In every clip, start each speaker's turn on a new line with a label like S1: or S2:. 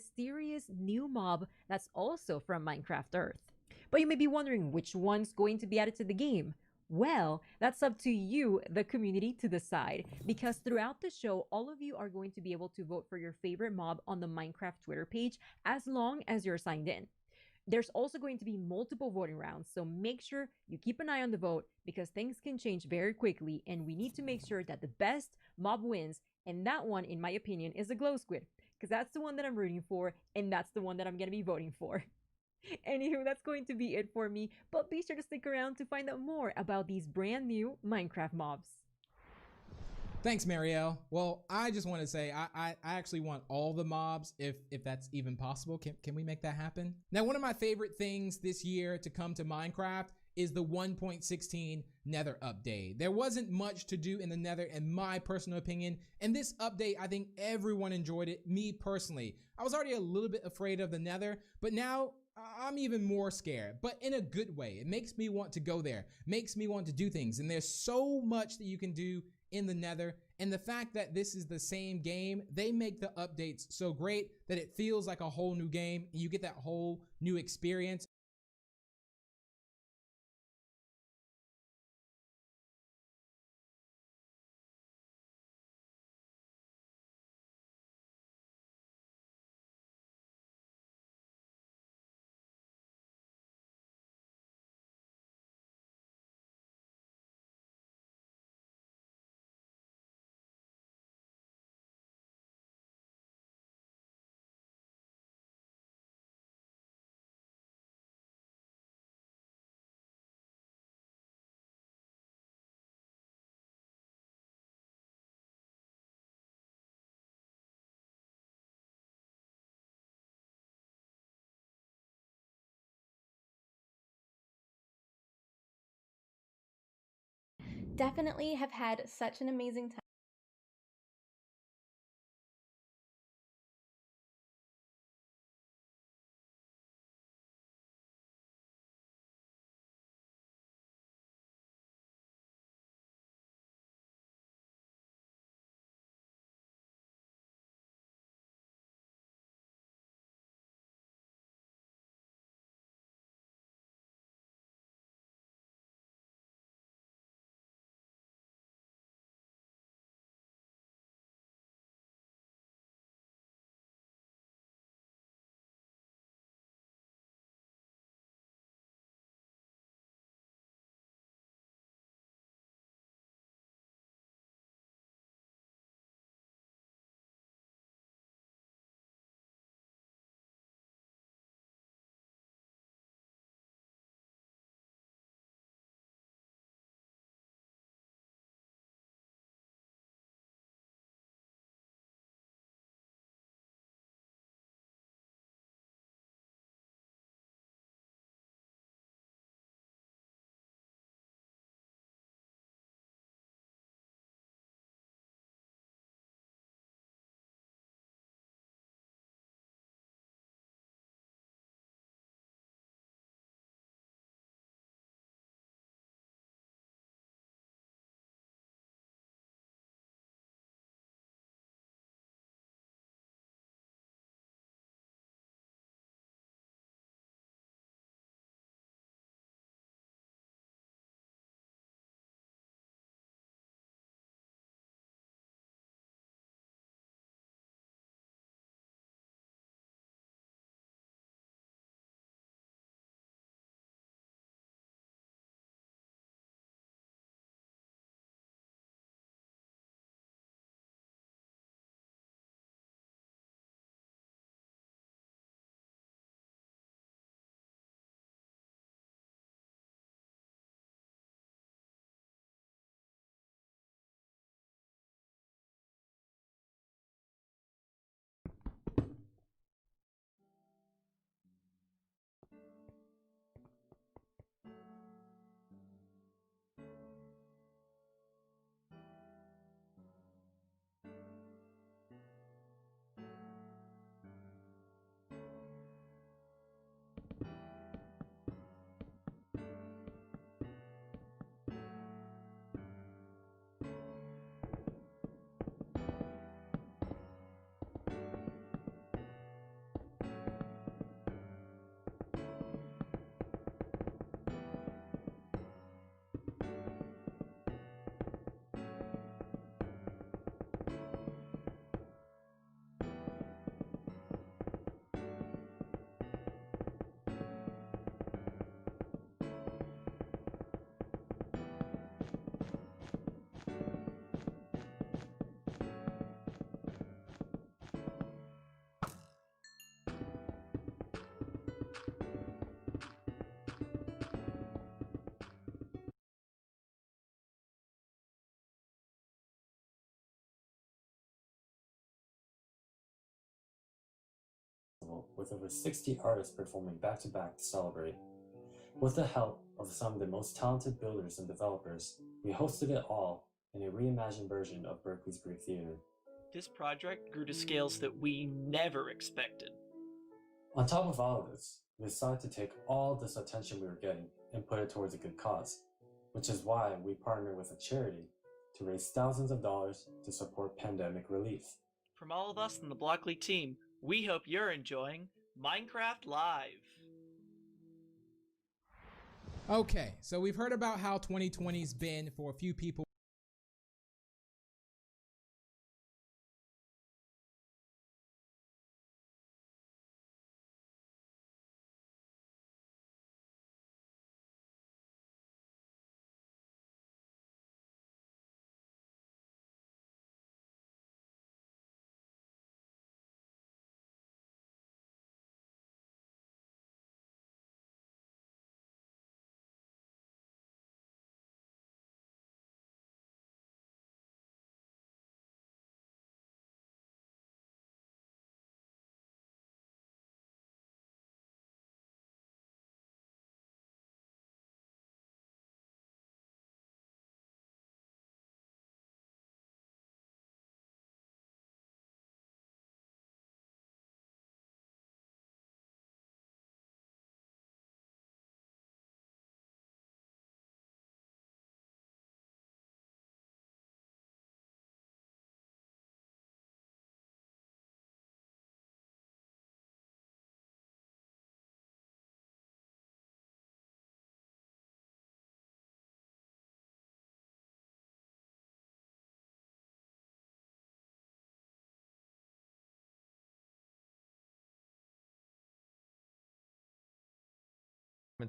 S1: Mysterious new mob that's also from Minecraft Earth. But you may be wondering which one's going to be added to the game. Well, that's up to you, the community, to decide. Because throughout the show, all of you are going to be able to vote for your favorite mob on the Minecraft Twitter page as long as you're signed in. There's also going to be multiple voting rounds, so make sure you keep an eye on the vote because things can change very quickly and we need to make sure that the best mob wins. And that one, in my opinion, is the glow squid because that's the one that I'm rooting for and that's the one that I'm going to be voting for. Anywho, that's going to be it for me, but be sure to stick around to find out more about these brand new Minecraft mobs.
S2: Thanks, Marielle. Well, I just want to say I actually want all the mobs if that's even possible. Can we make that happen? Now, one of my favorite things this year to come to Minecraft is the 1.16 Nether update. There wasn't much to do in the Nether in my personal opinion, and this update, I think everyone enjoyed it. Me personally, I was already a little bit afraid of the Nether, but now I'm even more scared, but in a good way. It makes me want to go there, makes me want to do things, and there's so much that you can do in the Nether, and the fact that this is the same game, they make the updates so great that it feels like a whole new game, and you get that whole new experience.
S3: Definitely have had such an amazing time.
S4: with over 60 artists performing back-to-back to celebrate. With the help of some of the most talented builders and developers, we hosted it all in a reimagined version of Berkeley's Greek Theater.
S5: This project grew to scales that we never expected.
S4: On top of all of this, we decided to take all this attention we were getting and put it towards a good cause, which is why we partnered with a charity to raise thousands of dollars to support pandemic relief.
S5: From all of us in the Block team, we hope you're enjoying Minecraft Live.
S2: Okay, so we've heard about how 2020's been for a few people.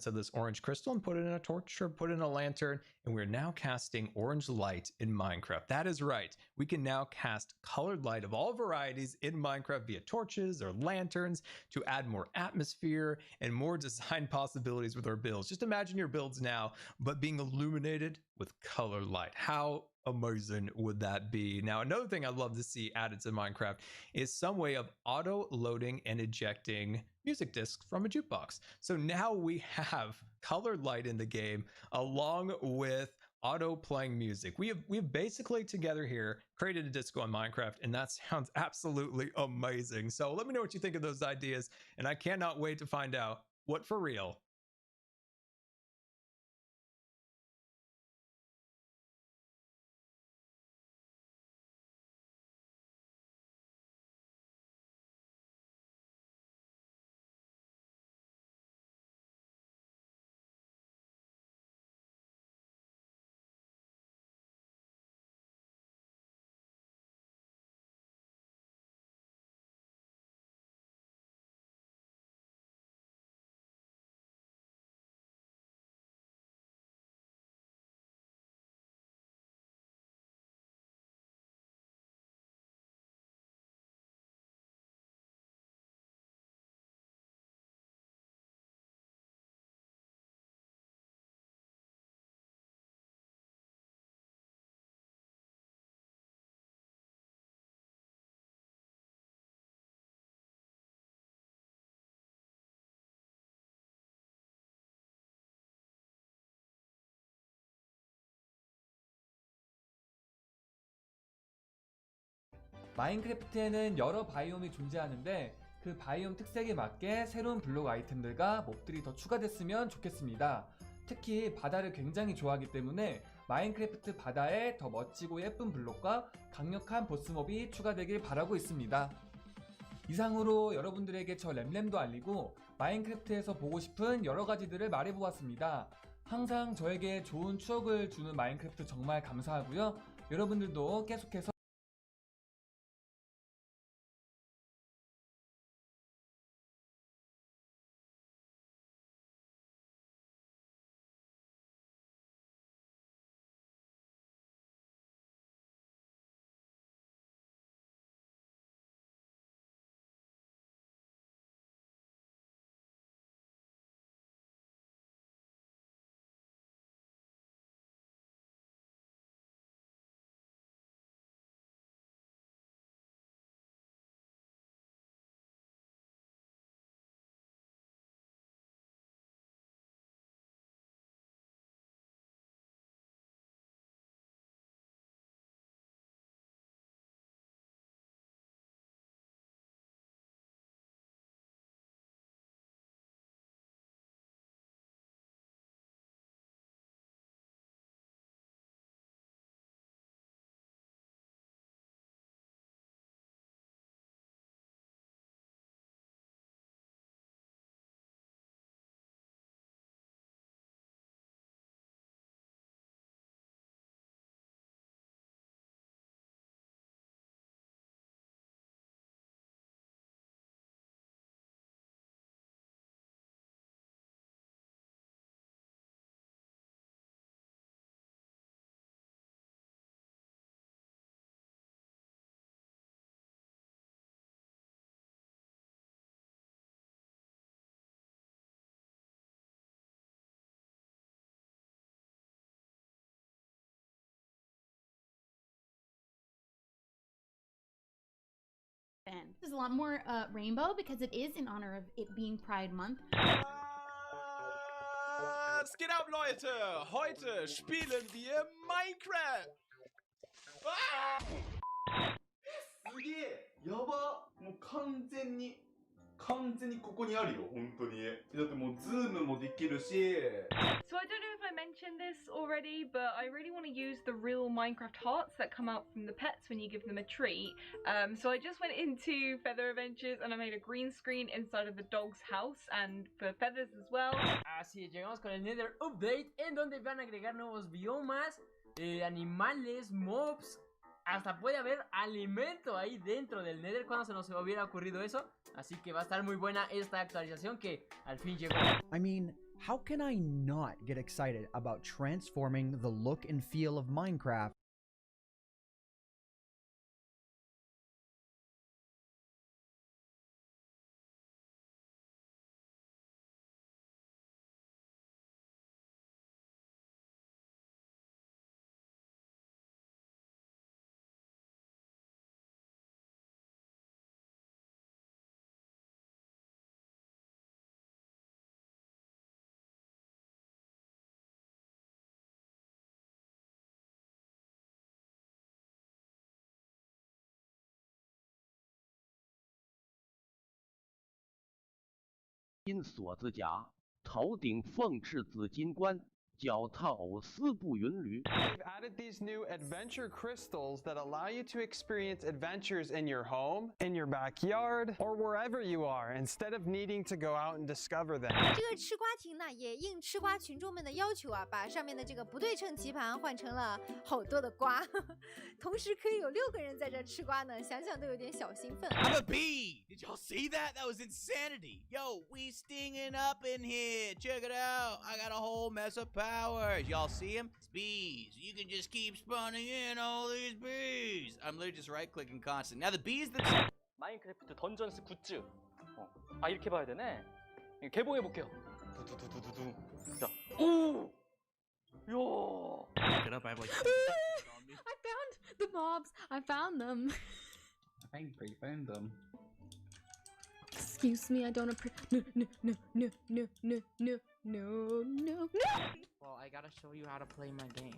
S6: Of this orange crystal and put it in a torch or put it in a lantern, and we're now casting orange light in Minecraft. That is right, we can now cast colored light of all varieties in Minecraft via torches or lanterns to add more atmosphere and more design possibilities with our builds. Just imagine your builds now but being illuminated with color light. How amazing would that be? Now, another thing I'd love to see added to Minecraft is some way of auto loading and ejecting music discs from a jukebox. So now we have colored light in the game along with auto playing music. We've basically together here created a disco on Minecraft, and that sounds absolutely amazing. So let me know what you think of those ideas, and I cannot wait to find out what for real
S7: 마인크래프트에는 여러 바이옴이 존재하는데 그 바이옴 특색에 맞게 새로운 블록 아이템들과 몹들이 더 추가됐으면 좋겠습니다. 특히 바다를 굉장히 좋아하기 때문에 마인크래프트 바다에 더 멋지고 예쁜 블록과 강력한 보스몹이 추가되길 바라고 있습니다. 이상으로 여러분들에게 저 램램도 알리고 마인크래프트에서 보고 싶은 여러 가지들을 말해보았습니다. 항상 저에게 좋은 추억을 주는 마인크래프트 정말 감사하고요. 여러분들도 계속해서
S8: again. There's a lot more rainbow because it is in honor of it being Pride Month.
S9: Was geht ab, Leute? Heute spielen wir Minecraft.
S10: すげえやばもう完全にここにあるよ本当にだってもうズームもできるし
S11: So I don't know if I mentioned this already, but I really want to use the real Minecraft hearts that come out from the pets when you give them a treat. So I just went into Feather Adventures and I made a green screen inside of the dog's house and for feathers as well.
S12: Así llegamos con el Nether Update en donde van a agregar nuevos biomas, animales, mobs. Hasta puede haber alimento ahí dentro del Nether. Cuando se nos hubiera ocurrido eso. Así que va a estar muy buena esta actualización que al fin llegó.
S13: I mean, how can I not get excited about transforming the look and feel of Minecraft?
S14: 金锁子甲，头顶凤翅紫金冠，脚踏藕丝步云驴。
S15: They've added these new adventure crystals that allow you to experience adventures in your home, in your backyard, or wherever you are, instead of needing to go out and discover them.
S16: 这个吃瓜亭呢，也应吃瓜群众们的要求啊，把上面的这个不对称棋盘换成了好多的瓜，同时可以有6个人在这吃瓜呢，想想都有点小兴奋。
S17: I'm a bee! Did y'all see that? That was insanity! Yo, we stinging up in here! Check it out! I got a whole mess of powers! Y'all see him? It's bees. You can just keep spawning in all these bees! I'm literally just right-clicking constant. Now the bees that...
S18: 마인크래프트 던전스 굿즈. 아, 이렇게 봐야 되네. 개봉해볼게요. 두두두두두. 자, 오! 야!
S17: Get up, I have like...
S8: I found the mobs. I found them.
S19: I think we found them.
S8: Excuse me, I don't appreciate. No.
S20: Well, I gotta show you how to play my game.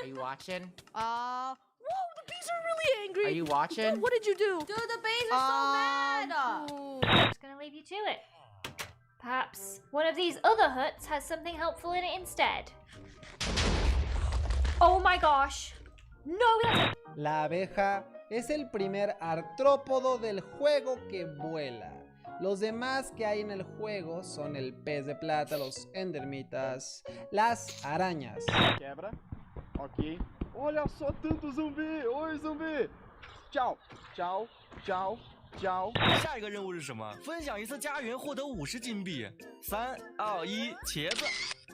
S20: Are you watching?
S8: Whoa, the bees are really angry.
S20: Are you watching?
S8: What did you do?
S3: Dude, the bees are so mad!
S21: I'm just gonna leave you to it. Perhaps one of these other huts has something helpful in it instead. Oh my gosh! No, that's...
S22: La abeja es el primer artrópodo del juego que vuela. Los demás que hay en el juego son el pez de plata, los endermitas, las arañas.
S23: Quebra. Ok. Olha só tanto zumbi! Oi, zumbi! Tchau, tchau, tchau, tchau.
S24: 下一个任务是什么？分享一次家园，获得50金币。3、2、1，茄子，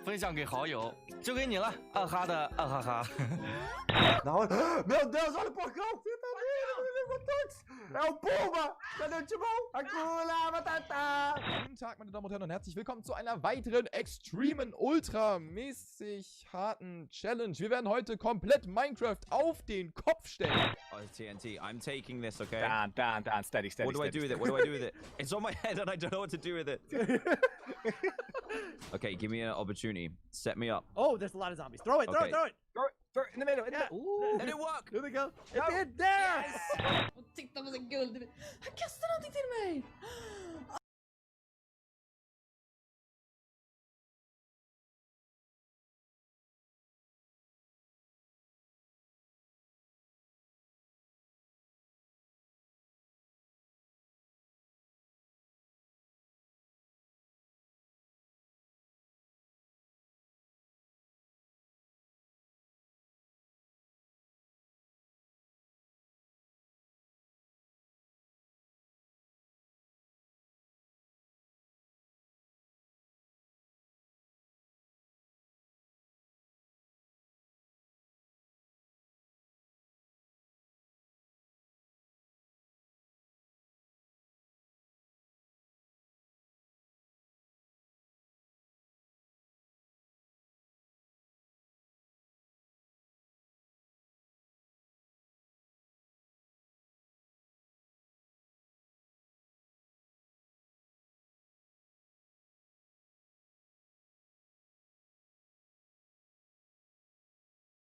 S24: 分享给好友，就给你了，二哈的二哈哈。
S23: 然后，meu Deus, olha o porcão! Você tá vendo? Ele levou todos! É o Puma! Cadê o Timão? Hakuna Matata!
S25: Guten Tag, meine Damen und Herren, und herzlich willkommen zu einer weiteren extremen, ultramäßig harten Challenge. Wir werden heute komplett Minecraft auf den Kopf stellen.
S26: Oh, TNT. I'm taking this, okay?
S23: Down, steady.
S26: What do I do with it? What do I do with it? It's on my head and I don't know what to do with it. Okay, give me an opportunity. Set me up.
S23: Oh, there's a lot of zombies. Throw it, throw it, throw it! Throw it in the middle.
S26: Ooh, did it work?
S23: Here we go.
S26: No.
S23: It did. There!
S26: Yes!
S8: Jag tyckte de var så guldiga. Han kastade någonting till mig!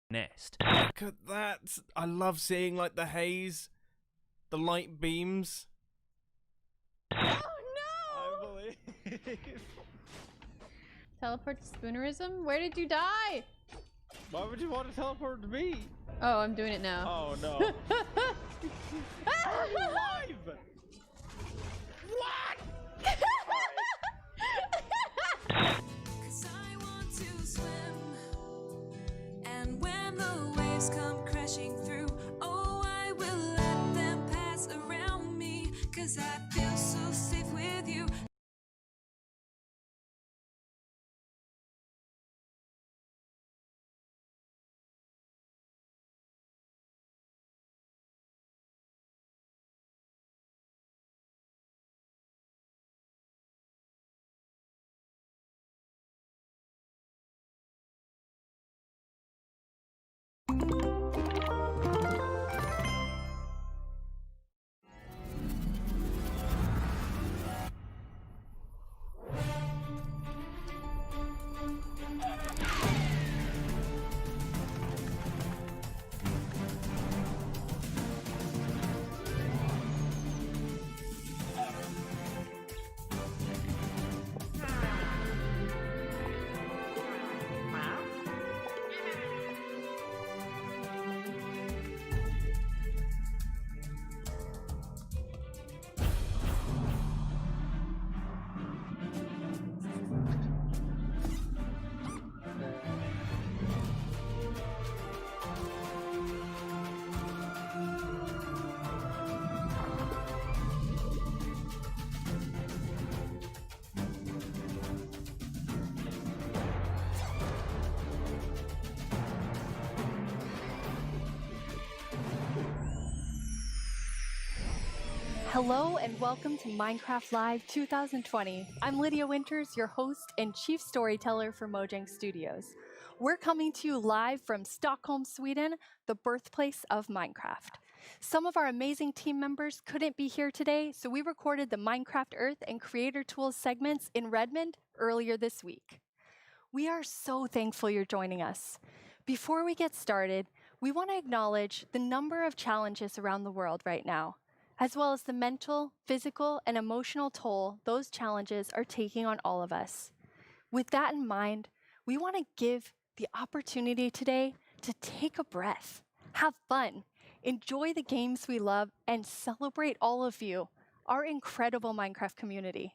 S1: nest.
S2: Look at that! I love seeing like the haze, the light beams.
S3: Oh no!
S2: I believe.
S4: Teleport to Spoonerism? Where did you die?
S2: Why would you want to teleport to me?
S4: Oh, I'm doing it now.
S2: Oh no. I'm alive! What?
S5: Cause I want to swim, and when the waves come crashing through, oh, I will let them pass around me, cause I feel so safe with you.
S6: Hello and welcome to Minecraft Live 2020. I'm Lydia Winters, your host and chief storyteller for Mojang Studios. We're coming to you live from Stockholm, Sweden, the birthplace of Minecraft. Some of our amazing team members couldn't be here today, so we recorded the Minecraft Earth and Creator Tools segments in Redmond earlier this week. We are so thankful you're joining us. Before we get started, we want to acknowledge the number of challenges around the world right now, as well as the mental, physical, and emotional toll those challenges are taking on all of us. With that in mind, we want to give the opportunity today to take a breath, have fun, enjoy the games we love, and celebrate all of you, our incredible Minecraft community.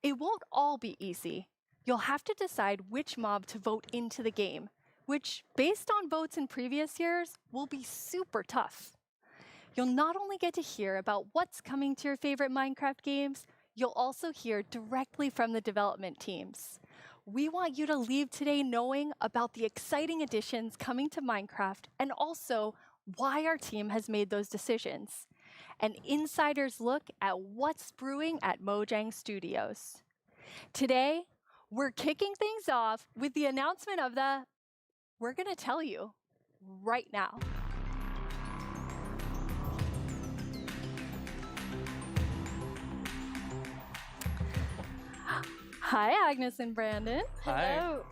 S6: It won't all be easy. You'll have to decide which mob to vote into the game, which, based on votes in previous years, will be super tough. You'll not only get to hear about what's coming to your favorite Minecraft games, you'll also hear directly from the development teams. We want you to leave today knowing about the exciting additions coming to Minecraft and also why our team has made those decisions. An insider's look at what's brewing at Mojang Studios. Today, we're kicking things off with the announcement of the we're gonna tell you right now. Hi, Agnes and Brandon.
S7: Hi.
S6: Hello.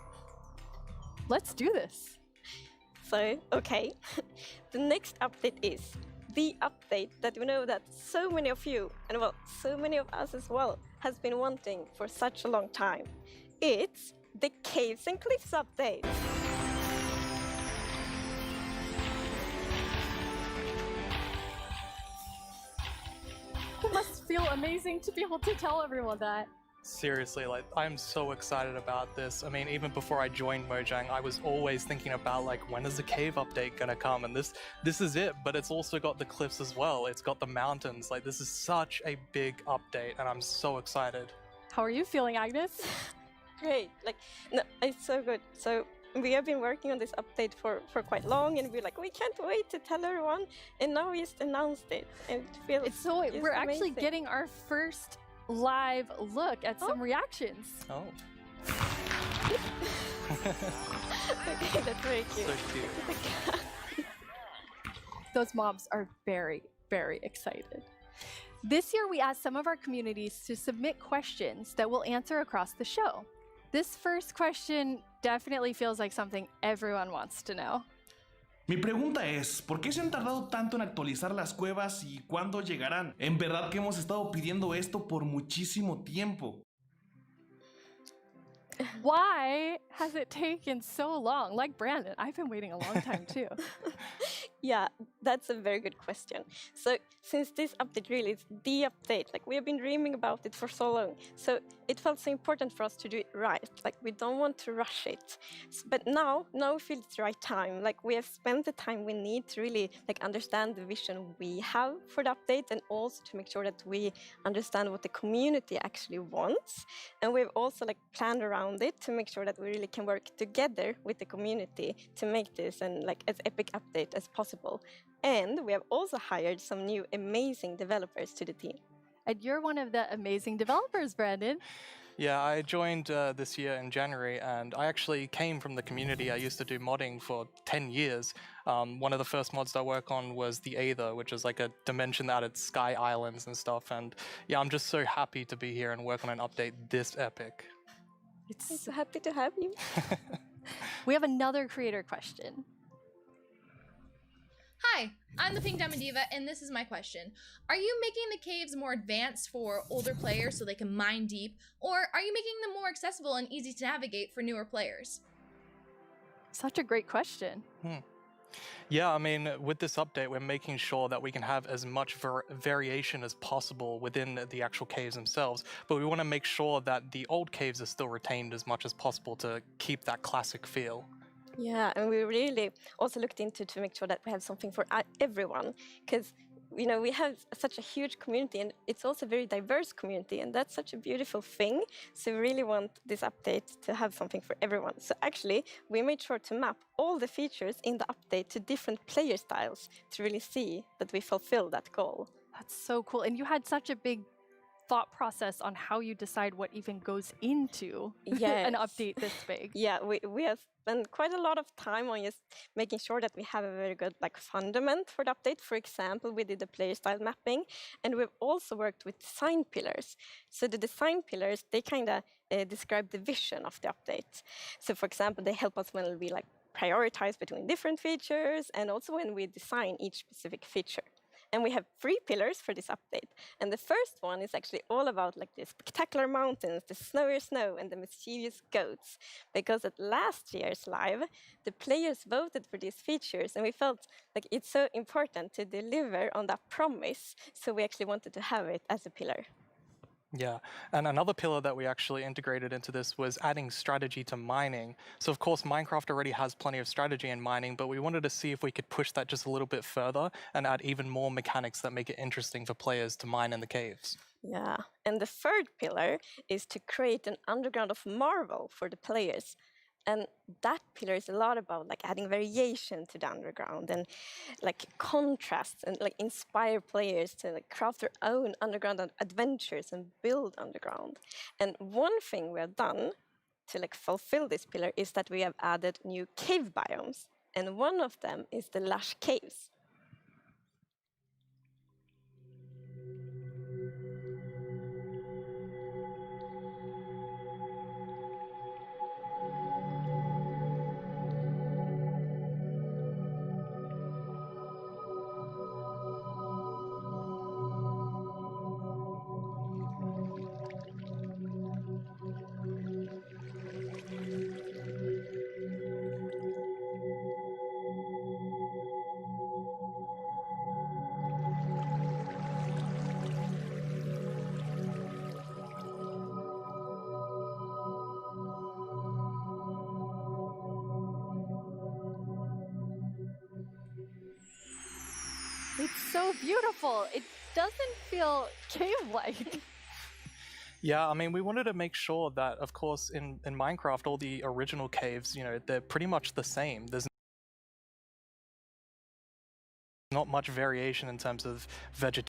S6: Let's do this.
S7: So, okay, the next update is the update that we know that so many of you, and well, so many of us as well, has been wanting for such a long time. It's the Caves and Cliffs update.
S6: It must feel amazing to be able to tell everyone that.
S27: Seriously, like, I'm so excited about this. I mean, even before I joined Mojang, I was always thinking about, like, when is the cave update gonna come? And this is it, but it's also got the cliffs as well. It's got the mountains. Like, this is such a big update, and I'm so excited.
S6: How are you feeling, Agnes?
S7: Great, like, no, it's so good. So, we have been working on this update for quite long, and we're like, we can't wait to tell everyone, and now we just announced it, and it feels
S6: we're actually getting our first live look at some reactions.
S27: Oh.
S7: Okay, that's very cute.
S27: So cute.
S6: Those mobs are very, very excited. This year, we asked some of our communities to submit questions that we'll answer across the show. This first question definitely feels like something everyone wants to know.
S1: Mi pregunta es, ¿por qué se han tardado tanto en actualizar las cuevas y cuándo llegarán? En verdad que hemos estado pidiendo esto por muchísimo tiempo.
S6: Why has it taken so long? Like Brandon, I've been waiting a long time too.
S7: Yeah, that's a very good question. So since this update really is the update, like we have been dreaming about it for so long, so it felt so important for us to do it right. Like we don't want to rush it. But now we feel it's the right time. Like we have spent the time we need to really like understand the vision we have for the update, and also to make sure that we understand what the community actually wants. And we've also like planned around it to make sure that we really can work together with the community to make this and like as epic update as possible. And we have also hired some new amazing developers to the team.
S6: And you're one of the amazing developers, Brandon.
S27: Yeah, I joined this year in January, and I actually came from the community. I used to do modding for 10 years. One of the first mods I work on was the Aether, which is like a dimension that had sky islands and stuff. And yeah, I'm just so happy to be here and work on an update this epic.
S7: I'm so happy to have you.
S6: We have another creator question.
S9: Hi, I'm the Pink Diamond Diva, and this is my question. Are you making the caves more advanced for older players so they can mine deep, or are you making them more accessible and easy to navigate for newer players?
S6: Such a great question.
S27: Yeah, I mean, with this update, we're making sure that we can have as much variation as possible within the actual caves themselves, but we want to make sure that the old caves are still retained as much as possible to keep that classic feel.
S7: Yeah, and we really also looked into to make sure that we have something for everyone, because you know we have such a huge community, and it's also a very diverse community, and that's such a beautiful thing. So we really want this update to have something for everyone. So actually, we made sure to map all the features in the update to different player styles to really see that we fulfill that goal.
S6: That's so cool. And you had such a big thought process on how you decide what even goes into an update this big.
S7: Yeah, we have spent quite a lot of time on just making sure that we have a very good like fundament for the update. For example, we did the player style mapping, and we've also worked with design pillars. So the design pillars, they kind of describe the vision of the update. So for example, they help us when we like prioritize between different features, and also when we design each specific feature. And we have 3 pillars for this update. And the first one is actually all about like the spectacular mountains, the snowy snow, and the mischievous goats. Because at last year's live, the players voted for these features, and we felt like it's so important to deliver on that promise. So we actually wanted to have it as a pillar.
S27: Yeah, and another pillar that we actually integrated into this was adding strategy to mining. So of course, Minecraft already has plenty of strategy in mining, but we wanted to see if we could push that just a little bit further and add even more mechanics that make it interesting for players to mine in the caves.
S7: Yeah, and the third pillar is to create an underground of marvel for the players. And that pillar is a lot about like adding variation to the underground and like contrasts, and like inspire players to like craft their own underground adventures and build underground. And one thing we have done to like fulfill this pillar is that we have added new cave biomes, and one of them is the lush caves.
S6: It's so beautiful. It doesn't feel cave-like.
S27: Yeah, I mean, we wanted to make sure that, of course, in Minecraft, all the original caves, you know, they're pretty much the same. There's not much variation in terms of vegetation.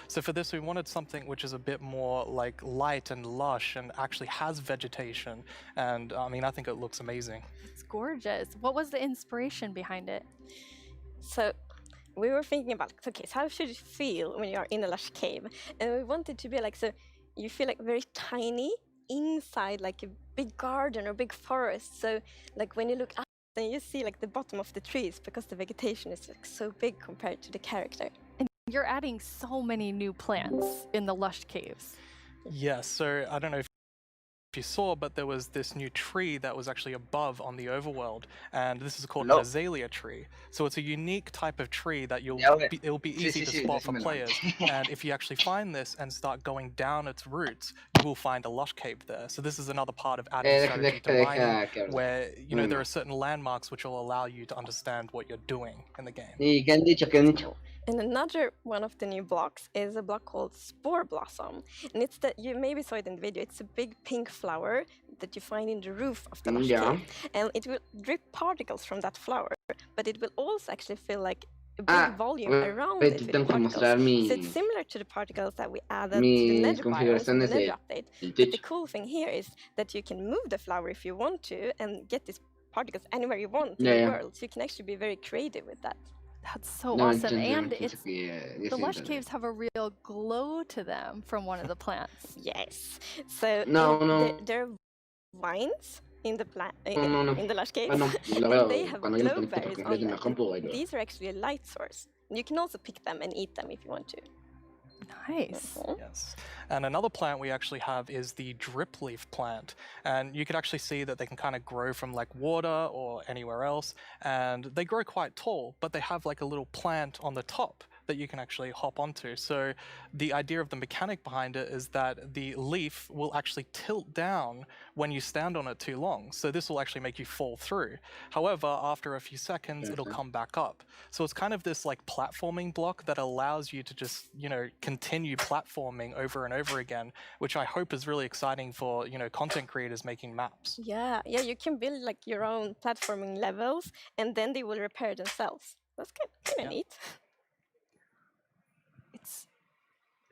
S27: So for this, we wanted something which is a bit more like light and lush and actually has vegetation. And I mean, I think it looks amazing.
S6: It's gorgeous. What was the inspiration behind it?
S7: So we were thinking about, okay, so how should it feel when you are in a lush cave? And we wanted to be like, so you feel like very tiny inside like a big garden or big forest. So like when you look then you see like the bottom of the trees because the vegetation is like so big compared to the character.
S6: And you're adding so many new plants in the lush caves.
S27: Yeah, so I don't know if you saw, but there was this new tree that was actually above on the overworld, and this is called an azalea tree. So it's a unique type of tree that it'll be easy to spot for players. And if you actually find this and start going down its roots, you will find a lush cave there. So this is another part of adding strategy to mining, where there are certain landmarks which will allow you to understand what you're doing in the game.
S7: And another one of the new blocks is a block called Spore Blossom. And it's that you maybe saw it in the video. It's a big pink flower that you find in the roof of the lush cave. And it will drip particles from that flower, but it will also actually feel like a big volume around it with particles. So it's similar to the particles that we added to the nether biomes in the nether update. But the cool thing here is that you can move the flower if you want to and get these particles anywhere you want in the world. So you can actually be very creative with that.
S6: That's so awesome. And the lush caves have a real glow to them from one of the plants.
S7: Yes. So there are vines in the in the lush cave. And they have glowberries on them. And these are actually a light source. You can also pick them and eat them if you want to.
S6: Nice.
S27: Yes. And another plant we actually have is the drip leaf plant. And you can actually see that they can kind of grow from like water or anywhere else. And they grow quite tall, but they have like a little plant on the top that you can actually hop onto. So the idea of the mechanic behind it is that the leaf will actually tilt down when you stand on it too long. So this will actually make you fall through. However, after a few seconds, it'll come back up. So it's kind of this like platforming block that allows you to just, continue platforming over and over again, which I hope is really exciting for, content creators making maps.
S7: Yeah, you can build like your own platforming levels and then they will repair themselves. That's kind of neat.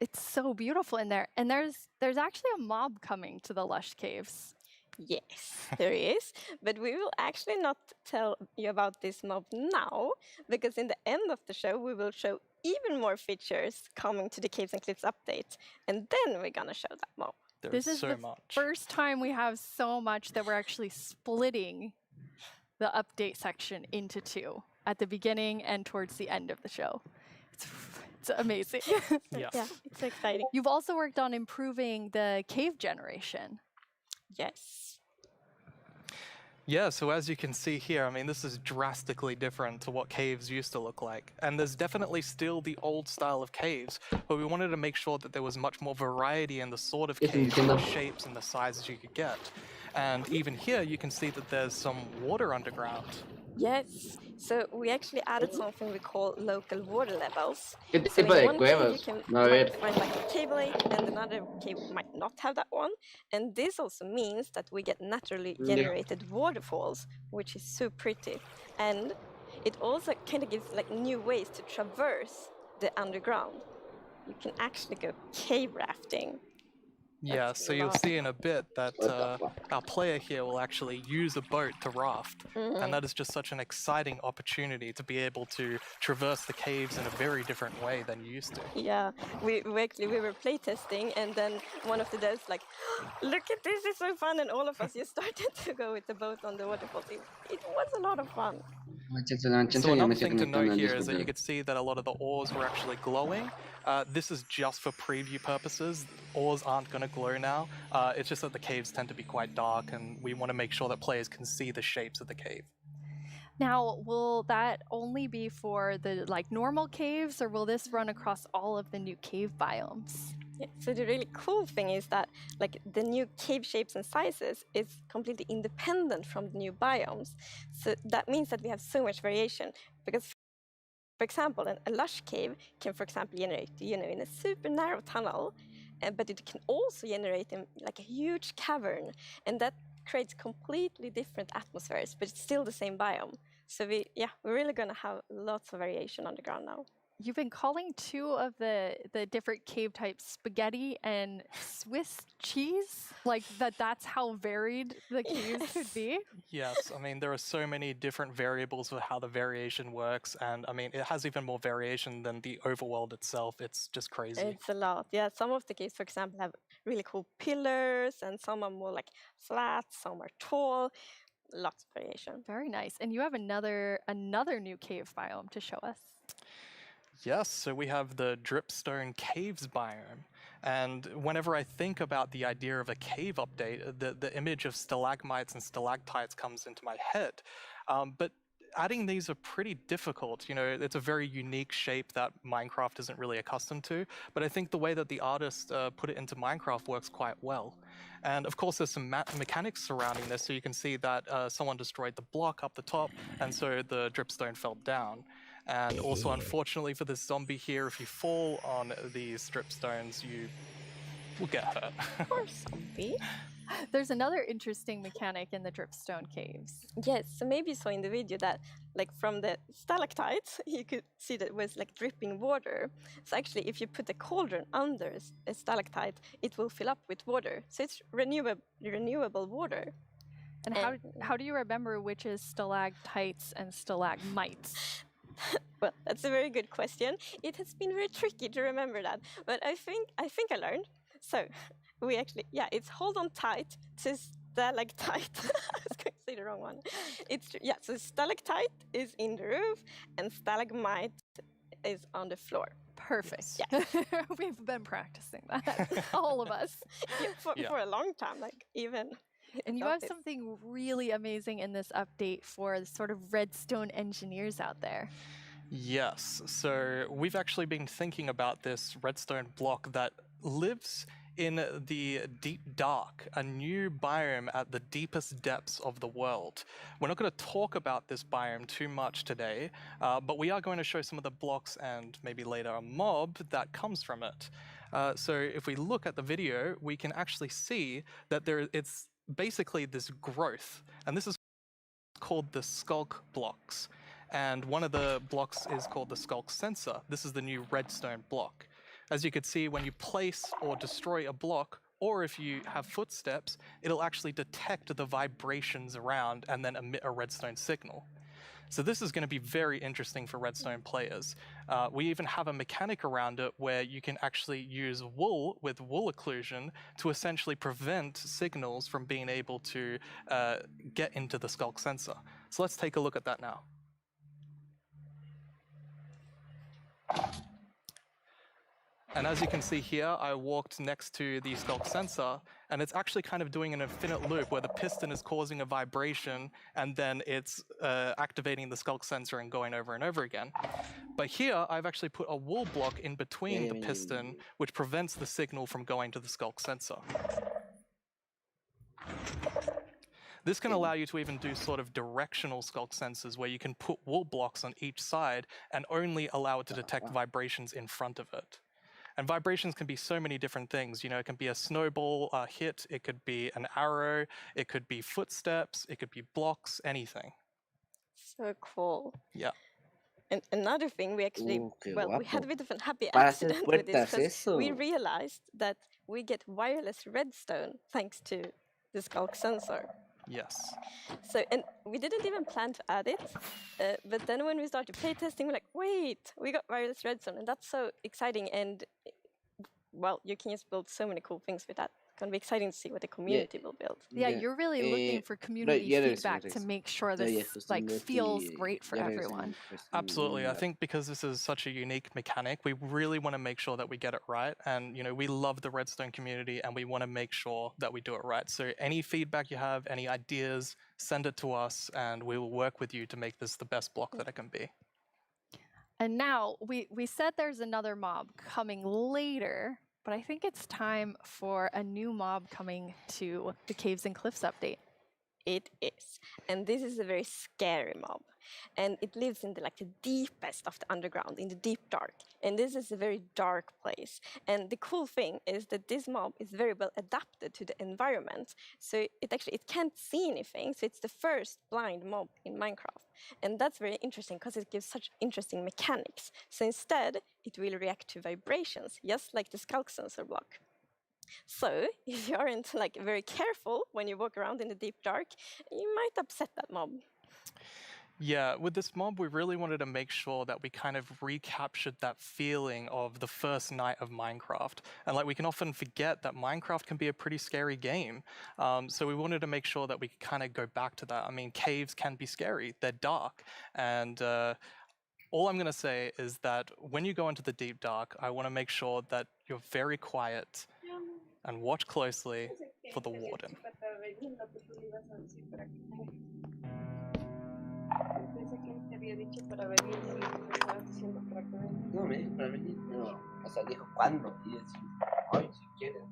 S6: It's so beautiful in there. And there's actually a mob coming to the lush caves.
S7: Yes, there is. But we will actually not tell you about this mob now, because in the end of the show, we will show even more features coming to the Caves and Cliffs update. And then we're gonna show that mob.
S6: This is the first time we have so much that we're actually splitting the update section into two at the beginning and towards the end of the show. It's amazing.
S7: Yeah, it's exciting.
S6: You've also worked on improving the cave generation.
S7: Yes.
S27: Yeah, so as you can see here, this is drastically different to what caves used to look like. And there's definitely still the old style of caves, but we wanted to make sure that there was much more variety in the sort of caves, the shapes and the sizes you could get. And even here, you can see that there's some water underground.
S7: Yes, so we actually added something we call local water levels.
S23: So
S7: in one cave you can find like a cave lake, and another cave might not have that one. And this also means that we get naturally generated waterfalls, which is so pretty. And it also kind of gives like new ways to traverse the underground. You can actually go cave rafting.
S27: Yeah, so you'll see in a bit that our player here will actually use a boat to raft. And that is just such an exciting opportunity to be able to traverse the caves in a very different way than you used to.
S7: Yeah, we were playtesting, and then one of the devs like, look at this, it's so fun, and all of us just started to go with the boat on the waterfall. It was a lot of fun.
S27: So another thing to note here is that you could see that a lot of the ores were actually glowing. This is just for preview purposes. Ores aren't going to glow now. It's just that the caves tend to be quite dark, and we want to make sure that players can see the shapes of the cave.
S6: Now, will that only be for the normal caves, or will this run across all of the new cave biomes?
S7: Yeah, so the really cool thing is that the new cave shapes and sizes is completely independent from the new biomes. So that means that we have so much variation, because for example, a lush cave can, for example, generate in a super narrow tunnel, but it can also generate in like a huge cavern, and that creates completely different atmospheres, but it's still the same biome. So we're really gonna have lots of variation on the ground now.
S6: You've been calling two of the different cave types spaghetti and Swiss cheese? That's how varied the caves could be?
S27: Yes, there are so many different variables for how the variation works, and it has even more variation than the overworld itself. It's just crazy.
S7: It's a lot. Yeah, some of the caves, for example, have really cool pillars, and some are more like flat, some are tall. lots of variation.
S6: Very nice. And you have another new cave biome to show us.
S27: Yes, so we have the Dripstone Caves biome. And whenever I think about the idea of a cave update, the image of stalagmites and stalactites comes into my head. But adding these are pretty difficult. You know, it's a very unique shape that Minecraft isn't really accustomed to. But I think the way that the artist put it into Minecraft works quite well. And of course, there's some mechanics surrounding this. So you can see that someone destroyed the block up the top, and so the dripstone fell down. And also, unfortunately for this zombie here, if you fall on these dripstones, you will get hurt.
S7: Poor zombie.
S6: There's another interesting mechanic in the dripstone caves.
S7: Yes, so maybe you saw in the video that, like, from the stalactites, you could see that it was like dripping water. So actually, if you put a cauldron under a stalactite, it will fill up with water. So it's renewable water.
S6: And how do you remember which is stalactites and stalagmites?
S7: Well, that's a very good question. It has been very tricky to remember that, but I think I learned. So we actually, it's hold on tight to stalactite. I was going to say the wrong one. So stalactite is in the roof and stalagmite is on the floor.
S6: Perfect.
S7: Yeah.
S6: We've been practicing that, all of us.
S7: For a long time, like even.
S6: And you have something really amazing in this update for the sort of redstone engineers out there.
S27: Yes, so we've actually been thinking about this redstone block that lives in the deep dark, a new biome at the deepest depths of the world. We're not going to talk about this biome too much today, but we are going to show some of the blocks and maybe later a mob that comes from it. So if we look at the video, we can actually see that it's basically this growth, and this is called the skulk blocks. And one of the blocks is called the skulk sensor. This is the new redstone block. As you can see, when you place or destroy a block, or if you have footsteps, it'll actually detect the vibrations around and then emit a redstone signal. So this is going to be very interesting for redstone players. We even have a mechanic around it where you can actually use wool with wool occlusion to essentially prevent signals from being able to get into the skulk sensor. So let's take a look at that now. And as you can see here, I walked next to the skulk sensor, and it's actually kind of doing an infinite loop where the piston is causing a vibration, and then it's activating the skulk sensor and going over and over again. But here, I've actually put a wool block in between the piston, which prevents the signal from going to the skulk sensor. This can allow you to even do sort of directional skulk sensors where you can put wool blocks on each side and only allow it to detect vibrations in front of it. And vibrations can be so many different things. You know, it can be a snowball hit, it could be an arrow, it could be footsteps, it could be blocks, anything.
S7: So cool.
S27: Yeah.
S7: And another thing, we actually, we had a bit of a happy
S10: Para hacer
S7: accident with this
S10: puertas,
S7: because
S10: eso.
S7: we realized that we get wireless redstone thanks to the skulk sensor.
S27: Yes.
S7: So, and we didn't even plan to add it, but then when we started playtesting, we're like, wait, we got wireless redstone, and that's so exciting. And well, you can just build so many cool things with that. It's gonna be exciting to see what the community will build.
S6: Yeah, you're really looking for community feedback to make sure this feels great for everyone.
S27: Absolutely. I think because this is such a unique mechanic, we really want to make sure that we get it right. And, you know, we love the redstone community and we want to make sure that we do it right. So any feedback you have, any ideas, send it to us and we will work with you to make this the best block that it can be.
S6: And now, we said there's another mob coming later, but I think it's time for a new mob coming to the Caves and Cliffs update.
S7: It is. And this is a very scary mob. And it lives in the deepest of the underground, in the deep dark. And this is a very dark place. And the cool thing is that this mob is very well adapted to the environment. So it can't see anything. So it's the first blind mob in Minecraft. And that's very interesting because it gives such interesting mechanics. So instead, it will react to vibrations, just like the skulk sensor block. So if you aren't very careful when you walk around in the deep dark, you might upset that mob.
S27: Yeah, with this mob, we really wanted to make sure that we kind of recaptured that feeling of the first night of Minecraft. And like we can often forget that Minecraft can be a pretty scary game. So we wanted to make sure that we could kind of go back to that. I mean, caves can be scary, they're dark. And all I'm going to say is that when you go into the deep dark, I want to make sure that you're very quiet and watch closely for the warden.
S10: No, me dijo para venir, pero, o sea, dijo cuándo, y decir, hoy, si quieres.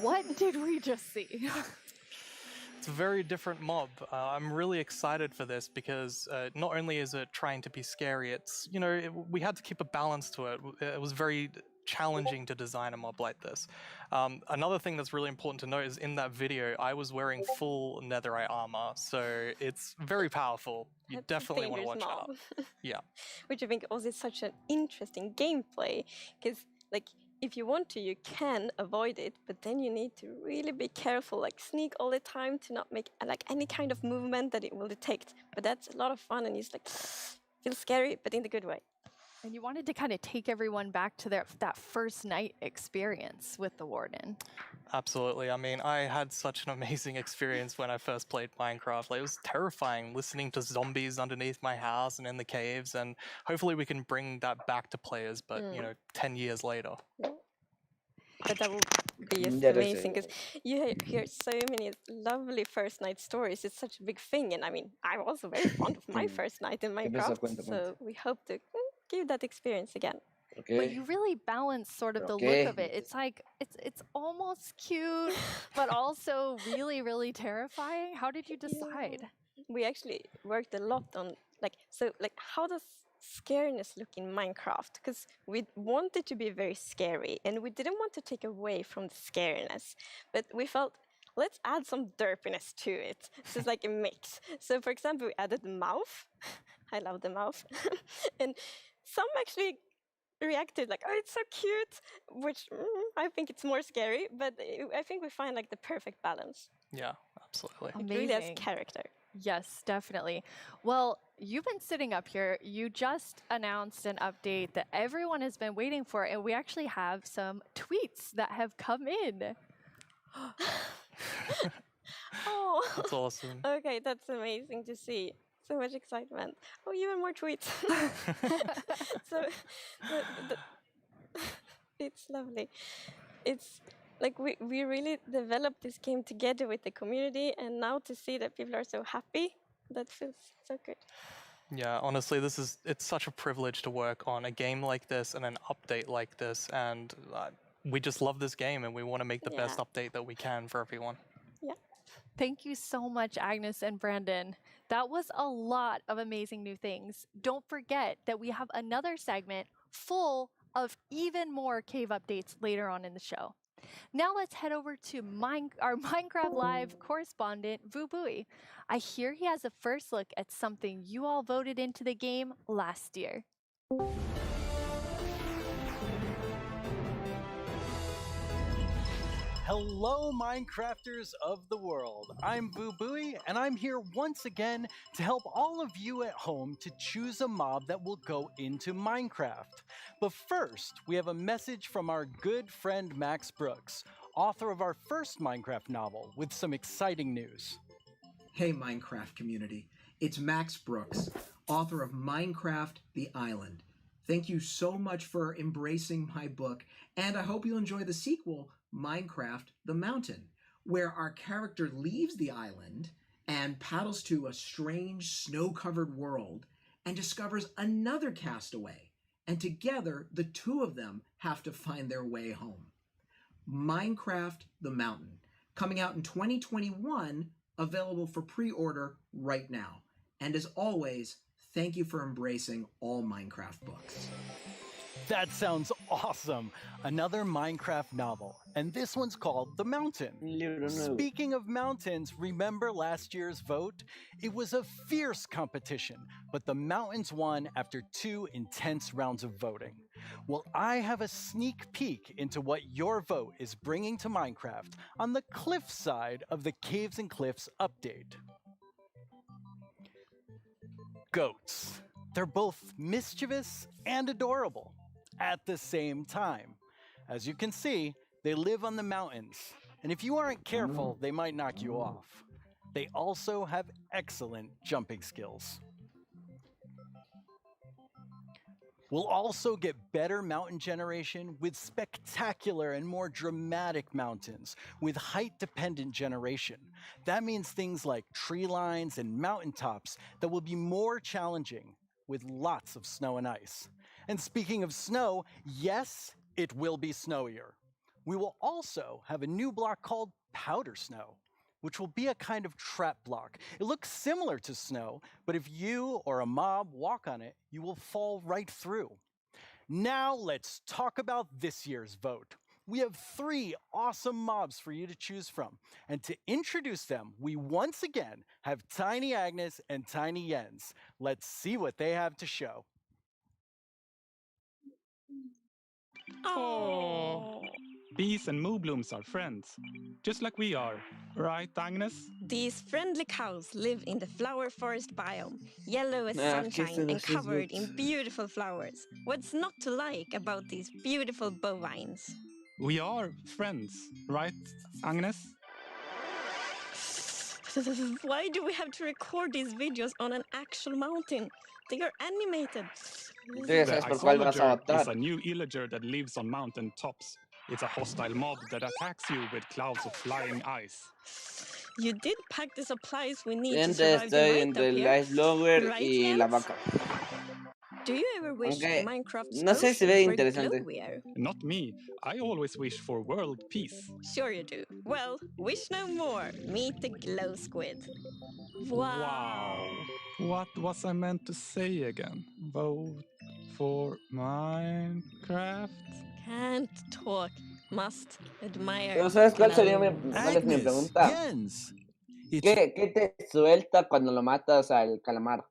S6: What did we just see?
S27: It's a very different mob. I'm really excited for this because not only is it trying to be scary, it's, you know, we had to keep a balance to it. It was very challenging to design a mob like this. Another thing that's really important to note is in that video, I was wearing full netherite armor, so it's very powerful. You
S7: That's a
S27: definitely want to watch
S7: dangerous
S27: out.
S7: mob.
S27: Yeah.
S7: Which I think also is such an interesting gameplay, because like if you want to, you can avoid it, but then you need to really be careful, like sneak all the time to not make like any kind of movement that it will detect. But that's a lot of fun, and it's like feels scary, but in the good way.
S6: And you wanted to kind of take everyone back to that first night experience with the warden.
S27: Absolutely. I mean, I had such an amazing experience when I first played Minecraft. Like, it was terrifying listening to zombies underneath my house and in the caves, and hopefully we can bring that back to players, but, you know, 10 years later.
S7: But that will be just
S10: That is
S7: amazing, because you hear so many lovely first night stories. It's such a big thing, and I mean, I'm also very fond of my first night in Minecraft, so we hope to give that experience again.
S6: But you really balance sort of the look of it. It's like it's almost cute, but also really, really terrifying. How did you decide?
S7: We actually worked a lot on like how does scariness look in Minecraft? Because we wanted to be very scary, and we didn't want to take away from the scariness, but we felt let's add some derpiness to it. So it's like a mix. So for example, we added the mouth. I love the mouth, and some actually reacted like, oh, it's so cute, which I think it's more scary, but I think we find like the perfect balance.
S27: Yeah, absolutely.
S7: It really has character.
S6: Yes, definitely. Well, you've been sitting up here. You just announced an update that everyone has been waiting for, and we actually have some tweets that have come in.
S7: Oh,
S27: That's awesome.
S7: Okay, that's amazing to see. So much excitement. Oh, even more tweets. So it's lovely. It's like we really developed this game together with the community, and now to see that people are so happy, that feels so good.
S27: Yeah, honestly, it's such a privilege to work on a game like this and an update like this, and we just love this game, and we want to make the best update that we can for everyone.
S7: Yeah.
S6: Thank you so much, Agnes and Brandon. That was a lot of amazing new things. Don't forget that we have another segment full of even more cave updates later on in the show. Now let's head over to our Minecraft Live correspondent, Vubui. I hear he has a first look at something you all voted into the game last year.
S24: Hello, Minecrafters of the world. I'm Vubui, and I'm here once again to help all of you at home to choose a mob that will go into Minecraft. But first, we have a message from our good friend Max Brooks, author of our first Minecraft novel, with some exciting news.
S11: Hey, Minecraft community. It's Max Brooks, author of Minecraft The Island. Thank you so much for embracing my book, and I hope you'll enjoy the sequel, Minecraft The Mountain, where our character leaves the island and paddles to a strange snow-covered world and discovers another castaway, and together the two of them have to find their way home. Minecraft The Mountain, coming out in 2021, available for pre-order right now. And as always, thank you for embracing all Minecraft books.
S24: That sounds awesome! Another Minecraft novel, and this one's called The Mountain. Speaking of mountains, remember last year's vote? It was a fierce competition, but the mountains won after 2 intense rounds of voting. Well, I have a sneak peek into what your vote is bringing to Minecraft on the cliff side of the Caves and Cliffs update. Goats. They're both mischievous and adorable at the same time. As you can see, they live on the mountains, and if you aren't careful, they might knock you off. They also have excellent jumping skills. We'll also get better mountain generation with spectacular and more dramatic mountains with height-dependent generation. That means things like tree lines and mountaintops that will be more challenging with lots of snow and ice. And speaking of snow, yes, it will be snowier. We will also have a new block called Powder Snow, which will be a kind of trap block. It looks similar to snow, but if you or a mob walk on it, you will fall right through. Now let's talk about this year's vote. We have 3 awesome mobs for you to choose from. And to introduce them, we once again have Tiny Agnes and Tiny Jens. Let's see what they have to show.
S12: Oh. Bees and moonblooms are friends, just like we are. Right, Agnes?
S7: These friendly cows live in the flower forest biome, yellow as sunshine and covered in beautiful flowers. What's not to like about these beautiful bovines?
S12: We are friends, right, Agnes?
S7: Why do we have to record these videos on an actual mountain? They are animated.
S12: The isolager is a new illager that lives on mountain tops. It's a hostile mob that attacks you with clouds of flying ice.
S7: You did pack the supplies we need to
S10: Gente,
S7: survive the
S10: estoy
S7: night
S10: entre
S7: up
S10: el
S7: here.
S10: ice logger
S7: Right,
S10: y la
S7: Jens?
S10: vaca.
S7: Do you ever wish
S10: Aunque
S7: Minecraft's
S10: no sé si ve
S7: oceans were
S10: interesante.
S7: glowier?
S12: Not me. I always wish for world peace.
S7: Sure you do. Well, wish no more. Meet the glow squid. Wow.
S12: What was I meant to say again? Vote for Minecraft?
S7: Can't talk. Must admire.
S10: Pero ¿sabes cuál sería mi
S7: Agnes,
S10: pregunta? ¿Qué te suelta cuando lo matas al calamar?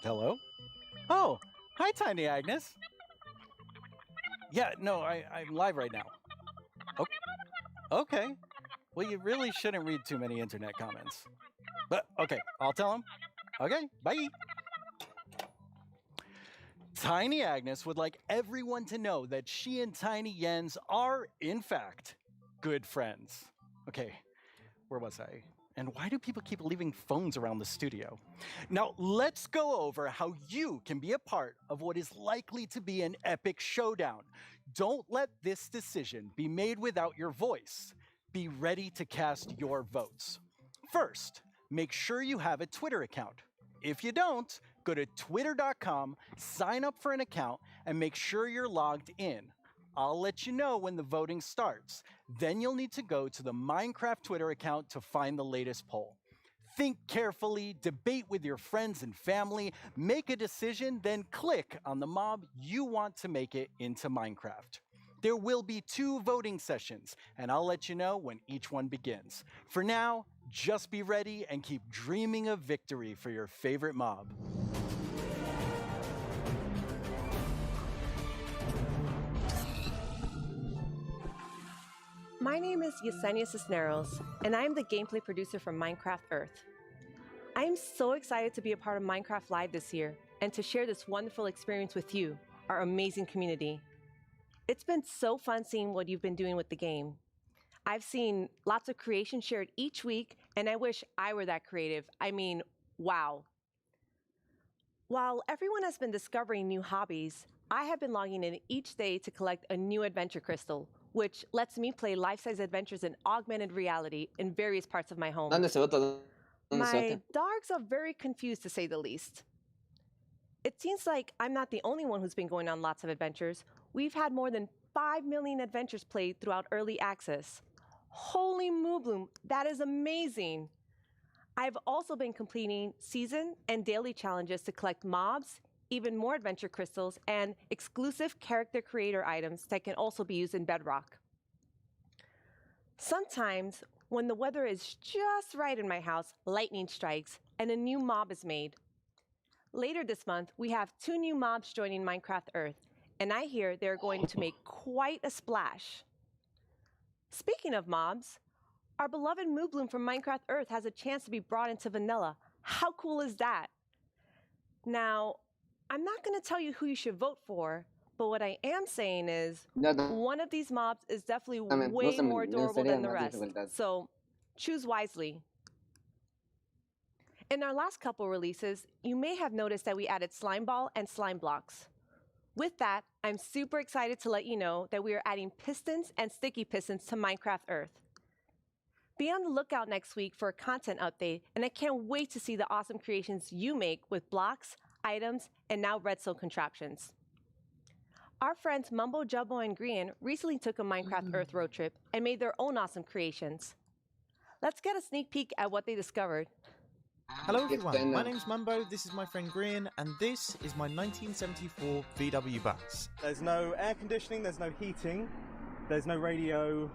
S24: Hello? Oh, hi, Tiny Agnes. Yeah, no, I'm live right now. Okay. Well, you really shouldn't read too many internet comments. But, okay, I'll tell him. Okay, bye. Tiny Agnes would like everyone to know that she and Tiny Jens are, in fact, good friends. Okay, where was I? And why do people keep leaving phones around the studio? Now, let's go over how you can be a part of what is likely to be an epic showdown. Don't let this decision be made without your voice. Be ready to cast your votes. First, make sure you have a Twitter account. If you don't, go to twitter.com, sign up for an account, and make sure you're logged in. I'll let you know when the voting starts. Then you'll need to go to the Minecraft Twitter account to find the latest poll. Think carefully, debate with your friends and family, make a decision, then click on the mob you want to make it into Minecraft. There will be 2 voting sessions, and I'll let you know when each one begins. For now, just be ready and keep dreaming of victory for your favorite mob.
S13: My name is Yesenia Cisneros, and I am the gameplay producer from Minecraft Earth. I am so excited to be a part of Minecraft Live this year and to share this wonderful experience with you, our amazing community. It's been so fun seeing what you've been doing with the game. I've seen lots of creation shared each week, and I wish I were that creative. I mean, wow. While everyone has been discovering new hobbies, I have been logging in each day to collect a new adventure crystal, which lets me play life-size adventures in augmented reality in various parts of my home. My dogs are very confused, to say the least. It seems like I'm not the only one who's been going on lots of adventures. We've had more than 5 million adventures played throughout early access. Holy moobloom, that is amazing! I've also been completing season and daily challenges to collect mobs, even more adventure crystals, and exclusive character creator items that can also be used in Bedrock. Sometimes, when the weather is just right in my house, lightning strikes and a new mob is made. Later this month, we have 2 new mobs joining Minecraft Earth, and I hear they're going to make quite a splash. Speaking of mobs, our beloved Moobloom from Minecraft Earth has a chance to be brought into vanilla. How cool is that? Now, I'm not going to tell you who you should vote for, but what I am saying is one of these mobs is definitely way more adorable than the rest, so choose wisely. In our last couple releases, you may have noticed that we added Slime Ball and Slime Blocks. With that, I'm super excited to let you know that we are adding pistons and sticky pistons to Minecraft Earth. Be on the lookout next week for a content update, and I can't wait to see the awesome creations you make with blocks, items, and now redstone contraptions. Our friends Mumbo Jumbo and Grian recently took a Minecraft Earth road trip and made their own awesome creations. Let's get a sneak peek at what they discovered.
S14: Hello everyone, my name's Mumbo, this is my friend Grian, and this is my 1974 VW bus.
S15: There's no air conditioning, there's no heating, there's no radio,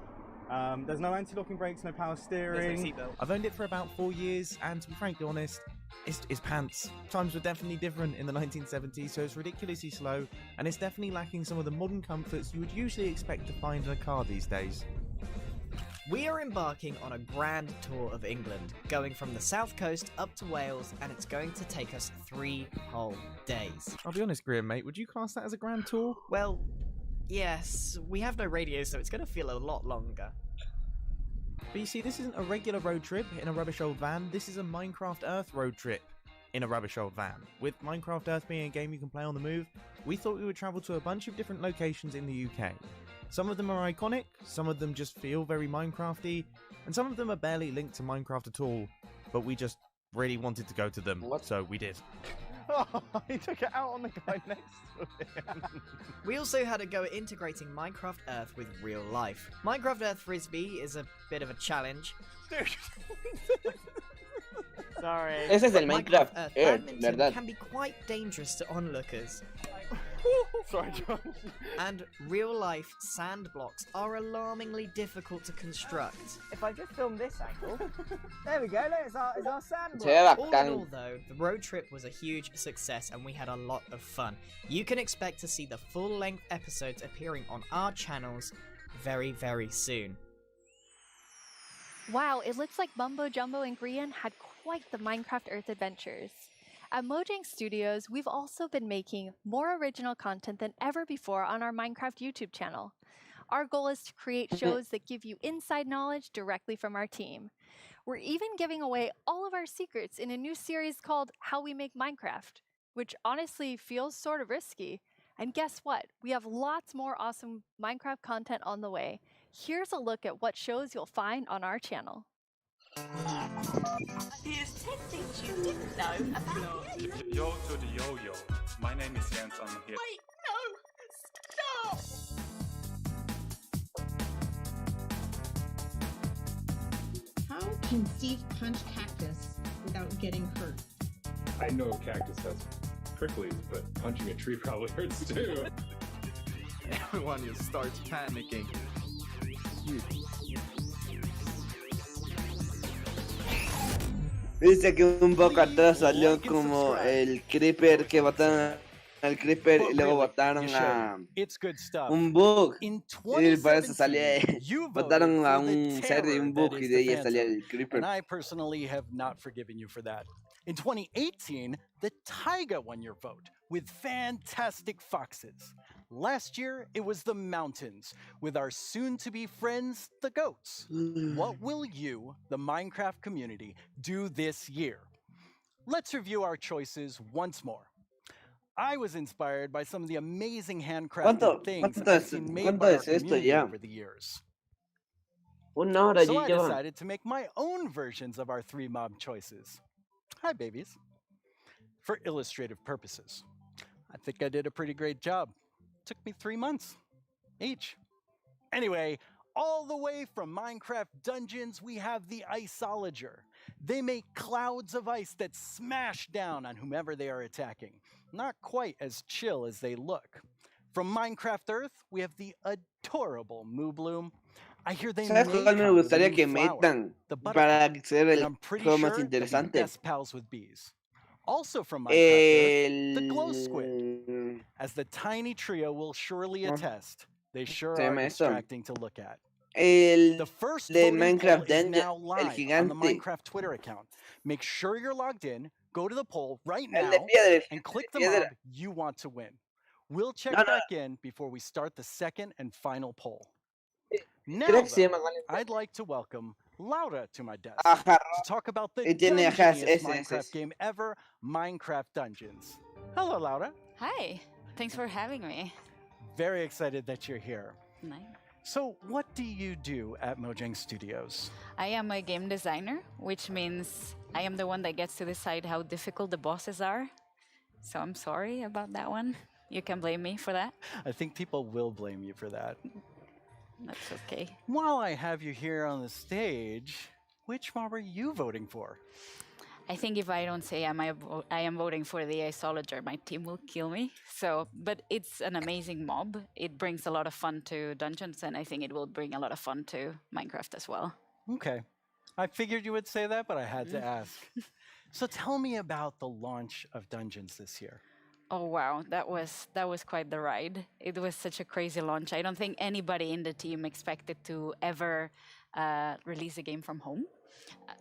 S15: there's no anti-locking brakes, no power steering.
S14: There's no seatbelt. I've owned it for about 4 years, and to be frankly honest, it's pants. Times were definitely different in the 1970s, so it's ridiculously slow, and it's definitely lacking some of the modern comforts you would usually expect to find in a car these days.
S16: We are embarking on a grand tour of England, going from the south coast up to Wales, and it's going to take us 3 whole days.
S14: I'll be honest, Grian, mate, would you class that as a grand tour?
S16: Well, yes, we have no radio, so it's going to feel a lot longer.
S14: But you see, this isn't a regular road trip in a rubbish old van, this is a Minecraft Earth road trip in a rubbish old van. With Minecraft Earth being a game you can play on the move, we thought we would travel to a bunch of different locations in the UK. Some of them are iconic, some of them just feel very Minecrafty, and some of them are barely linked to Minecraft at all, but we just really wanted to go to them, so we did.
S15: Oh, he took it out on the guy next to him.
S16: We also had a go at integrating Minecraft Earth with real life. Minecraft Earth Frisbee is a bit of a challenge.
S15: Sorry.
S10: Ese es el Minecraft Earth,
S16: badminton
S10: ¿verdad?
S16: can be quite dangerous to onlookers.
S15: Sorry, John.
S16: And real-life sand blocks are alarmingly difficult to construct.
S15: If I just film this angle, there we go, look, it's our sand
S16: All in all, though, the road trip was a huge success and we had a lot of fun. You can expect to see the full-length episodes appearing on our channels very, very soon.
S6: Wow, it looks like Mumbo Jumbo and Grian had quite the Minecraft Earth adventures. At Mojang Studios, we've also been making more original content than ever before on our Minecraft YouTube channel. Our goal is to create shows that give you inside knowledge directly from our team. We're even giving away all of our secrets in a new series called How We Make Minecraft, which honestly feels sort of risky. And guess what? We have lots more awesome Minecraft content on the way. Here's a look at what shows you'll find on our channel.
S5: Here's 10 things you didn't know about the egg.
S12: Yo to the yo-yo. My name is Jens, I'm here.
S5: Wait, no! Stop!
S17: How can Steve punch cactus without getting hurt?
S18: I know cactus has pricklies, but punching a tree probably hurts too.
S19: Everyone just starts panicking.
S10: Dice que un poco atrás salió como el creeper que botaron al creeper y luego botaron a un bug y para eso salía botaron a un cerdo y un bug y de ahí salía el creeper.
S24: And I personally have not forgiven you for that. In 2018, the taiga won your vote with fantastic foxes. Last year, it was the mountains with our soon-to-be friends, the goats. What will you, the Minecraft community, do this year? Let's review our choices once more. I was inspired by some of the amazing handcrafted things I've seen made by our community over the years. So I decided to make my own versions of our 3 mob choices. Hi, babies. For illustrative purposes. I think I did a pretty great job. Took me 3 months each. Anyway, all the way from Minecraft Dungeons, we have the Iceologer. They make clouds of ice that smash down on whomever they are attacking. Not quite as chill as they look. From Minecraft Earth, we have the adorable Moo Bloom. I hear they
S10: ¿Sabes cuál me gustaría que metan para ser el juego más interesante?
S24: Best pals with bees. Also from Minecraft, the glow squid. As the tiny trio will surely attest, they sure are distracting to look at. The first
S10: de
S24: voting
S10: Minecraft
S24: poll is
S10: Dungeon,
S24: now
S10: el
S24: live on the
S10: gigante.
S24: Minecraft Twitter account. Make sure you're logged in, go to the poll right
S10: El
S24: now,
S10: de piedra,
S24: and click the
S10: piedra.
S24: mob you want to win. We'll check
S10: No, no.
S24: back in before we start the second and final poll. Now,
S10: Creo que se
S24: though,
S10: llama igual.
S24: I'd like to welcome Laura to my desk
S10: Ajá.
S24: to talk about the
S10: Y tiene ajá,
S24: dungeoniest
S10: ese.
S24: Minecraft game ever, Minecraft Dungeons. Hello, Laura.
S20: Hi, thanks for having me.
S24: Very excited that you're here.
S20: Nice.
S24: So, what do you do at Mojang Studios?
S20: I am a game designer, which means I am the one that gets to decide how difficult the bosses are. So I'm sorry about that one. You can blame me for that.
S24: I think people will blame you for that.
S20: That's okay.
S24: While I have you here on the stage, which mob are you voting for?
S20: I think if I don't say I am voting for the Iceologer, my team will kill me. So, but it's an amazing mob. It brings a lot of fun to Dungeons, and I think it will bring a lot of fun to Minecraft as well.
S24: Okay. I figured you would say that, but I had to ask. So tell me about the launch of Dungeons this year.
S20: Oh wow, that was quite the ride. It was such a crazy launch. I don't think anybody in the team expected to ever release a game from home.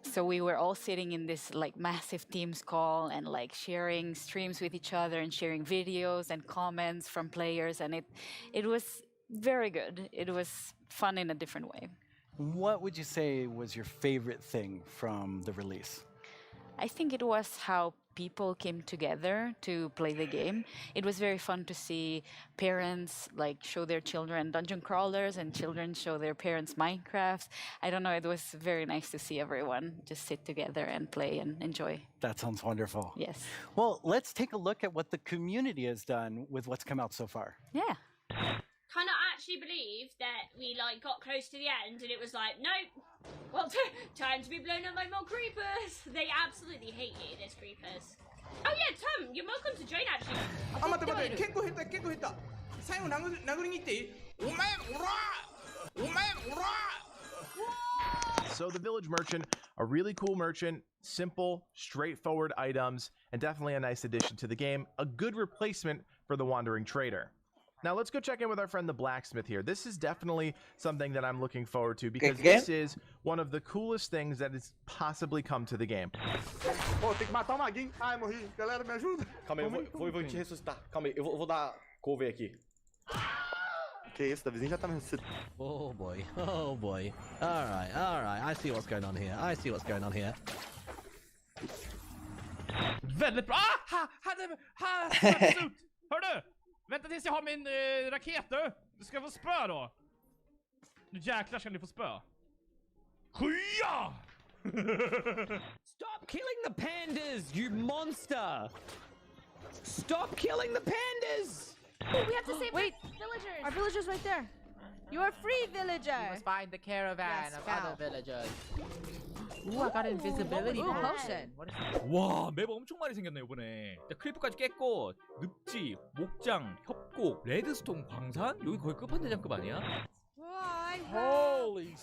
S20: So we were all sitting in this like massive Teams call and like sharing streams with each other and sharing videos and comments from players, and it was very good. It was fun in a different way.
S24: What would you say was your favorite thing from the release?
S20: I think it was how people came together to play the game. It was very fun to see parents like show their children dungeon crawlers and children show their parents Minecraft. I don't know, it was very nice to see everyone just sit together and play and enjoy.
S24: That sounds wonderful.
S20: Yes.
S24: Well, let's take a look at what the community has done with what's come out so far.
S20: Yeah.
S21: Cannot actually believe that we like got close to the end and it was like, nope, well, time to be blown up by more creepers. They absolutely hate you, there's creepers. Oh yeah, Tom, you're welcome to join actually.
S23: あ、待って待って、結構減った結構減った。最後殴りに行っていい？お前おら！お前おら！
S1: So the village merchant, a really cool merchant, simple, straightforward items, and definitely a nice addition to the game, a good replacement for the wandering trader. Now let's go check in with our friend the blacksmith here. This is definitely something that I'm looking forward to because this is one of the coolest things that has possibly come to the game.
S23: Pô, tem que matar o maguinho. Ai, morri. Galera, me ajuda.
S26: Calma aí, eu vou te ressuscitar. Calma aí, eu vou dar cover aqui.
S23: Que isso, Davizinho já tá me ressuscitando.
S22: Oh boy, oh boy. Alright, I see what's going on here. I see what's going on here.
S25: Väldigt bra! Slut! Hör du? Vänta tills jag har min raket du! Du ska få spö då! Nu jäklar ska ni få spö. Skya!
S2: Stop killing the pandas, you monster! Stop killing the pandas!
S3: We have to save villagers. Our villagers right there. You are free, villager.
S4: You must find the caravan of other villagers.
S3: Ooh, I got invisibility potion.
S4: What is that?
S26: 와, 맵 엄청 많이 생겼네 이번에. 자, 크리퍼까지 깼고 늪지, 목장, 협곡, 레드스톤 광산? 여기 거의 끝판대장급 아니야?
S2: Holy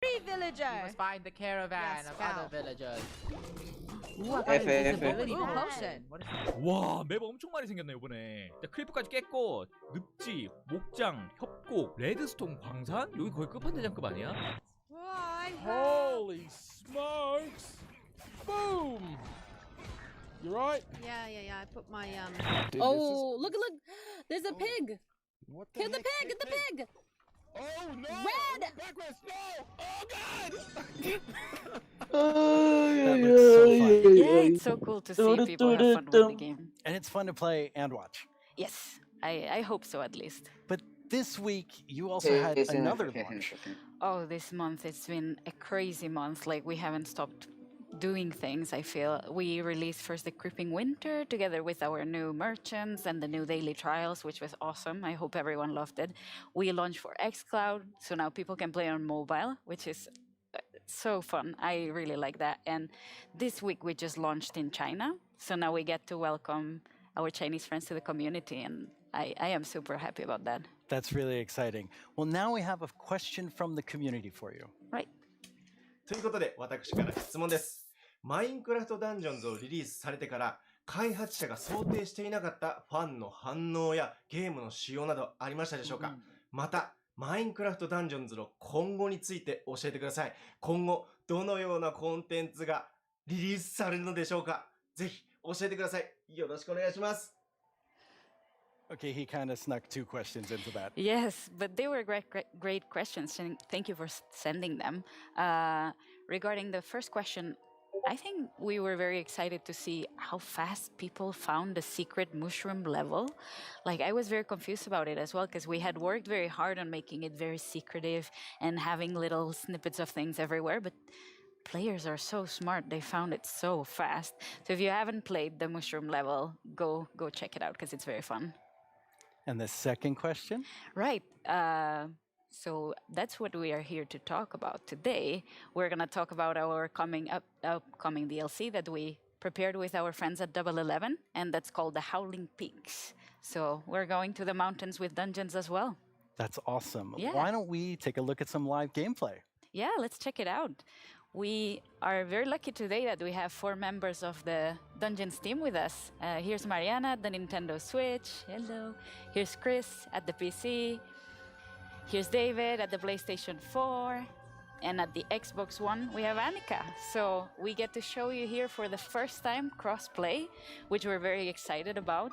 S3: free villager.
S4: You must find the caravan of other villagers.
S3: Ooh, I got invisibility potion.
S4: What is that?
S26: 와, 맵 엄청 많이 생겼네 이번에. 자, 크리퍼까지 깼고 늪지, 목장, 협곡, 레드스톤 광산? 여기 거의 끝판대장급 아니야?
S2: Holy smokes! Boom! You right?
S3: Yeah. I put my
S2: Dude,
S3: Oh, look! There's a pig.
S2: What
S3: Kill the pig! Get the pig!
S2: Oh no!
S3: Red!
S2: Backwards! No! Oh god!
S22: That looks so fun.
S20: Yeah, it's so cool to see people have fun with the game.
S24: And it's fun to play and watch.
S20: Yes, I hope so at least.
S24: But this week, you also had another launch.
S20: Oh, this month it's been a crazy month. Like we haven't stopped doing things, I feel. We released first the Creeping Winter together with our new merchants and the new daily trials, which was awesome. I hope everyone loved it. We launched for xCloud, so now people can play on mobile, which is so fun. I really like that. And this week we just launched in China, so now we get to welcome our Chinese friends to the community, and I am super happy about that.
S24: That's really exciting. Well, now we have a question from the community for you.
S20: Right.
S8: ということで、私から質問です。マインクラフトダンジョンズをリリースされてから、開発者が想定していなかったファンの反応やゲームの仕様などありましたでしょうか？また、マインクラフトダンジョンズの今後について教えてください。今後、どのようなコンテンツがリリースされるのでしょうか？ぜひ教えてください。よろしくお願いします。
S24: Okay, he kind of snuck two questions into that.
S20: Yes, but they were great questions, and thank you for sending them. Regarding the first question, I think we were very excited to see how fast people found the secret mushroom level. Like, I was very confused about it as well, because we had worked very hard on making it very secretive and having little snippets of things everywhere, but players are so smart. They found it so fast. So if you haven't played the mushroom level, go check it out, because it's very fun.
S24: And the second question?
S20: Right. So that's what we are here to talk about today. We're going to talk about our upcoming DLC that we prepared with our friends at Double 11, and that's called the Howling Peaks. So we're going to the mountains with dungeons as well.
S24: That's awesome.
S20: Yeah.
S24: Why don't we take a look at some live gameplay?
S20: Yeah, let's check it out. We are very lucky today that we have 4 members of the Dungeons team with us. Here's Mariana at the Nintendo Switch. Hello. Here's Chris at the PC. Here's David at the PlayStation 4. And at the Xbox One, we have Annika. So we get to show you here for the first time cross-play, which we're very excited about.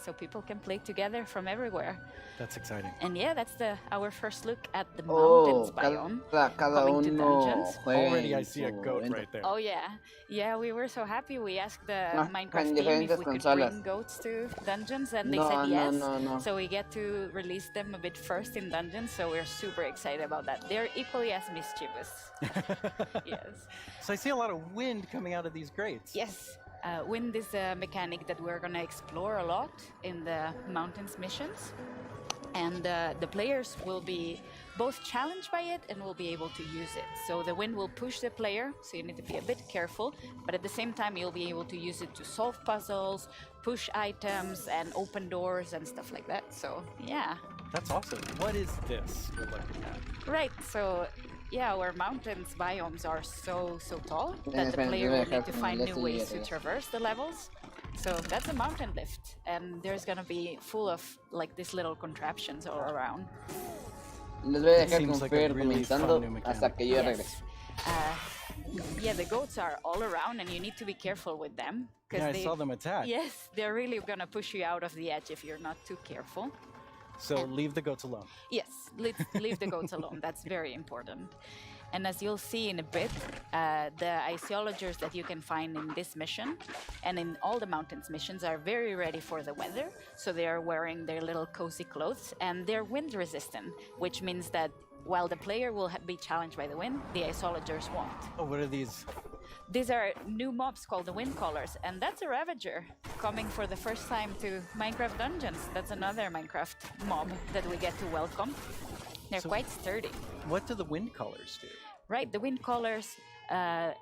S20: So people can play together from everywhere.
S24: That's exciting.
S20: And yeah, that's our first look at the mountains biome. Coming to dungeons.
S24: Already I see a goat right there.
S20: Oh yeah. Yeah, we were so happy. We asked the Minecraft team if we could bring goats to dungeons, and they said yes. So we get to release them a bit first in dungeons, so we're super excited about that. They're equally as mischievous. Yes.
S24: So I see a lot of wind coming out of these grates.
S20: Yes. Wind is a mechanic that we're going to explore a lot in the mountains missions. And the players will be both challenged by it and will be able to use it. So the wind will push the player, so you need to be a bit careful, but at the same time you'll be able to use it to solve puzzles, push items, and open doors and stuff like that. So yeah.
S24: That's awesome. What is this we're looking at?
S20: Right, so yeah, our mountains biomes are so tall that the player will need to find new ways to traverse the levels. So that's a mountain lift, and there's gonna be full of like these little contraptions all around.
S10: Les voy a dejar comentando hasta que yo regrese.
S20: Yeah, the goats are all around, and you need to be careful with them.
S24: Yeah, I saw them attack.
S20: Yes, they're really gonna push you out of the edge if you're not too careful.
S24: So leave the goats alone.
S20: Yes, leave the goats alone. That's very important. And as you'll see in a bit, the iceologers that you can find in this mission and in all the mountains missions are very ready for the weather. So they are wearing their little cozy clothes, and they're wind resistant, which means that while the player will be challenged by the wind, the iceologers won't.
S24: Oh, what are these?
S20: These are new mobs called the wind callers, and that's a Ravager coming for the first time to Minecraft Dungeons. That's another Minecraft mob that we get to welcome. They're quite sturdy.
S24: What do the wind callers do?
S20: Right, the wind callers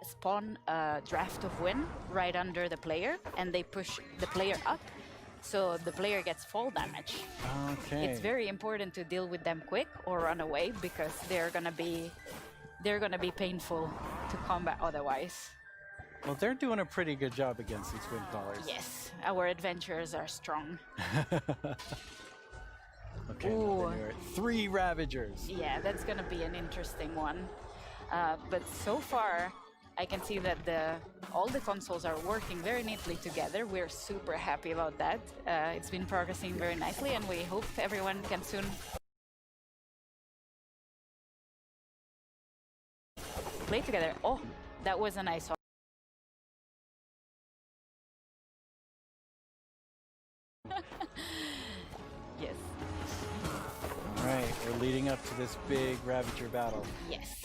S20: spawn a draft of wind right under the player, and they push the player up, so the player gets fall damage.
S24: Okay.
S20: It's very important to deal with them quick or run away, because they're gonna be painful to combat otherwise.
S24: Well, they're doing a pretty good job against these wind callers.
S20: Yes, our adventurers are strong.
S24: Okay,
S20: Ooh.
S24: then you're at 3 Ravagers.
S20: Yeah, that's gonna be an interesting one. But so far, I can see that all the consoles are working very neatly together. We're super happy about that. It's been progressing very nicely, and we hope everyone can soon play together. Oh, that was a nice one. Yes.
S24: All right, we're leading up to this big Ravager battle.
S20: Yes.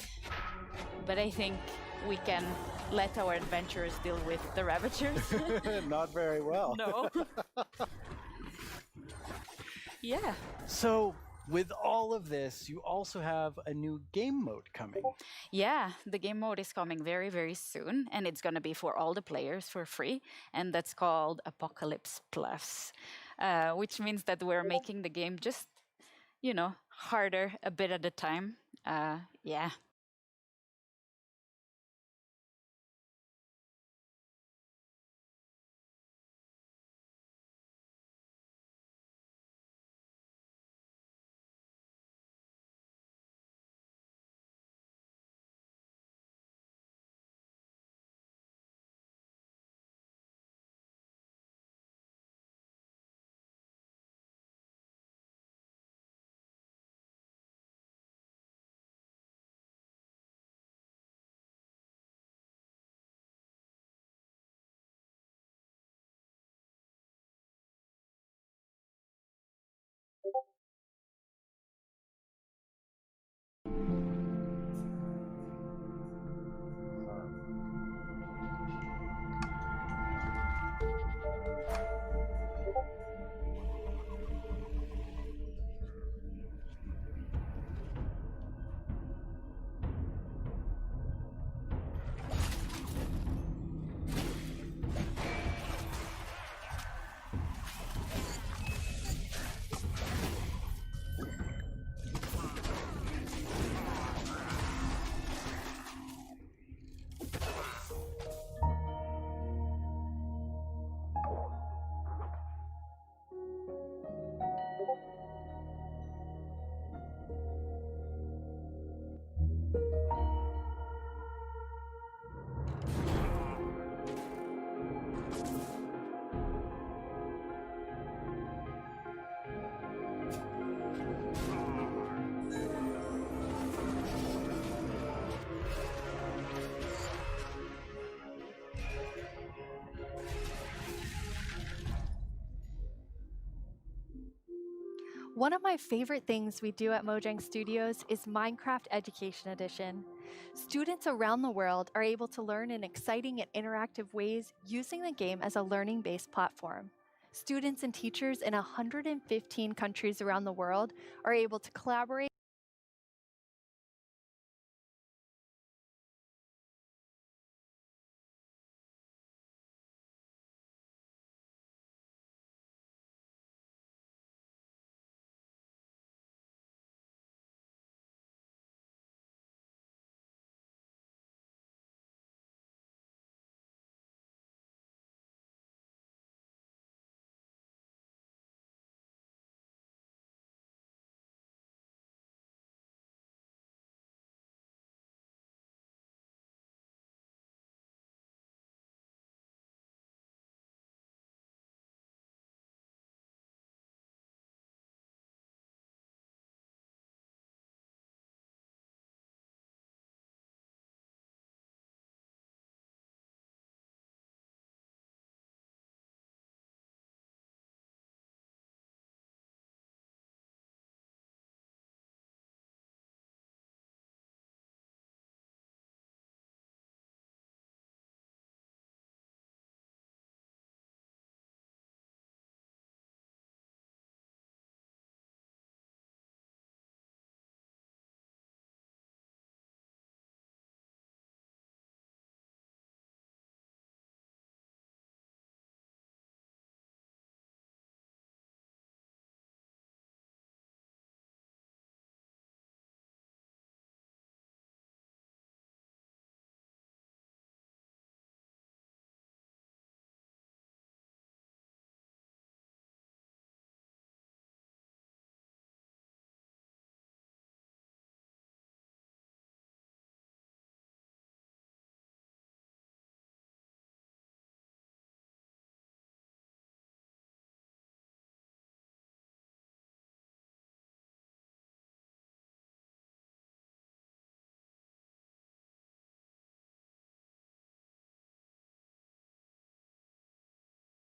S20: But I think we can let our adventurers deal with the Ravagers.
S24: Not very well.
S20: No. Yeah.
S24: So, with all of this, you also have a new game mode coming.
S20: Yeah, the game mode is coming very, very soon, and it's going to be for all the players for free, and that's called Apocalypse Plus, which means that we're making the game just, harder a bit at a time. Yeah.
S6: One of my favorite things we do at Mojang Studios is Minecraft Education Edition. Students around the world are able to learn in exciting and interactive ways using the game as a learning-based platform. Students and teachers in 115 countries around the world are able to collaborate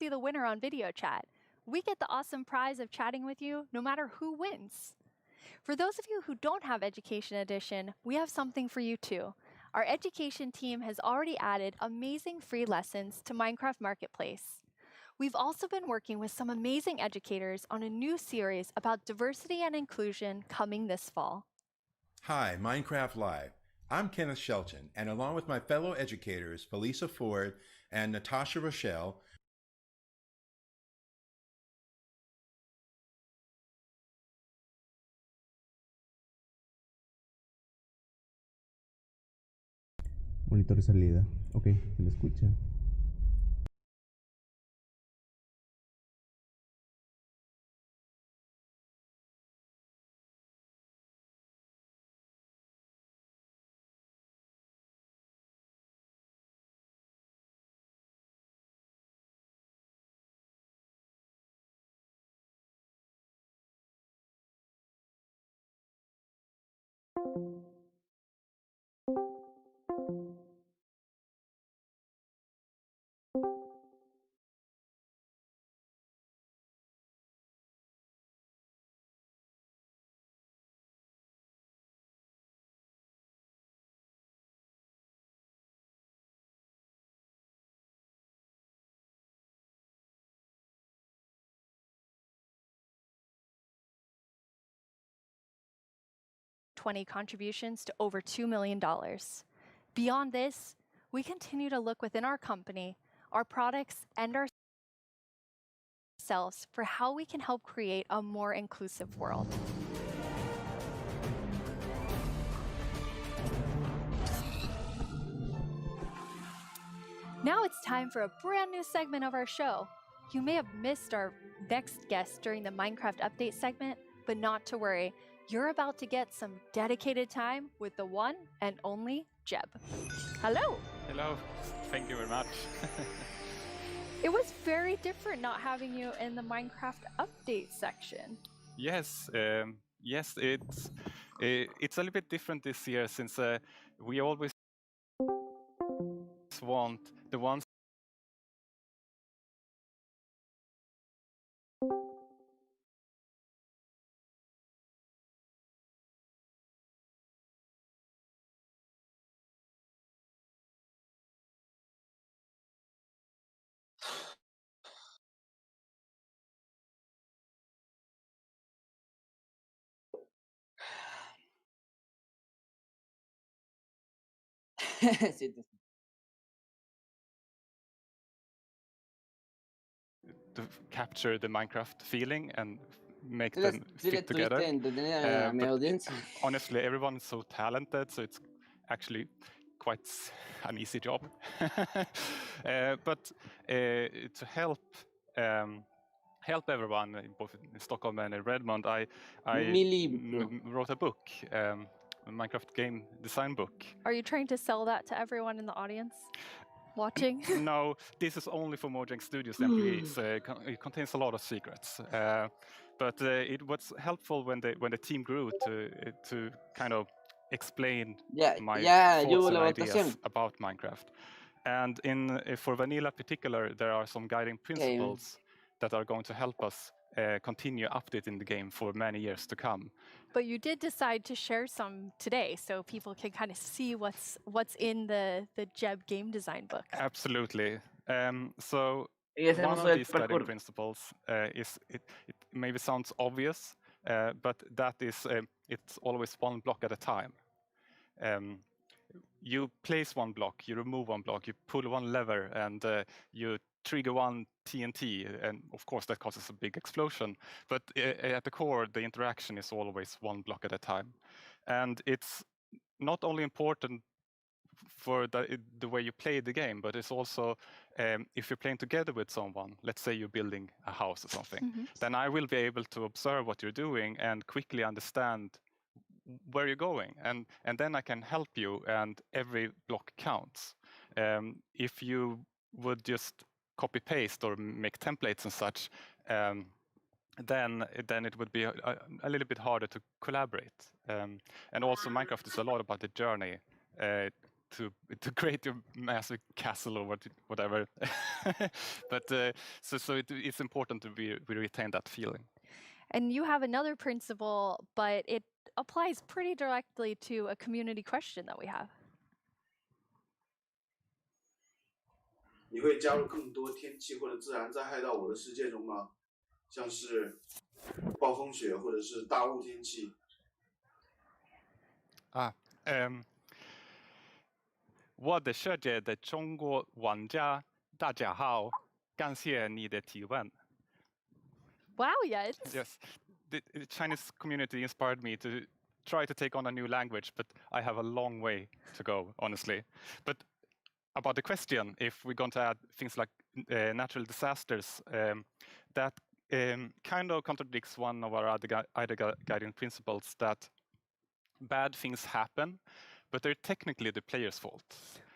S6: see the winner on video chat. We get the awesome prize of chatting with you no matter who wins. For those of you who don't have Education Edition, we have something for you too. Our education team has already added amazing free lessons to Minecraft Marketplace. We've also been working with some amazing educators on a new series about diversity and inclusion coming this fall.
S7: Hi, Minecraft Live. I'm Kenneth Shelton, and along with my fellow educators, Felisa Ford and Natasha Rochelle,
S9: Monitor de salida. Ok, se me escucha.
S6: Contributions to over $2 million. Beyond this, we continue to look within our company, our products, and ourselves for how we can help create a more inclusive world. Now it's time for a brand new segment of our show. You may have missed our next guest during the Minecraft update segment, but not to worry. You're about to get some dedicated time with the one and only Jeb. Hello.
S11: Hello. Thank you very much.
S6: It was very different not having you in the Minecraft update section.
S11: Yes, yes, it's a little bit different this year since we always want the ones to capture the Minecraft feeling and make them fit together. But honestly, everyone is so talented, so it's actually quite an easy job. But to help everyone, both in Stockholm and in Redmond, I wrote a book, a Minecraft game design book.
S6: Are you trying to sell that to everyone in the audience watching?
S11: No, this is only for Mojang Studios employees. It contains a lot of secrets. But it was helpful when the team grew to kind of explain my thoughts and ideas about Minecraft. And for Vanilla particular, there are some guiding principles that are going to help us continue updating the game for many years to come.
S6: But you did decide to share some today, so people can kind of see what's in the Jeb game design book.
S11: Absolutely. So one of these guiding principles is it maybe sounds obvious, but that is it's always one block at a time. You place one block, you remove one block, you pull one lever, and you trigger one TNT, and of course that causes a big explosion. But at the core, the interaction is always one block at a time. And it's not only important for the way you play the game, but it's also if you're playing together with someone, let's say you're building a house or something, then I will be able to observe what you're doing and quickly understand where you're going, and then I can help you, and every block counts. If you would just copy paste or make templates and such, then it would be a little bit harder to collaborate. And also Minecraft is a lot about the journey. to create a massive castle or whatever. But so it's important to we retain that feeling.
S6: And you have another principle, but it applies pretty directly to a community question that we have.
S5: 你会加入更多天气或者自然灾害到我的世界中吗？像是暴风雪或者是大雾天气。
S11: 我的世界的中国玩家，大家好，感谢你的提问。
S6: Wow, yes.
S11: Yes, the Chinese community inspired me to try to take on a new language, but I have a long way to go, honestly. But about the question, if we're going to add things like natural disasters, that kind of contradicts one of our other guiding principles that bad things happen, but they're technically the player's fault.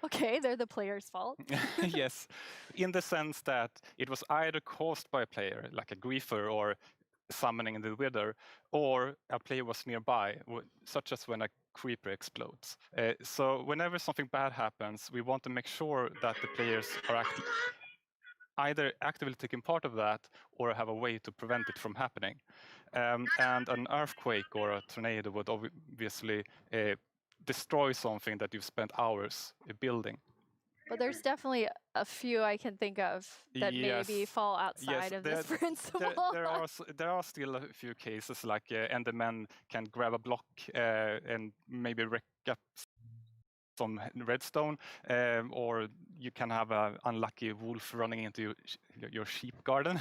S6: Okay, they're the player's fault.
S11: Yes, in the sense that it was either caused by a player, like a griefer or summoning in the wither, or a player was nearby, such as when a creeper explodes. So whenever something bad happens, we want to make sure that the players are either actively taking part of that or have a way to prevent it from happening. And an earthquake or a tornado would obviously destroy something that you've spent hours building.
S6: But there's definitely a few I can think of that maybe fall outside of this principle.
S11: There are still a few cases like Endermen can grab a block and maybe wreck up some redstone, or you can have an unlucky wolf running into your sheep garden.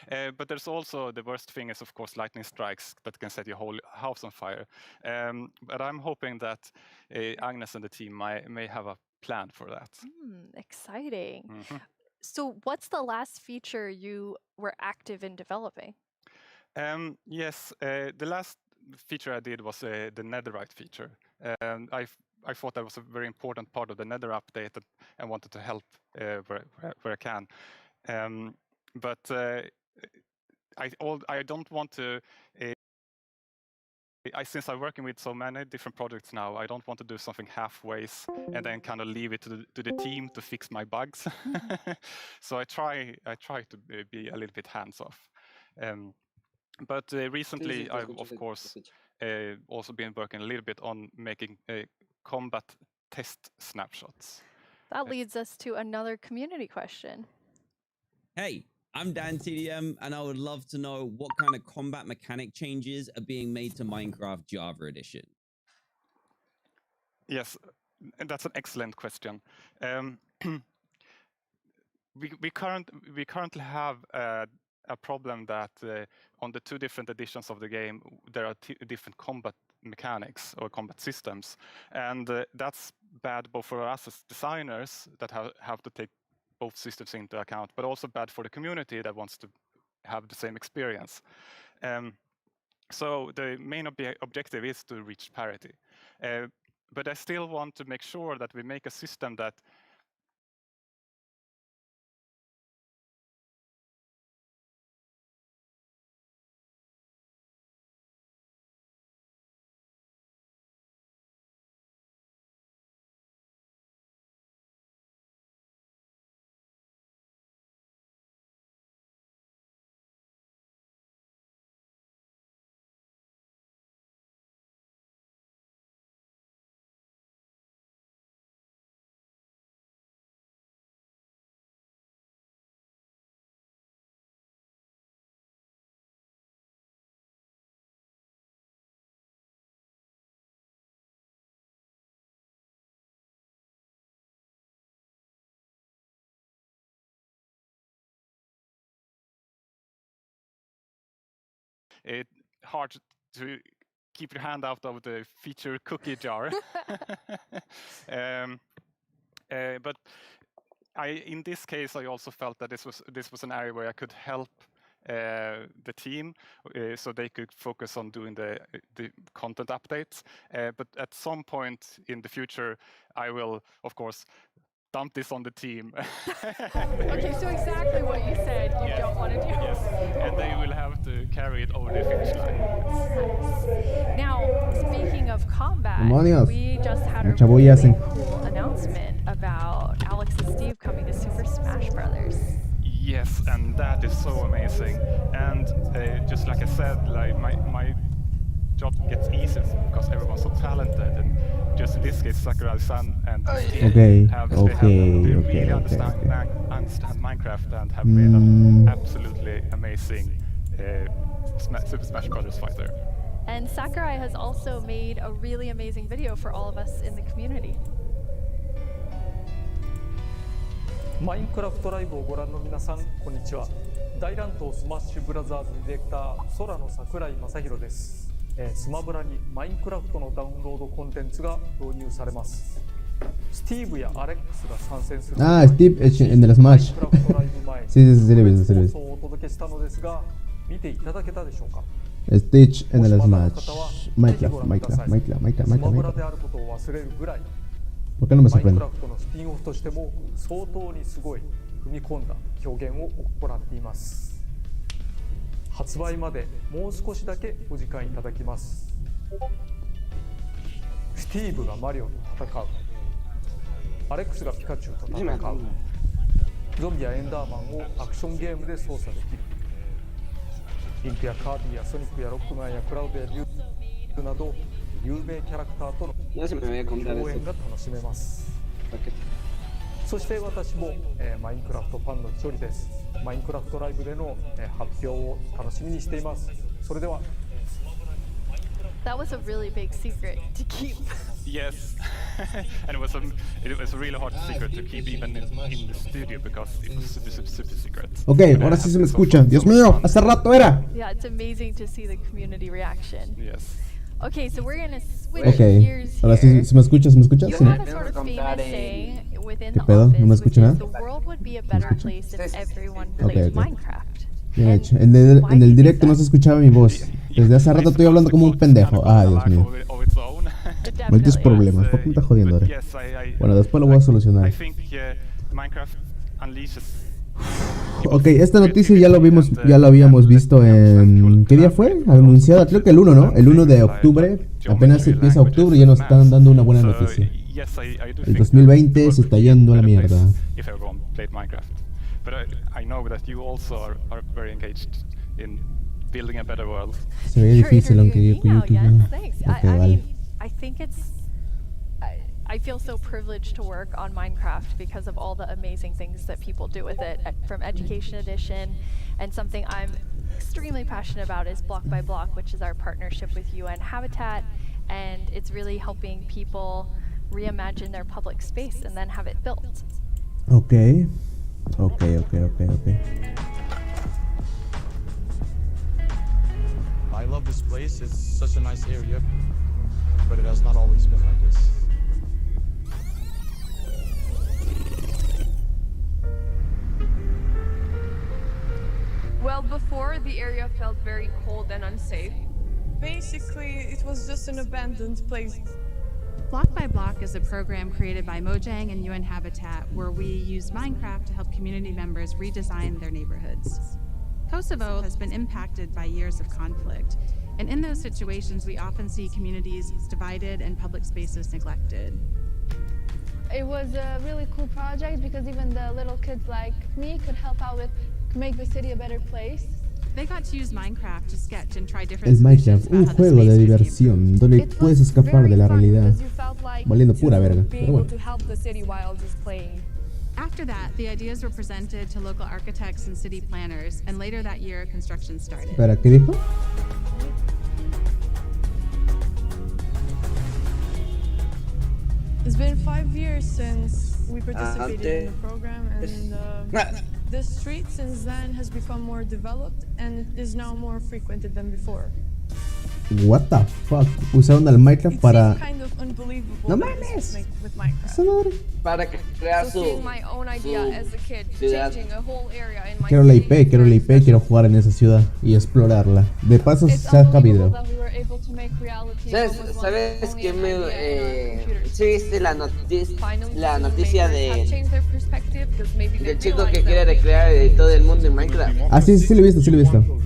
S11: But there's also the worst thing is, of course, lightning strikes that can set your whole house on fire. But I'm hoping that Agnes and the team may have a plan for that.
S6: Exciting. So what's the last feature you were active in developing?
S11: Yes, the last feature I did was the netherite feature. I thought that was a very important part of the nether update and wanted to help where I can. But I don't want to... since I'm working with so many different projects now, I don't want to do something halfway and then kind of leave it to the team to fix my bugs. So I try to be a little bit hands-off. But recently, I've of course also been working a little bit on making combat test snapshots.
S6: That leads us to another community question.
S12: Hey, I'm Dan TDM, and I would love to know what kind of combat mechanic changes are being made to Minecraft Java Edition.
S11: Yes, that's an excellent question. We currently have a problem that on the two different editions of the game, there are different combat mechanics or combat systems, and that's bad both for us as designers that have to take both systems into account, but also bad for the community that wants to have the same experience. So the main objective is to reach parity. But I still want to make sure that we make a system that it's hard to keep your hand out of the feature cookie jar. But in this case, I also felt that this was an area where I could help the team so they could focus on doing the content updates. But at some point in the future, I will, of course, dump this on the team.
S6: Okay, so exactly what you said you don't want to do.
S11: Yes, and they will have to carry it over the finish line.
S6: Now, speaking of combat,
S9: Demonios.
S6: we just had
S9: Los
S6: a
S9: chavos
S6: really
S9: yacen.
S11: Yes, and that is so amazing. And just like I said, like my job gets easier because everyone's so talented. And just in this case, Sakurai-san and Steve
S9: Okay,
S11: they
S9: okay.
S11: really understand Minecraft and have made an absolutely amazing Super Smash Bros. Fighter.
S6: And Sakurai has also made a really amazing video for all of us in the community.
S13: マインクラフトライブをご覧の皆さん、こんにちは。大乱闘スマッシュブラザーズディレクター、空の桜井正宏です。スマブラにマインクラフトのダウンロードコンテンツが導入されます。スティーブやアレックスが参戦する。
S9: Ah, Steve en el Smash. Sí, lo he visto, lo he visto.
S13: お届けしたのですが、見ていただけたでしょうか。
S9: Stitch en el Smash. Minecraft.
S13: スマブラであることを忘れるぐらい。
S9: ¿Por qué no me
S13: マインク
S9: sorprende?
S13: ラフトのスピンオフとしても相当にすごい踏み込んだ表現を行っています。発売までもう少しだけお時間いただきます。スティーブがマリオと戦う。アレックスがピカチュウと戦う。ゾンビやエンダーマンをアクションゲームで操作できる。リンクやカービィやソニックやロックマンやクラウドやリュウなど有名キャラクターとの共演が楽しめます。そして私も、マインクラフトファンの一人です。マインクラフトライブでの、発表を楽しみにしています。それでは。
S6: That was a really big secret to keep.
S11: Yes, and it was a really hard secret to keep even in the studio because it was super secret.
S9: Ok, ahora sí se me escucha. Dios mío, hace rato era.
S6: Yeah, it's amazing to see the community reaction.
S11: Yes.
S6: Okay, so we're gonna switch
S9: Ok,
S6: gears
S9: ahora
S6: here.
S9: sí, ¿se me escucha? ¿Se me escucha?
S6: You
S9: Sí.
S6: had a sort of famous saying within
S9: ¿Qué
S6: the
S9: pedo?
S6: office,
S9: ¿No me escucha
S6: which
S9: nada?
S6: is the world would be a better place if everyone
S9: Ok,
S6: played
S9: ok.
S6: Minecraft.
S9: Bien hecho. En el directo no se escuchaba mi voz. Desde hace rato estoy hablando como un pendejo. Ah, Dios mío. Malditos problemas. ¿Por qué me está jodiendo ahora? Bueno, después lo voy a solucionar. Ok, esta noticia ya lo habíamos visto en... ¿Qué día fue? Anunciada, creo que el 1, ¿no? El 1 de octubre. Apenas empieza octubre y ya nos están dando una buena noticia. El 2020 se está yendo a la mierda. Se ve difícil aunque yo no. Ok, vale.
S6: I think I feel so privileged to work on Minecraft because of all the amazing things that people do with it, from Education Edition, and something I'm extremely passionate about is Block by Block, which is our partnership with UN Habitat, and it's really helping people reimagine their public space and then have it built.
S9: Ok.
S14: I love this place. It's such a nice area, but it has not always been like this.
S15: Well, before, the area felt very cold and unsafe.
S16: Basically, it was just an abandoned place.
S17: Block by Block is a program created by Mojang and UN Habitat where we use Minecraft to help community members redesign their neighborhoods. Kosovo has been impacted by years of conflict, and in those situations we often see communities divided and public spaces neglected.
S15: It was a really cool project because even the little kids like me could help out with make the city a better place.
S17: They got to use Minecraft to sketch and try different
S9: El Minecraft, un juego de diversión donde puedes escapar de la realidad, valiendo pura verga. Pero bueno.
S17: After that, the ideas were presented to local architects and city planners, and later that year, construction started.
S9: Espera, ¿qué dijo?
S16: It's been 5 years since we participated in the program, and the street since then has become more developed and is now more frequented than before.
S9: What the fuck? Usaron al Minecraft para...
S16: Kind of unbelievable.
S9: No mames.
S16: With Minecraft.
S10: Para crear su...
S16: Seeing my own idea as a kid, changing a whole area in my
S9: Quiero la IP, quiero jugar en esa ciudad y explorarla. De paso saca video.
S10: ¿Sabes qué me... ¿Sí viste la noticia del chico que quiere recrear todo el mundo en Minecraft?
S9: Ah, sí lo he visto.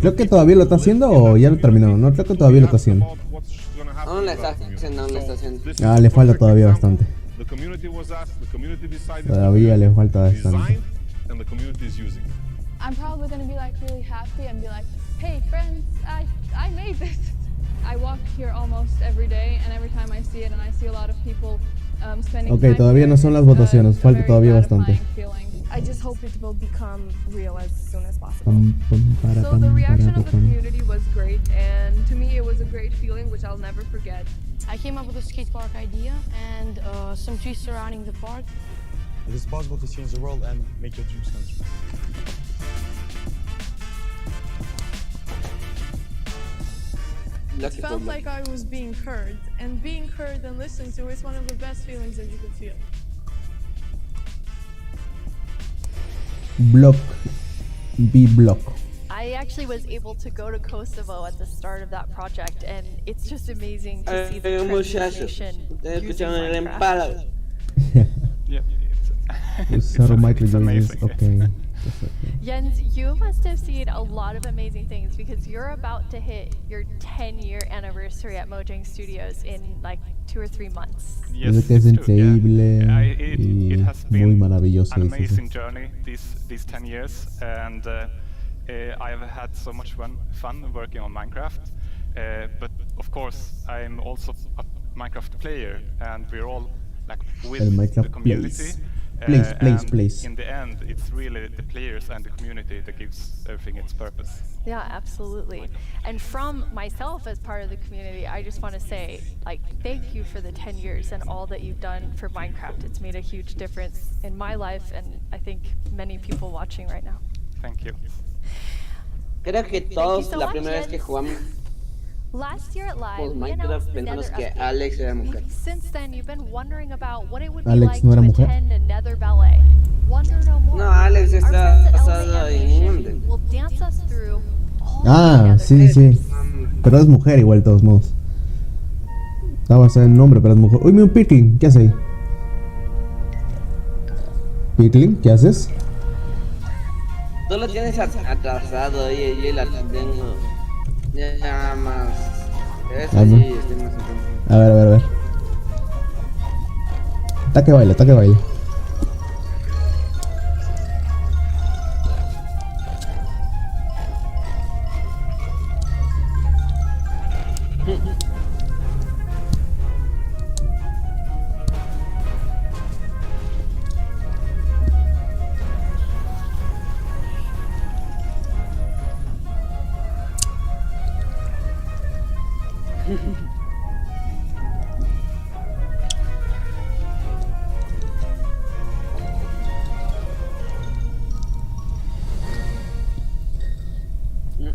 S9: Creo que todavía lo está haciendo o ya lo terminó. No, creo que todavía lo está haciendo.
S10: Aún lo está haciendo.
S9: Ah, le falta todavía bastante. Todavía le falta bastante.
S15: I'm probably gonna be like really happy and be like, hey friends, I made this. I walk here almost every day, and every time I see it, and I see a lot of people spending
S9: Ok,
S15: time
S9: todavía
S15: here,
S9: no son las
S15: it's
S9: votaciones,
S15: a
S9: falta
S15: very
S9: todavía bastante.
S15: gratifying feeling.
S16: I just hope it will become real as soon as possible. So the reaction of the community was great, and to me it was a great feeling which I'll never forget.
S1: I came up with a skate park idea and some trees surrounding the park.
S14: It is possible to change the world and make your dreams come true.
S16: It felt like I was being heard, and being heard and listened to is one of the best feelings that you can feel.
S9: Block. B block.
S6: I actually was able to go to Kosovo at the start of that project, and it's just amazing to see the transformation using Minecraft.
S9: Usaron Michael Jordan's. Okay.
S6: Jens, you must have seen a lot of amazing things because you're about to hit your 10-year anniversary at Mojang Studios in like 2 or 3 months.
S11: Yes,
S9: que es
S11: it's true,
S9: increíble
S11: yeah.
S9: y
S11: It has
S9: muy
S11: been
S9: maravilloso.
S11: an
S9: dice.
S11: amazing journey these 10 years, and I have had so much fun working on Minecraft. But of course, I'm also a Minecraft player, and we're all like with
S9: El Minecraft
S11: the community.
S9: Plays.
S11: In the end, it's really the players and the community that gives everything its purpose.
S6: Yeah, absolutely. And from myself as part of the community, I just want to say, like, thank you for the 10 years and all that you've done for Minecraft. It's made a huge difference in my life, and I think many people watching right now.
S11: Thank you.
S10: Creo que todos la primera vez que jugamos
S6: Last year at Live, we
S10: Minecraft
S6: announced the
S10: pensamos
S6: Nether
S10: que
S6: update.
S10: Alex era mujer.
S6: Since then, you've been wondering about what it would be
S9: Alex
S6: like
S9: no era
S6: to
S9: mujer.
S6: attend a Nether ballet. Wonder no more.
S10: No, Alex
S6: Our
S10: está
S6: friends at
S10: basado
S6: Element
S10: en
S6: Animation
S10: hombre.
S6: will dance us through all
S9: Ah,
S6: the Nether
S9: sí, sí. Pero es mujer igual, de todos modos. Está basada en nombre, pero es mujer. Uy, mira un Pickling. ¿Qué hace ahí? Pickling, ¿qué haces?
S10: Tú lo tienes atrasado y yo la tengo ya más. Eso
S9: Ah, no.
S10: sí, estoy más atento.
S9: A ver. Ataque baile.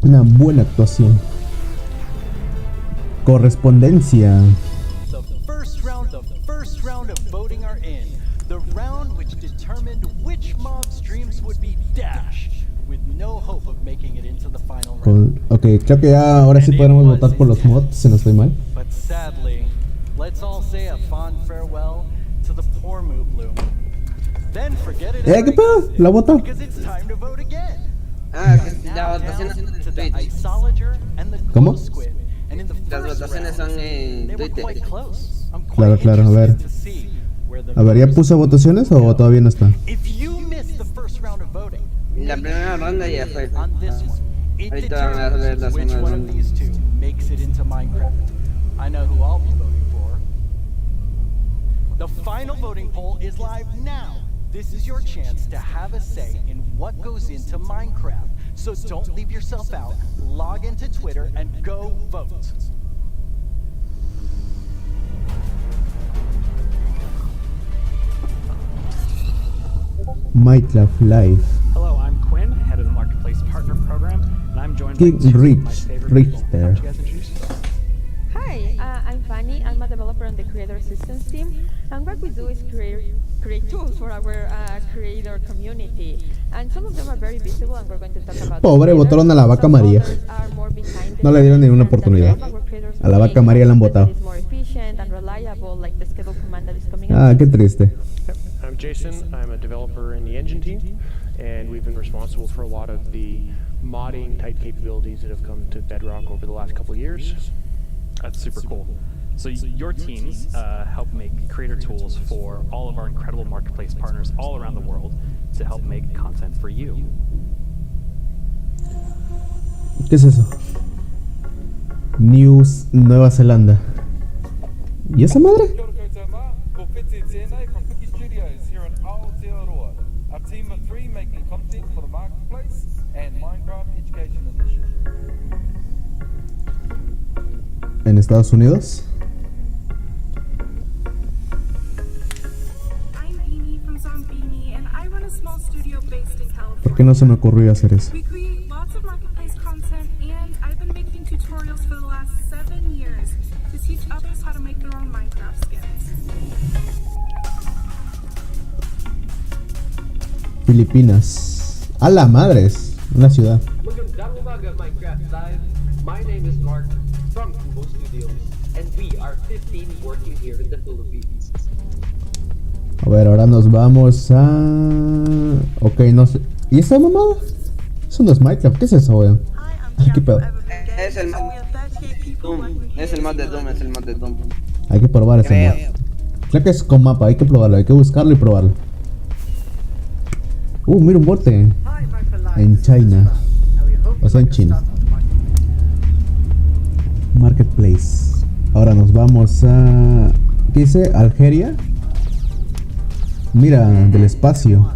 S9: Una buena actuación. Correspondencia.
S24: The first round of voting are in. The round which determined which mob streams would be dashed, with no hope of making it into the final round.
S9: Ok, creo que ya ahora sí podemos votar por los mods, si no estoy mal.
S24: But sadly, let's all say a fond farewell to the poor Moo Bloom. Then forget it
S9: ¿Qué pedo? ¿La votó?
S24: because it's time to vote again.
S10: Ah, que la votación es en
S24: To the
S10: Twitch.
S24: Isolager and the
S9: ¿Cómo?
S24: Glow Squid. And in the
S10: Las
S24: first
S10: votaciones
S24: round,
S10: son en
S24: they were
S10: Twitter.
S24: quite close. I'm
S9: Claro,
S24: quite
S9: a ver.
S24: interested to see where the
S9: A ver, ¿ya puso votaciones o todavía no está?
S24: If you missed the first round of voting,
S10: La primera ronda ya fue.
S24: on this one, it
S10: Ahorita van a ver
S24: determines
S10: las
S24: which
S10: unas
S24: one of
S10: rondas.
S24: these two makes it into Minecraft. I know who I'll be voting for. The final voting poll is live now. This is your chance to have a say in what goes into Minecraft. So don't leave yourself out. Log into Twitter and go vote.
S9: Minecraft Live.
S18: Hello, I'm Quinn, head of the Marketplace Partner Program, and I'm joined
S9: King
S18: by two of my
S9: Rich
S18: favorite people.
S9: there.
S18: Why don't you guys introduce yourself?
S19: Hi, I'm Fanny. I'm a developer on the Creator Assistance team, and what we do is create tools for our creator community. And some of them are very visible, and we're going to talk about.
S9: Pobre, votaron a la vaca María. No le dieron ninguna oportunidad. A la vaca María la han votado. Ah, qué triste.
S21: I'm Jason. I'm a developer in the engine team, and we've been responsible for a lot of the modding type capabilities that have come to Bedrock over the last couple of years.
S18: That's super cool. So your teams help make creator tools for all of our incredible marketplace partners all around the world to help make content for you.
S9: ¿Qué es eso? News Nueva Zelanda. ¿Y esa madre? ¿En Estados Unidos? ¿Por qué no se me ocurrió hacer eso? Filipinas. ¡A la madre! Es una ciudad.
S2: My name is Mark from Kubo Studios, and we are 15 working here in the Philippines.
S9: A ver, ahora nos vamos a... Ok, no sé... ¿Y esta mamada? Eso no es Minecraft, ¿qué es eso, weón? ¿Qué pedo?
S10: Es el Doom, es el mod de Doom, es el mod de Doom.
S9: Hay que probar ese mod. Creo que es con mapa, hay que probarlo, hay que buscarlo y probarlo. Mira un bote. En China. O sea, en China. Marketplace. Ahora nos vamos a... ¿Qué dice? Algeria. Mira, del espacio.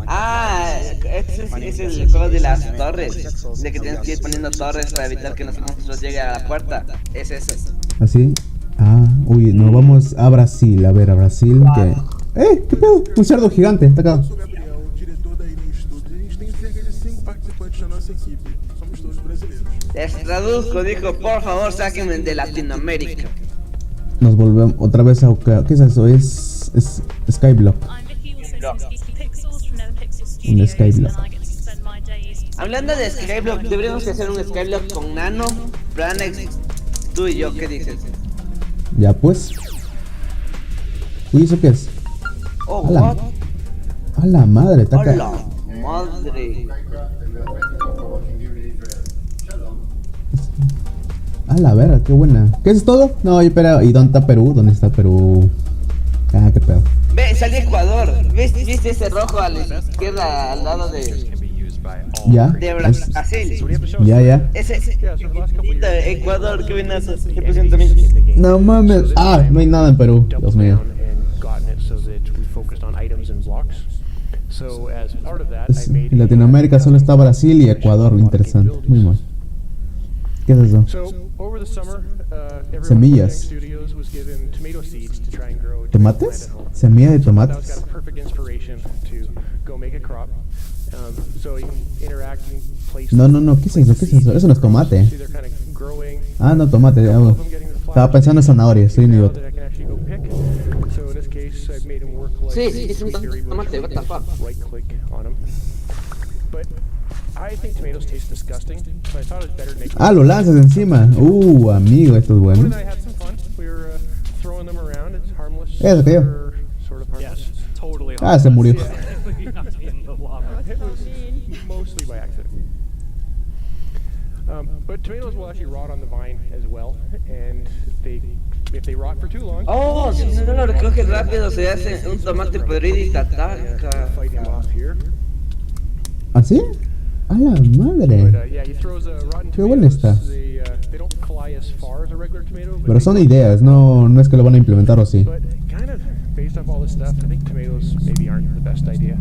S10: Ah, ese es el juego de las torres. De que tienes que ir poniendo torres para evitar que los monstruos lleguen a la puerta. Es ese.
S9: ¿Así? Ah, uy, nos vamos a Brasil. A ver, a Brasil. Que... ¿Qué pedo? Un cerdo gigante, está acá.
S10: Les traduzco, dijo, por favor, sáquenme de Latinoamérica.
S9: Nos volvemos otra vez a... ¿Qué es eso? Es Skyblock. Un Skyblock.
S10: Hablando de Skyblock, deberíamos hacer un Skyblock con Nano, Pranex, tú y yo, ¿qué dices?
S9: Ya pues. Uy, ¿eso qué es?
S10: Oh,
S9: a la madre, está acá.
S10: A la madre.
S9: A la verga, qué buena. ¿Qué es todo? No, espera, ¿y dónde está Perú? ¿Dónde está Perú? Ah, qué pedo.
S10: Ve, salió Ecuador. ¿Viste ese rojo a la izquierda al lado de...
S9: Ya.
S10: De Brasil.
S9: Ya.
S10: Ese Ecuador, qué buenazo. ¿Qué presenta a mí?
S9: No mames. Ah, no hay nada en Perú. Dios mío. En Latinoamérica solo está Brasil y Ecuador, interesante. Muy mal. ¿Qué es eso? Semillas. ¿Tomates? ¿Semilla de tomates? No, ¿qué es eso? ¿Qué es eso? Eso no es tomate. Ah, no, tomate. Estaba pensando en zanahoria, soy un idiota.
S10: Sí, es un tomate, what the fuck.
S9: Ah, lo lanzas encima. Amigo, esto es bueno. Eso cayó. Ah, se murió.
S10: Oh, si no lo recoges rápido se hace un tomate podrido y te ataca.
S9: ¿Así? ¡A la madre! ¡Qué buena está! Pero son ideas, no es que lo van a implementar o sí.
S21: Based off all this stuff, I think tomatoes maybe aren't the best idea.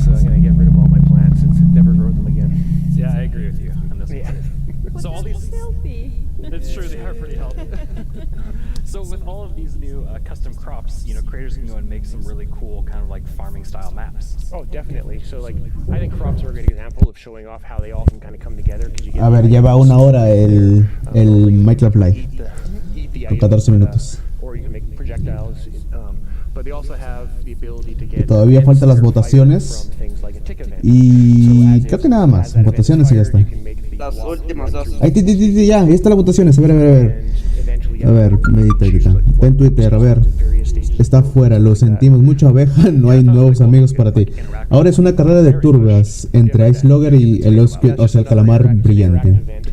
S21: So I'm gonna get rid of all my plants and never grow them again.
S18: Yeah, I agree with you on this one. So all these healthy. It's true, they are pretty healthy. So with all of these new custom crops, creators can go and make some really cool kind of like farming style maps.
S21: Oh, definitely. So like, I think crops are a great example of showing off how they all can kind of come together.
S9: A ver, lleva 1 hora el Minecraft Live. Con 14 minutos.
S21: Or you can make projectiles.
S9: Y todavía faltan las votaciones. Y creo que nada más. Votaciones y ya está.
S10: Las últimas dos.
S9: Ahí está las votaciones. A ver. A ver, medita. Está en Twitter, a ver. Está afuera, lo sentimos. Mucha abeja, no hay nuevos amigos para ti. Ahora es una carrera de turbas entre Ice Logger y el Osquid, o sea, el calamar brillante.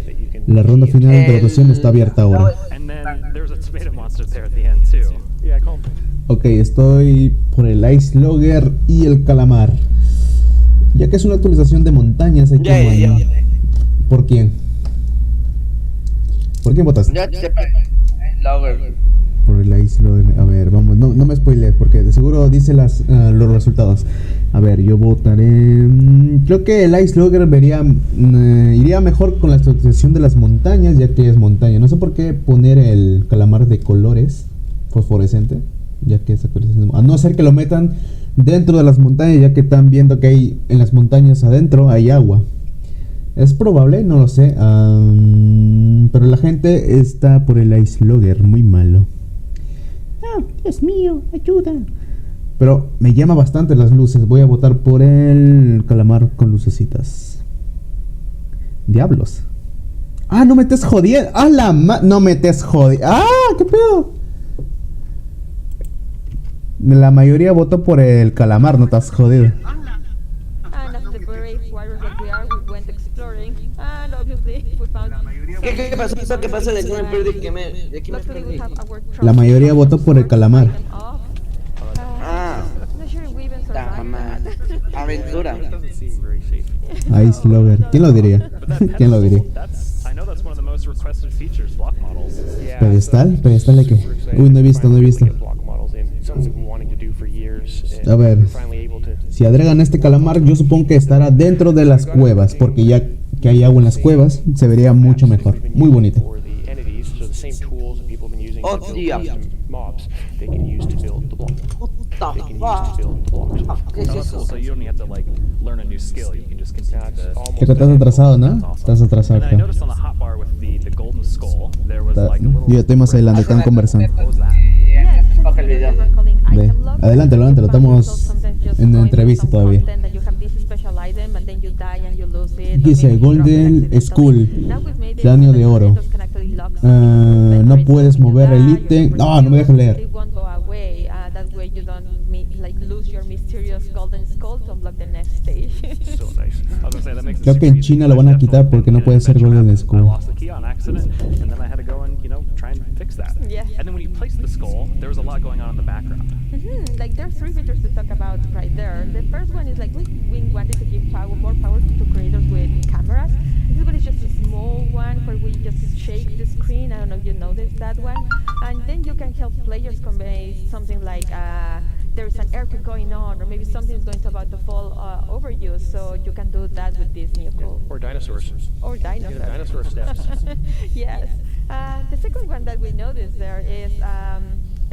S9: La ronda final de votación está abierta ahora. Ok, estoy por el Ice Logger y el calamar. Ya que es una actualización de montañas, hay que ¿Por quién? ¿Por quién votaste?
S10: Yo te Lover.
S9: Por el Ice Logger. A ver, vamos, no me spoilees porque de seguro dice los resultados. A ver, yo votaré. Creo que el Ice Logger iría mejor con la actualización de las montañas, ya que es montaña. No sé por qué poner el calamar de colores fosforescente, ya que es actualización. A no ser que lo metan dentro de las montañas, ya que están viendo que hay en las montañas adentro hay agua. Es probable, no lo sé. Pero la gente está por el Ice Logger, muy malo. ¡Ah, Dios mío, ayuda! Pero me llama bastante las luces. Voy a votar por el calamar con lucecitas. Diablos. ¡Ah, no me estés jodiendo! ¡Ah, no me estés jodiendo! ¡Ah, qué pedo! La mayoría votó por el calamar, no estás jodido.
S10: ¿Qué pasó? ¿Qué pasó? ¿De qué me perdí? ¿De qué me perdí?
S9: La mayoría votó por el calamar.
S10: Aventura.
S9: Ice Logger. ¿Quién lo diría? ¿Quién lo diría? ¿Pedestal? ¿Pedestal de qué? Uy, no he visto. A ver, si agregan este calamar, yo supongo que estará dentro de las cuevas, porque ya que hay agua en las cuevas, se vería mucho mejor. Muy bonito.
S10: Oh, tío.
S9: Que estás atrasado, ¿no? Estás atrasado, creo. Yo estoy más adelante, están conversando. Ve, adelántalo, estamos en entrevista todavía. Dice Golden Skull, cráneo de oro. No puedes mover el ítem. No me dejes leer. Creo que en China lo van a quitar porque no puede ser Golden Skull.
S3: And then when you place the skull, there was a lot going on in the background.
S19: Like there's three features to talk about right there. The first one is like we wanted to give more power to creators with cameras. This one is just a small one where we just shake the screen. I don't know if you noticed that one. And then you can help players convey something like there's an earthquake going on, or maybe something's going to about to fall over you. So you can do that with this new call.
S21: Or dinosaurs.
S19: Or dinosaurs.
S21: Dinosaur steps.
S19: Yes. The second one that we noticed there is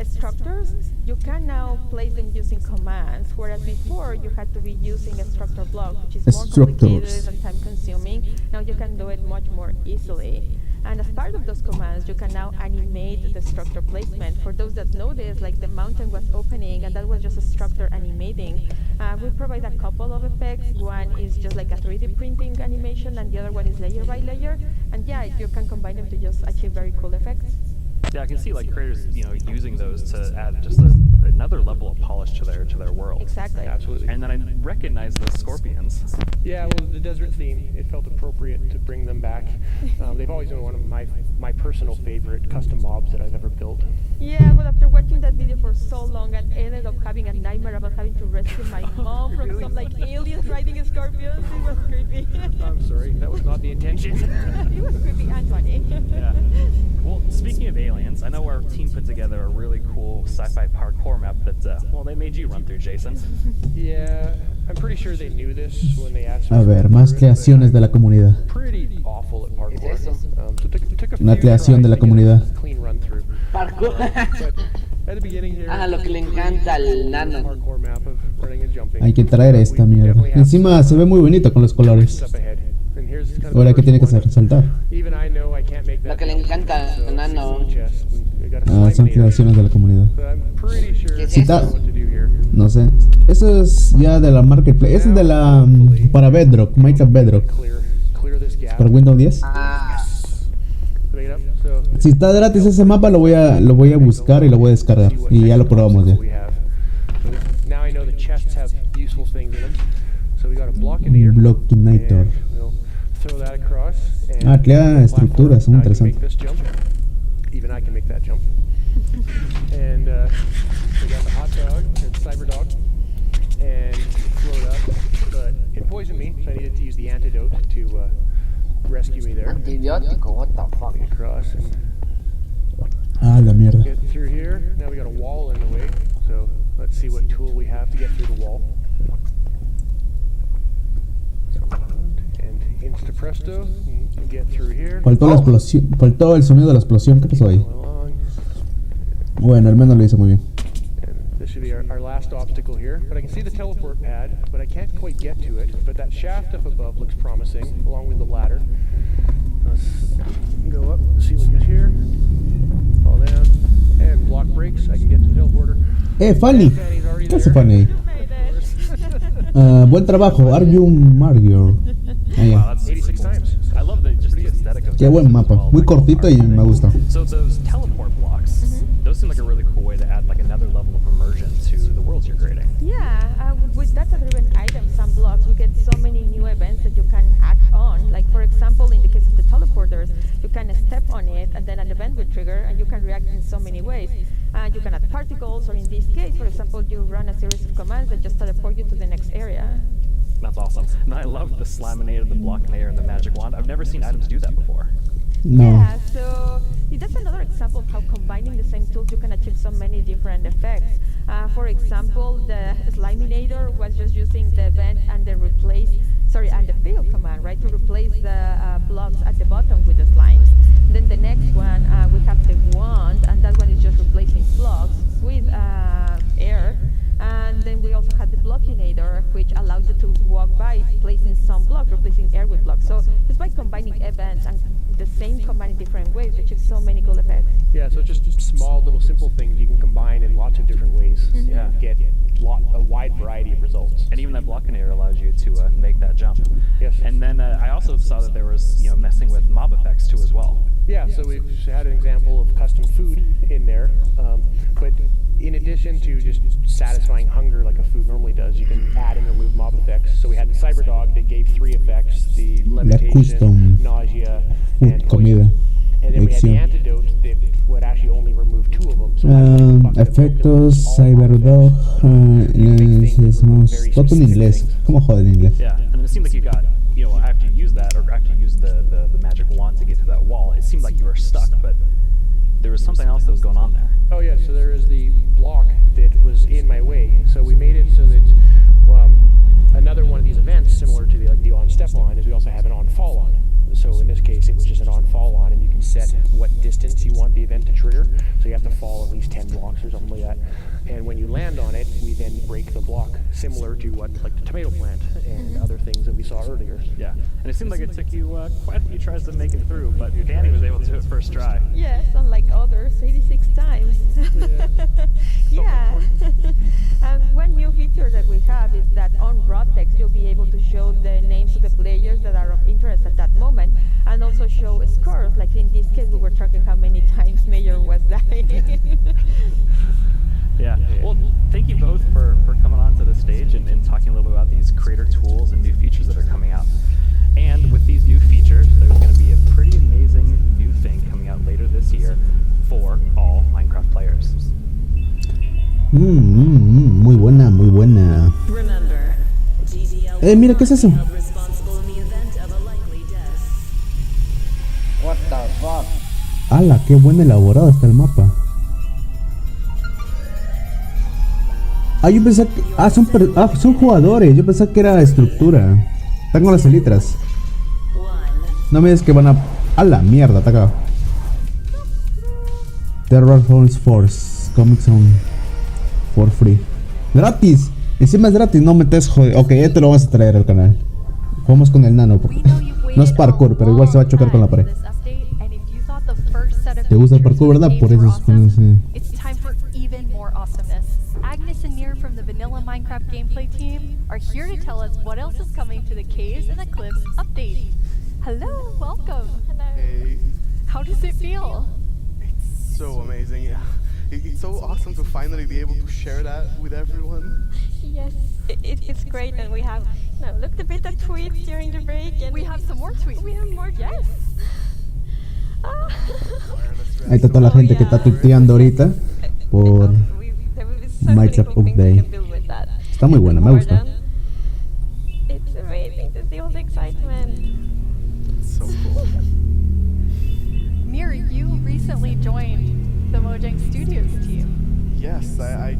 S19: structures. You can now place them using commands, whereas before you had to be using a structure block, which is more complicated and time consuming. Now you can do it much more easily. And as part of those commands, you can now animate the structure placement. For those that noticed, like the mountain was opening and that was just a structure animating. We provide a couple of effects. One is just like a 3D printing animation and the other one is layer by layer. And yeah, you can combine them to just achieve very cool effects.
S3: Yeah, I can see like creators, using those to add just another level of polish to their world.
S19: Exactly.
S21: Absolutely.
S3: And then I recognize the scorpions.
S21: Yeah, well, the desert theme, it felt appropriate to bring them back. They've always been one of my personal favorite custom mobs that I've ever built.
S19: Yeah, well, after watching that video for so long, I ended up having a nightmare about having to rescue my mom from some aliens riding scorpions. It was creepy.
S21: I'm sorry, that was not the intention.
S19: It was creepy and funny.
S3: Yeah. Well, speaking of aliens, I know our team put together a really cool sci-fi parkour map that, they made you run through, Jason.
S21: Yeah, I'm pretty sure they knew this when they asked me.
S9: A ver, más creaciones de la comunidad.
S21: Pretty awful at parkour.
S9: Una creación de la comunidad.
S21: Clean run through.
S10: Parkour. Lo que le encanta al nano.
S9: Hay que traer esta mierda. Encima se ve muy bonito con los colores. Ahora, ¿qué tiene que hacer? Saltar.
S10: Lo que le encanta al nano.
S9: Son creaciones de la comunidad. Cita. No sé. Eso es ya de la Marketplace. Eso es de la. Para Bedrock. Minecraft Bedrock. Para Windows 10. Si está gratis ese mapa, lo voy a buscar y lo voy a descargar. Y ya lo probamos ya. Blockinator. Crea estructuras, son interesantes.
S21: Even I can make that jump. And we got the hot dog and cyber dog and float up, but it poisoned me, so I needed to use the antidote to rescue me there.
S2: Antibiótico, what the fuck?
S21: Across and
S9: La mierda.
S21: get through here. Now we got a wall in the way, so let's see what tool we have to get through the wall. And insta presto, get through here.
S9: Faltó la explosión, faltó el sonido de la explosión. ¿Qué pasó ahí? Bueno, al menos lo hizo muy bien.
S21: This should be our last obstacle here, but I can see the teleport pad, but I can't quite get to it. But that shaft up above looks promising, along with the ladder. Let's go up, see what we get here. Fall down, and block breaks. I can get to the teleporter.
S9: Fanny! ¿Qué hace Fanny? Buen trabajo, are you Mario?
S3: Wow, that's 86 times. I love just the aesthetic of
S9: Qué buen mapa, muy cortito y me gusta.
S3: So those teleport blocks, those seem like a really cool way to add like another level of immersion to the worlds you're creating.
S19: Yeah, with data-driven items and blocks, we get so many new events that you can act on. Like, for example, in the case of the teleporters, you can step on it and then an event will trigger and you can react in so many ways. You can add particles, or in this case, for example, you run a series of commands that just teleport you to the next area.
S3: That's awesome. And I love the Slaminator, the Blockinator, and the Magic Wand. I've never seen items do that before.
S9: No.
S19: Yeah, so that's another example of how combining the same tools you can achieve so many different effects. For example, the Sliminator was just using the event and the and the fill command, right, to replace the blocks at the bottom with the slimes. Then the next one, we have the wand, and that one is just replacing blocks with air. And then we also had the Blockinator, which allows you to walk by placing some blocks, replacing air with blocks. So just by combining events and the same command in different ways, you achieve so many cool effects.
S21: Yeah, so just small little simple things you can combine in lots of different ways. Yeah, get a wide variety of results.
S3: And even that Blockinator allows you to make that jump.
S21: Yes.
S3: And then I also saw that there was messing with mob effects too as well.
S21: Yeah, so we've had an example of custom food in there, but in addition to just satisfying hunger like a food normally does, you can add and remove mob effects. So we had the Cyberdog that gave 3 effects, the levitation, nausea, and poison. And then we had the antidote that would actually only remove 2 of them. So
S9: efectos, Cyberdog, todo en inglés. ¿Cómo joder en inglés?
S3: Yeah, and it seemed like you got, after you use that, or after you use the magic wand to get to that wall, it seemed like you were stuck, but there was something else that was going on there.
S21: Oh yeah, so there is the block that was in my way. So we made it so that another one of these events, similar to the on step on, is we also have an on fall on. So in this case, it was just an on fall on, and you can set what distance you want the event to trigger. So you have to fall at least 10 blocks or something like that. And when you land on it, we then break the block, similar to what like the tomato plant and other things that we saw earlier.
S3: Yeah, and it seemed like it took you quite a few tries to make it through, but Danny was able to do it first try.
S19: Yes, unlike others, 86 times. Yeah. And one new feature that we have is that on raw text, you'll be able to show the names of the players that are of interest at that moment, and also show scores. Like in this case, we were tracking how many times Mayor was dying.
S3: Yeah. Well, thank you both for coming on to the stage and talking a little bit about these creator tools and new features that are coming out. And with these new features, there's going to be a pretty amazing new thing coming out later this year for all Minecraft players.
S9: Muy buena, muy buena. Mira, ¿qué es eso?
S2: What the fuck?
S9: ¡Hala, qué buen elaborado está el mapa! Yo pensé que... son jugadores. Yo pensé que era estructura. Están con las elitras. No me digas que van a la mierda, está acá. Terror Falls Force. Comics on for free. ¡Gratis! Encima es gratis, no me estés joder. Ok, este lo vamos a traer al canal. Jugamos con el nano. No es parkour, pero igual se va a chocar con la pared. ¿Te gusta el parkour, verdad? Por eso
S6: It's time for even more awesomeness. Agnes and Nir from the Vanilla Minecraft gameplay team are here to tell us what else is coming to the Caves and the Cliffs update. Hello, welcome. Hello.
S4: Hey.
S6: How does it feel?
S4: It's so amazing. Yeah. It's so awesome to finally be able to share that with everyone.
S19: Yes, it's great, and we have looked a bit at tweets during the break, and
S6: we have some more tweets.
S19: We have more, yes.
S9: Ahí está toda la gente que está tuiteando ahorita por Minecraft Update. Está muy buena, me gusta.
S19: It's amazing to see all the excitement.
S4: So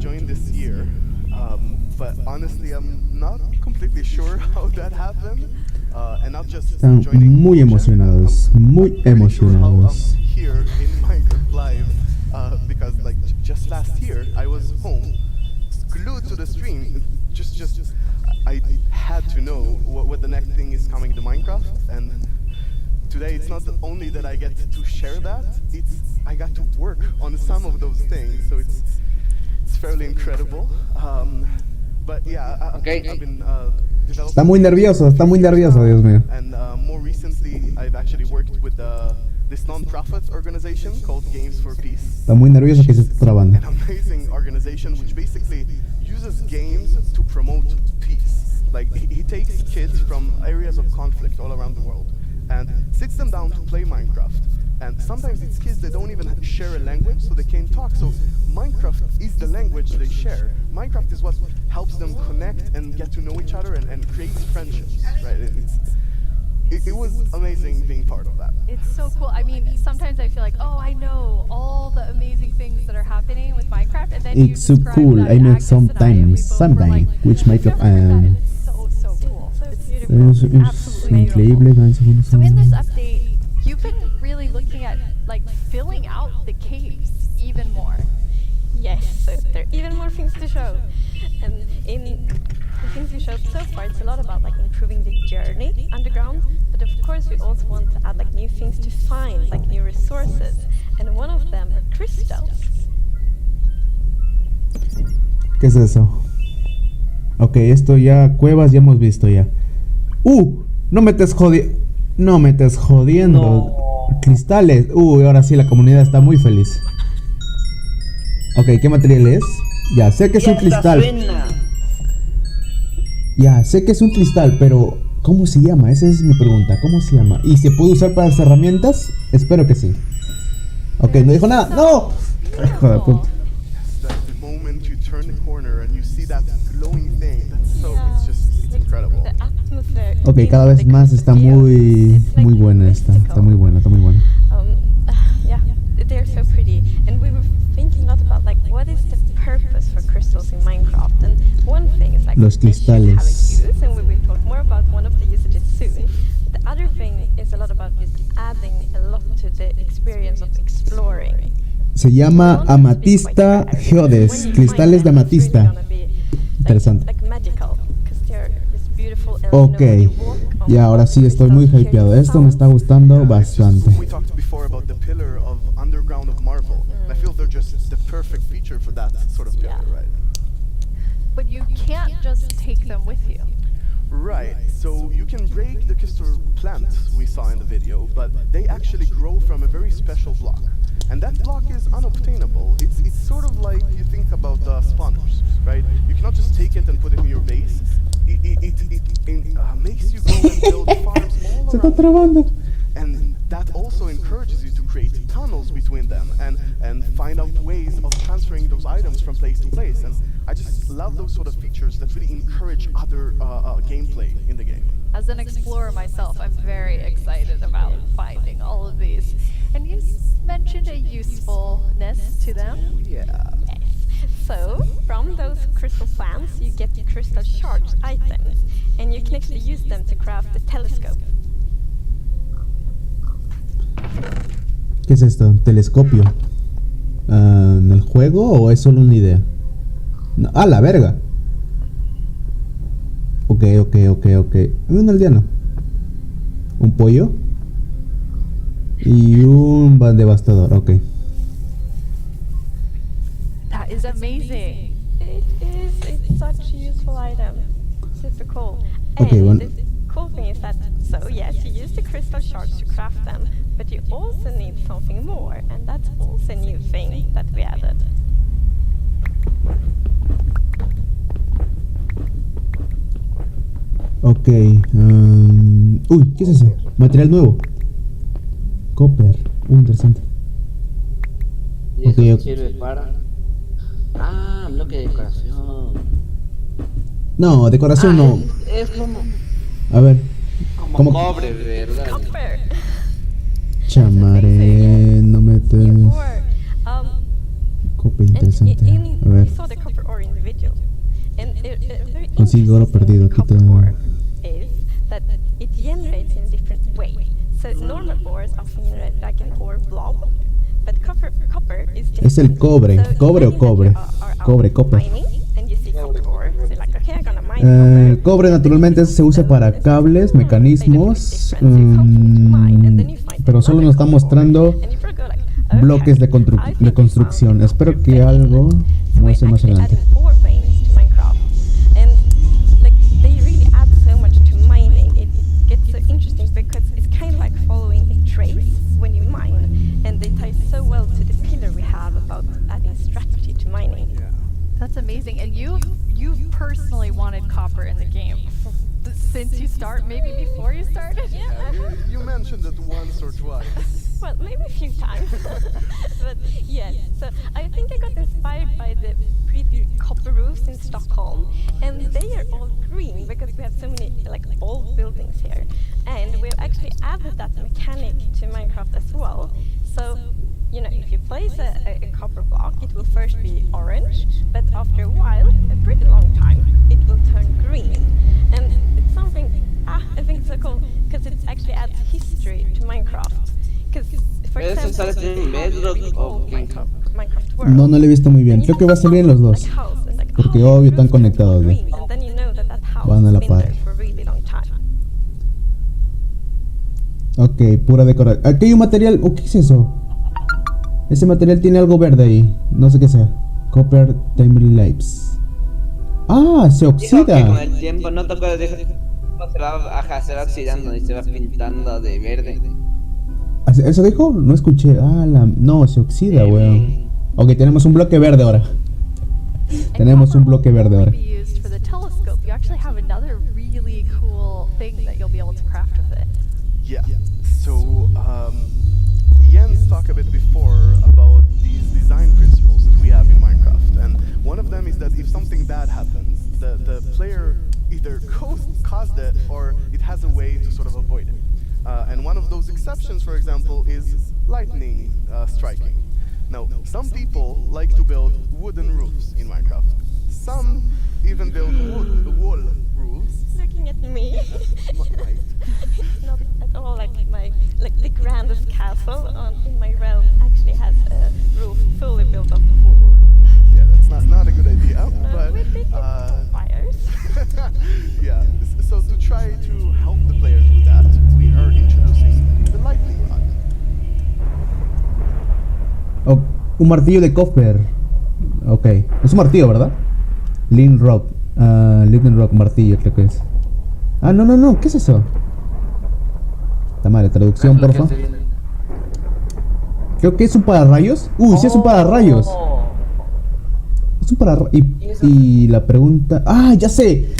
S4: joined this year, but honestly, I'm not completely sure how that happened. And not just
S9: Están muy emocionados, muy emocionados.
S4: Here in Minecraft Live, because like just last year I was home, glued to the stream. I had to know what the next thing is coming to Minecraft, and today it's not only that I get to share that, I got to work on some of those things, so it's fairly incredible. But yeah, I've been
S9: Está muy nervioso, Dios mío.
S4: And more recently, I've actually worked with this non-profit organization called Games for Peace.
S9: Está muy nervioso que se está trabando.
S4: An amazing organization which basically uses games to promote peace. Like he takes kids from areas of conflict all around the world and sits them down to play Minecraft. And sometimes it's kids that don't even share a language, so they can't talk. So Minecraft is the language they share. Minecraft is what helps them connect and get to know each other and creates friendships, right? It was amazing being part of that.
S6: It's so cool. I mean, sometimes I feel like, oh, I know all the amazing things that are happening with Minecraft, and then
S9: It's so cool. I know sometimes, which Minecraft
S6: so cool.
S9: Es increíble.
S6: So in this update, you've been really looking at like filling out the caves even more.
S19: Yes, so there are even more things to show. And in the things we showed so far, it's a lot about like improving the journey underground, but of course we also want to add like new things to find, like new resources, and one of them are crystals.
S9: ¿Qué es eso? Ok, esto ya, cuevas ya hemos visto ya. No me estés jodiendo.
S10: No.
S9: Cristales. Ahora sí la comunidad está muy feliz. Ok, ¿qué material es? Ya, sé que es un cristal. Ya, sé que es un cristal, pero ¿cómo se llama? Esa es mi pregunta. ¿Cómo se llama? ¿Y se puede usar para las herramientas? Espero que sí. Ok, no dijo nada. ¡No! Joder, puta. Ok, cada vez más está muy buena esta. Está muy buena.
S19: Yeah, they're so pretty. And we were thinking a lot about like what is the purpose for crystals in Minecraft. And one thing is like
S9: Los
S19: they should have a
S9: cristales.
S19: use, and we will talk more about one of the usages soon. The other thing is a lot about just adding a lot to the experience of exploring.
S9: Se llama amatista geodes. Cristales de amatista. Interesante.
S19: Like magical, because they're just beautiful. And
S9: Ok, y ahora sí estoy muy hypeado. Esto me está gustando bastante.
S4: We talked before about the pillar of underground of Marvel. I feel they're just the perfect feature for that sort of pillar, right?
S6: But you can't just take them with you.
S4: Right, so you can break the crystal plants we saw in the video, but they actually grow from a very special block. And that block is unobtainable. It's sort of like you think about spawners, right? You cannot just take it and put it in your base. It makes you go and build farms all around. And that also encourages you to create tunnels between them and find out ways of transferring those items from place to place. And I just love those sort of features that really encourage other gameplay in the game.
S6: As an explorer myself, I'm very excited about finding all of these. And you mentioned a usefulness to them.
S4: Yeah.
S19: Yes. So, from those crystal plants, you get crystal shards items, and you can actually use them to craft a telescope.
S9: ¿Qué es esto? ¿Telescopio? ¿En el juego o es solo una idea? No, la verga. Ok. Un aldeano. Un pollo. Y un devastador, ok.
S6: That is amazing.
S19: It is. It's such a useful item. Super cool.
S9: Okay,
S19: and
S9: one.
S19: the cool thing is that, so yes, you use the crystal shards to craft them, but you also need something more, and that's also a new thing that we added.
S9: Ok. ¿Qué es eso? Material nuevo. Copper. Interesante.
S10: Y eso sirve para... bloque de decoración.
S9: No, decoración no.
S10: Es como...
S9: A ver.
S10: Como cobre, ¿verdad?
S9: Chamaré, no me te... Copper interesante. A ver.
S19: You saw the copper ore in the video. And a very
S9: Consigue oro perdido. Quita.
S19: is that it generates in a different way. So normal ores often generate like an ore blob, but copper is different.
S9: Es el cobre.
S19: So
S9: ¿Cobre o cobre? Cobre, copper.
S19: mining, and you see copper ore. So like, okay, I'm gonna mine
S9: El cobre naturalmente se usa para cables, mecanismos, pero solo nos está mostrando bloques de construcción. Espero que algo muestre más adelante.
S19: ore veins to Minecraft. And like they really add so much to mining. It gets so interesting because it's kind of like following a trace when you mine, and they tie so well to the pillar we have about adding strategy to mining.
S6: That's amazing. And you personally wanted copper in the game since you start, maybe before you started?
S19: Yeah.
S4: You mentioned it once or twice.
S19: Well, maybe a few times. But yes, so I think I got inspired by the pretty copper roofs in Stockholm. And they are all green because we have so many like old buildings here. And we've actually added that mechanic to Minecraft as well. So, you know, if you place a copper block, it will first be orange, but after a while, a pretty long time, it will turn green. And it's something, I think it's so cool, because it actually adds history to Minecraft. Because, for example, Minecraft world.
S9: No le he visto muy bien. Creo que va a salir en los dos. Porque obvio están conectados. Van a la par. Ok, pura decoración. Aquí hay un material. ¿Qué es eso? Ese material tiene algo verde ahí. No sé qué sea. Copper Timely Lives. Ah, se oxida.
S10: Con el tiempo no toca se va oxidando y se va pintando de verde.
S9: ¿Eso dijo? No escuché. No, se oxida, weón. Ok, tenemos un bloque verde ahora. Tenemos un bloque verde ahora.
S4: Yeah. So, Jens talked a bit before about these design principles that we have in Minecraft, and one of them is that if something bad happens, the player either caused it or it has a way to sort of avoid it. And one of those exceptions, for example, is lightning striking. Now, some people like to build wooden roofs in Minecraft. Some even build wall roofs.
S19: Looking at me. Not at all like the grandest castle in my realm actually has a roof fully built of wool.
S4: Yeah, that's not a good idea,
S19: No,
S4: but
S19: we did fires.
S4: yeah. So to try to help the players with that, we are introducing the lightning rod.
S9: Un martillo de copper. Ok, es un martillo, ¿verdad? Lean Rock. Lean Rock, martillo, creo que es. No, ¿qué es eso? Está mal, traducción, porfa. Creo que es un pararrayos. Sí, es un pararrayos. Es un pararrayos. Y la pregunta. Ya sé.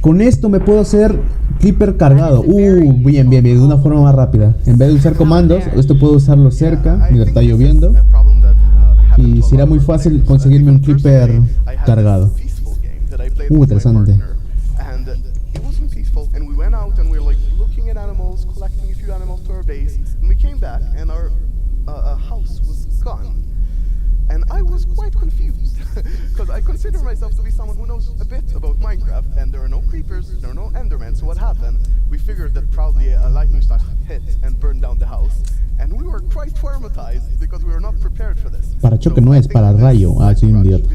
S9: Con esto me puedo hacer Clipper cargado. Bien, de una forma más rápida. En vez de usar comandos, esto puedo usarlo cerca mientras está lloviendo. Y será muy fácil conseguirme un Clipper cargado. Interesante.
S4: And it wasn't peaceful, and we went out and we were like looking at animals, collecting a few animals to our base, and we came back and our house was gone. And I was quite confused, because I consider myself to be someone who knows a bit about Minecraft, and there are no creepers, there are no endermen, so what happened? We figured that probably a lightning strike hit and burned down the house, and we were quite traumatized because we were not prepared for this.
S9: Para choque no es, para rayo. Soy un idiota.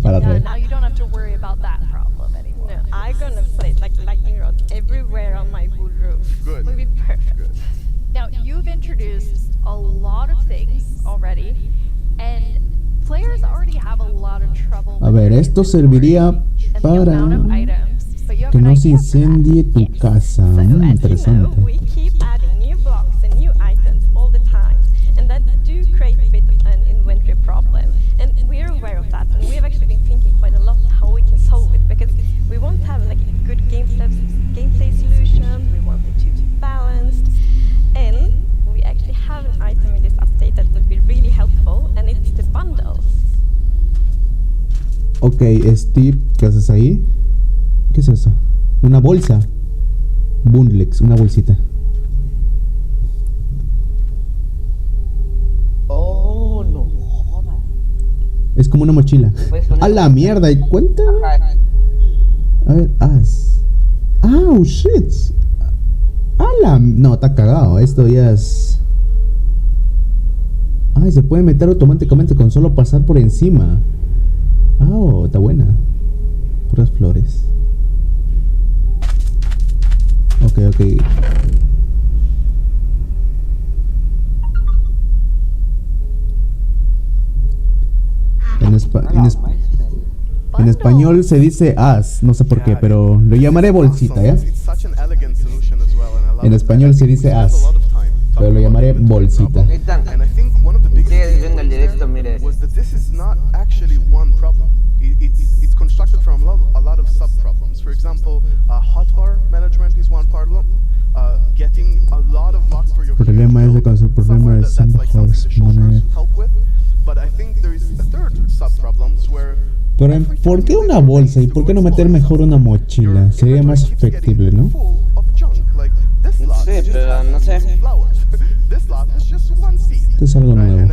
S9: Para rayo.
S6: Now you don't have to worry about that problem anymore.
S19: No, I'm gonna place like lightning rods everywhere on my wood roof.
S4: Good.
S19: It'll be perfect.
S4: Good.
S6: Now you've introduced a lot of things already, and players already have a lot of trouble.
S9: A ver, esto serviría para que no se incendie tu casa. Interesante.
S19: We keep adding new blocks and new items all the time, and that do create a bit of an inventory problem. And we're aware of that, and we have actually been thinking quite a lot how we can solve it, because we want to have like a good gameplay solution. We want it to be balanced, and we actually have an item in this update that will be really helpful, and it's the bundles.
S9: Ok, Steve, ¿qué haces ahí? ¿Qué es eso? Una bolsa. Bundlex, una bolsita.
S10: Oh, no joda.
S9: Es como una mochila. ¡A la mierda! ¿Y cuenta? A ver, ¡Oh, shit! No, está cagado. Esto ya es... Ay, se puede meter automáticamente con solo pasar por encima. Oh, está buena. Puras flores. Ok. En español se dice as, no sé por qué, pero lo llamaré bolsita, ¿ya? En español se dice as, pero lo llamaré bolsita.
S10: Venga el directo, mire.
S4: It's constructed from a lot of sub-problems. For example, hotbar management is one problem. Getting a lot of blocks for your
S9: El problema es de cuando el problema es
S4: But I think there is a third sub-problems where
S9: Pero, ¿por qué una bolsa y por qué no meter mejor una mochila? Sería más factible, ¿no?
S10: Sí, pero no sé.
S9: Esto es algo nuevo.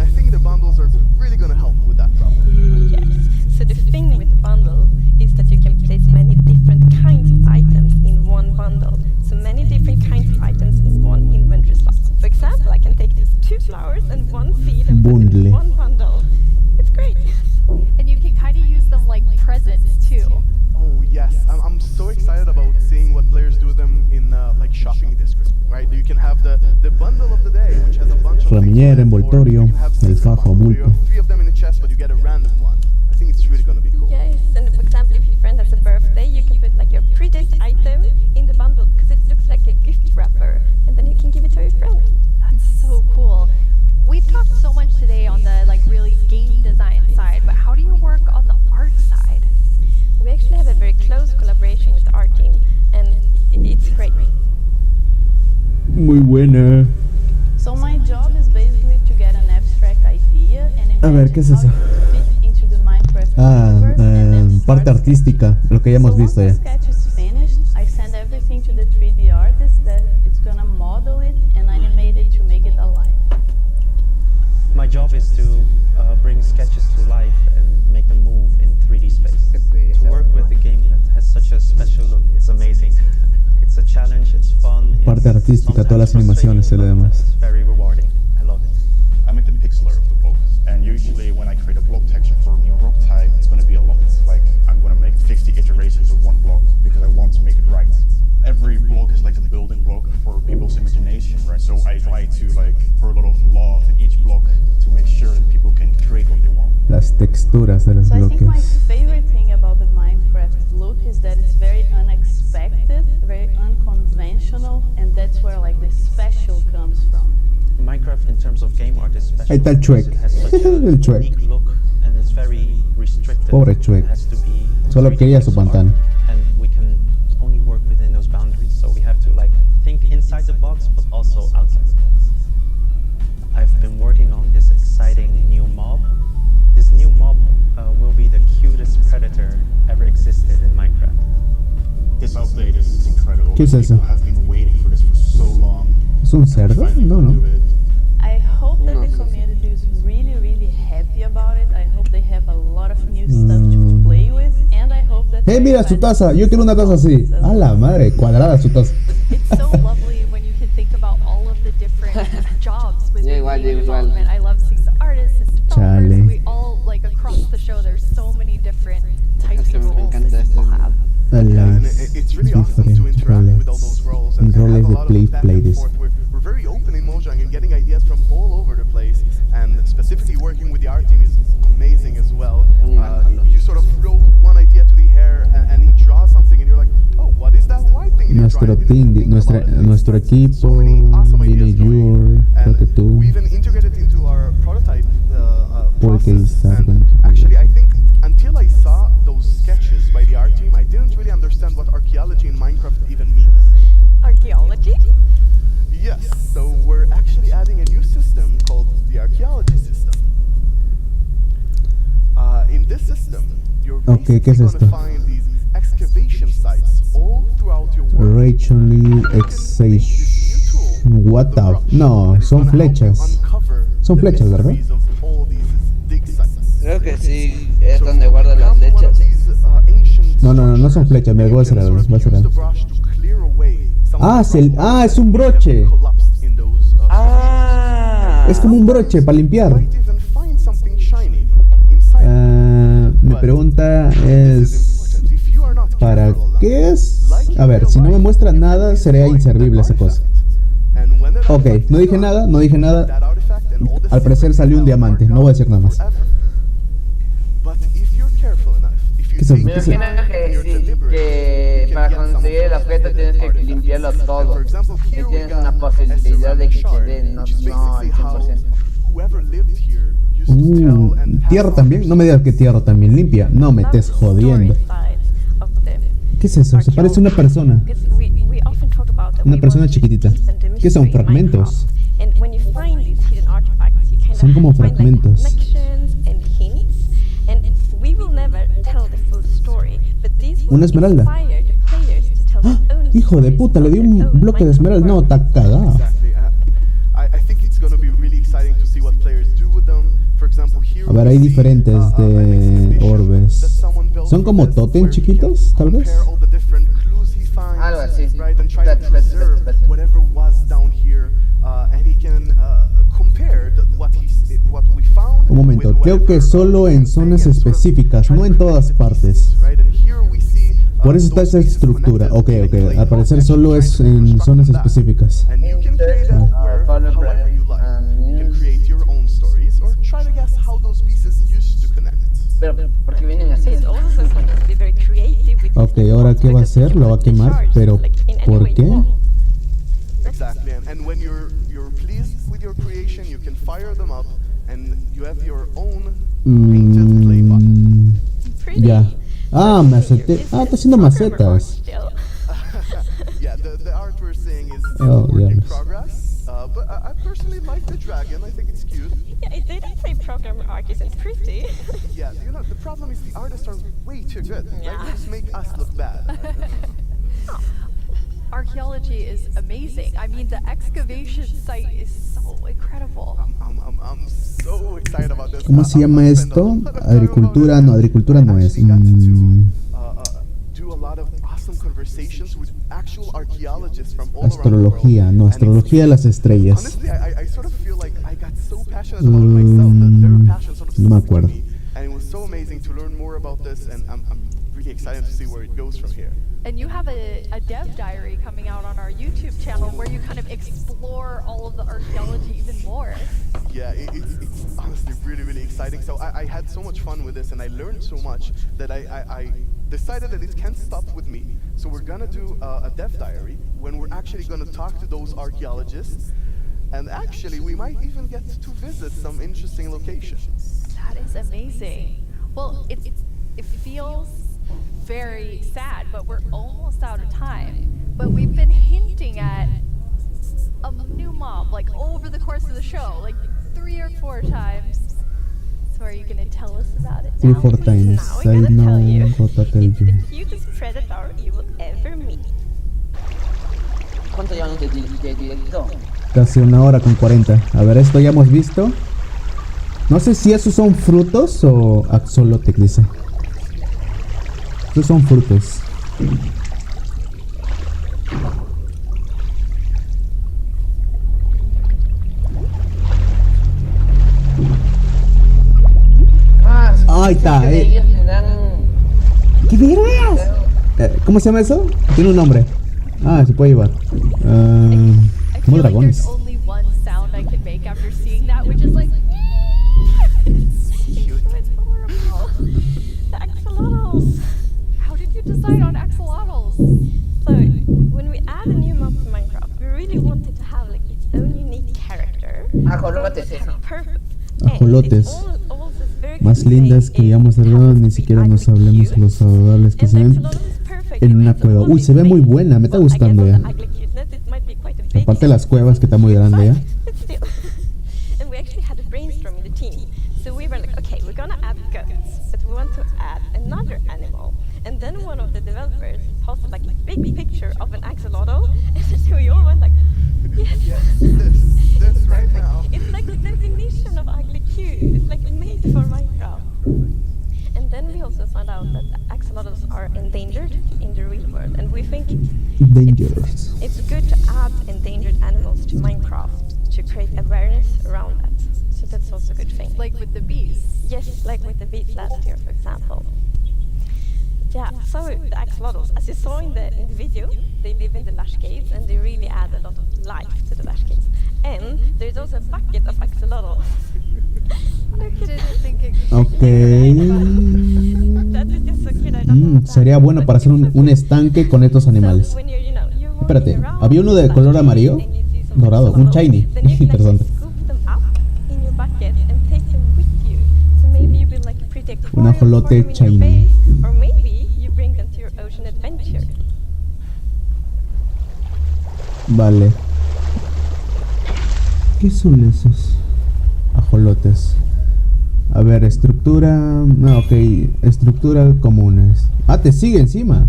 S19: Yes. So the thing with the bundle is that you can place many different kinds of items in one bundle. So many different kinds of items in one inventory slot. For example, I can take these 2 flowers and 1 seed and put it in one bundle. It's great.
S6: And you can kind of use them like presents too.
S4: Oh yes, I'm so excited about seeing what players do them in like shopping district, right? You can have the bundle of the day, which has a bunch of
S9: Ramillera, envoltorio, el fajo, bulto.
S4: 3 of them in the chest, but you get a random one. I think it's really gonna be cool.
S19: Yes, and for example, if your friend has a birthday, you can put like your prettiest item in the bundle because it looks like a gift wrapper, and then you can give it to your friend.
S6: That's so cool. We've talked so much today on the like really game design side, but how do you work on the art side?
S19: We actually have a very close collaboration with the art team, and it's great.
S9: Muy buena.
S8: So my job is basically to get an abstract idea and
S9: A ver, ¿qué es eso?
S8: fit into the Minecraft
S9: parte artística, lo que ya hemos visto ya.
S8: So once the sketch is finished, I send everything to the 3D artist that it's gonna model it and animate it to make it alive.
S20: My job is to bring sketches to life and make them move in 3D space. To work with a game that has such a special look, it's amazing. It's a challenge, it's fun.
S9: Parte artística, todas las animaciones y lo demás.
S20: It's very rewarding. I love it.
S22: I make the pixel art of the block, and usually when I create a block texture for a new rock type, it's going to be a lot. Like I'm going to make 50 iterations of one block because I want to make it right. Every block is like a building block for people's imagination, right? So I try to like pour a lot of love in each block to make sure that people can create what they want.
S9: Las texturas de los
S8: So I think my
S9: bloques.
S8: favorite thing about the Minecraft look is that it's very unexpected, very unconventional, and that's where like the special comes from.
S20: Minecraft in terms of game art is special.
S9: Ahí está el Shrek.
S20: It has such a
S9: El Shrek.
S20: unique look and it's very restricted.
S9: Pobre Shrek.
S20: It has to be
S9: Solo quería su pantano.
S20: and we can only work within those boundaries. So we have to like think inside the box, but also outside the box. I've been working on this exciting new mob. This new mob will be the cutest predator ever existed in Minecraft.
S22: This update is incredible.
S9: ¿Qué es eso?
S22: People have been waiting for this for so long.
S9: ¿Es un cerdo? No, no.
S8: I hope that the community is really, really happy about it. I hope they have a lot of new stuff to play with, and I hope that.
S9: Hey, mira su taza. Yo quiero una taza así. A la madre, cuadrada su taza.
S6: It's so lovely when you can think about all of the different jobs within game development. I love seeing the artists and developers.
S9: Chale.
S6: We all like across the show. There's so many different types of roles that people have.
S4: It's really awesome to interact with all those roles and have a lot of back and forth. We're very open in Mojang and getting ideas from all over the place, and specifically working with the art team is amazing as well. You sort of throw one idea to the air and he draws something and you're like, oh, what is that white thing?
S9: Nuestro team, nuestro equipo, Vini Jur, creo que tú.
S4: We even integrated into our prototype process.
S9: And
S4: actually, I think until I saw those sketches by the art team, I didn't really understand what archaeology in Minecraft even means.
S19: Archaeology?
S4: Yes, so we're actually adding a new system called the archaeology system. In this system, you're
S9: Okay, ¿qué es esto?
S4: going to find these excavation sites all throughout your world.
S9: Racially excision. What the? No, son flechas. Son flechas, ¿verdad?
S10: Creo que sí, es donde guarda las flechas.
S9: No son flechas, me voy a hacer algo, es un broche. Es como un broche para limpiar. Mi pregunta es, ¿para qué es? A ver, si no me muestra nada, sería inservible esa cosa. Ok, no dije nada. Al parecer salió un diamante, no voy a decir nada más.
S5: Me imagino que para conseguir el objeto tienes que limpiarlo todo. Y tienes una posibilidad de que quede no al 100%.
S9: Tierra también, no me digas que tierra también limpia. No me estés jodiendo. ¿Qué es eso? Se parece a una persona. Una persona chiquitita. ¿Qué son? Fragmentos. Son como fragmentos. Una esmeralda. ¡Ah! Hijo de puta, le di un bloque de esmeralda. No, está cagada. A ver, hay diferentes de orbes. ¿Son como totem chiquitos, tal vez?
S5: Algo así.
S9: Un momento, creo que solo en zonas específicas, no en todas partes. Por eso está esa estructura. Ok, al parecer solo es en zonas específicas.
S5: Pero porque vienen así.
S9: Ok, ahora ¿qué va a hacer? Lo va a quemar, pero ¿por qué?
S4: Exactly, and when you're pleased with your creation, you can fire them up, and you have your own painted clay pot.
S9: Ya. Está haciendo macetas.
S4: Yeah, the art we're seeing is
S9: in
S4: progress. But I personally like the dragon. I think it's cute.
S19: Yeah, I didn't say programmer art isn't pretty.
S4: Yeah, you know, the problem is the artists are way too good.
S19: Yeah.
S4: Right? They just make us look bad.
S6: Archaeology is amazing. I mean, the excavation site is so incredible.
S4: I'm so excited about this.
S9: ¿Cómo se llama esto? Agricultura no es.
S4: Do a lot of awesome conversations with actual archaeologists from all
S9: Astrología, no, astrología de las estrellas.
S4: Honestly, I sort of feel like I got so passionate about it myself that their passion sort of
S9: No me acuerdo.
S4: and it was so amazing to learn more about this, and I'm really excited to see where it goes from here.
S6: And you have a dev diary coming out on our YouTube channel where you kind of explore all of the archaeology even more.
S4: Yeah, it's honestly really exciting. So I had so much fun with this, and I learned so much that I decided that it can't stop with me. So we're gonna do a dev diary when we're actually gonna talk to those archaeologists, and actually we might even get to visit some interesting locations.
S6: That is amazing. Well, it feels very sad, but we're almost out of time. But we've been hinting at a new mob, like over the course of the show, like 3 or 4 times. So are you gonna tell us about it now?
S9: 3 or 4 times. I know what I tell you.
S19: Cutest predator you will ever meet.
S5: ¿Cuánto llevamos de directo?
S9: Casi 1 hora con 40. A ver, esto ya hemos visto. No sé si esos son frutos o axolotl, dice. Estos son frutos. Ahí está, ¿Qué verás? ¿Cómo se llama eso? Tiene un nombre. Se puede llevar. Como dragones.
S6: Only one sound I can make after seeing that, which is like, it's horrible. The axolotls. How did you decide on axolotls?
S19: So, when we add a new mob to Minecraft, we really wanted to have like its own unique character.
S5: Ajolotes, eso.
S9: Ajolotes. Más lindas que ya hemos hablado, ni siquiera nos hablemos los saludables que se ven en una cueva. Uy, se ve muy buena, me está gustando ya. Aparte de las cuevas que está muy grande ya.
S19: And we actually had a brainstorm in the team. So we were like, okay, we're gonna add goats, but we want to add another animal. And then one of the developers posted like a big picture of an axolotl, and we all went like, yes,
S4: this right now.
S19: It's like the definition of ugly cute. It's like made for Minecraft.
S7: And then we also found out that axolotls are endangered in the real world, and we think
S9: Dangerous.
S7: it's good to add endangered animals to Minecraft to create awareness around that. So that's also a good thing.
S6: Like with the bees?
S7: Yes, like with the bees last year, for example. Yeah, so the axolotls, as you saw in the video, they live in the lush caves and they really add a lot of life to the lush caves. And there's also a bucket of axolotls.
S9: Ok.
S7: That is just so cute. I don't
S9: Sería bueno para hacer un estanque con estos animales. Espérate, había uno de color amarillo, dorado, un shiny. Interesante.
S7: in your bucket and take them with you. So maybe you build like a pretty
S9: Un
S7: aquarium
S9: ajolote
S7: for them in your
S9: shiny.
S7: base, or maybe you bring them to your ocean adventure.
S9: Vale. ¿Qué son esos ajolotes? A ver, estructura... No, ok. Estructura comunes. Ah, te sigue encima.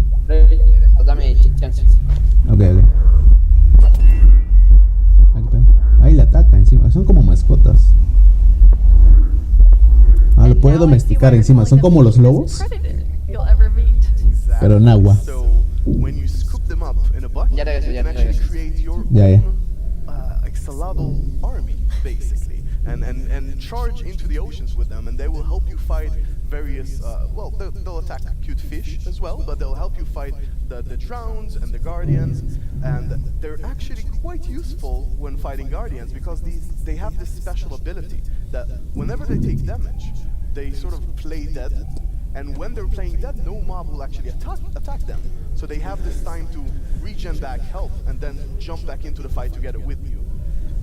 S5: Dame chance.
S9: Ok, ok. Ahí le ataca encima. Son como mascotas. Ah, lo puede domesticar encima. Son como los lobos. Pero en agua.
S5: Ya regreso, ya regreso.
S9: Ya, ya.
S4: Axolotl army, basically, and charge into the oceans with them, and they will help you fight various, well, they'll attack cute fish as well, but they'll help you fight the drowns and the guardians, and they're actually quite useful when fighting guardians, because they have this special ability that whenever they take damage, they sort of play dead, and when they're playing dead, no mob will actually attack them. So they have this time to regen back health and then jump back into the fight together with you.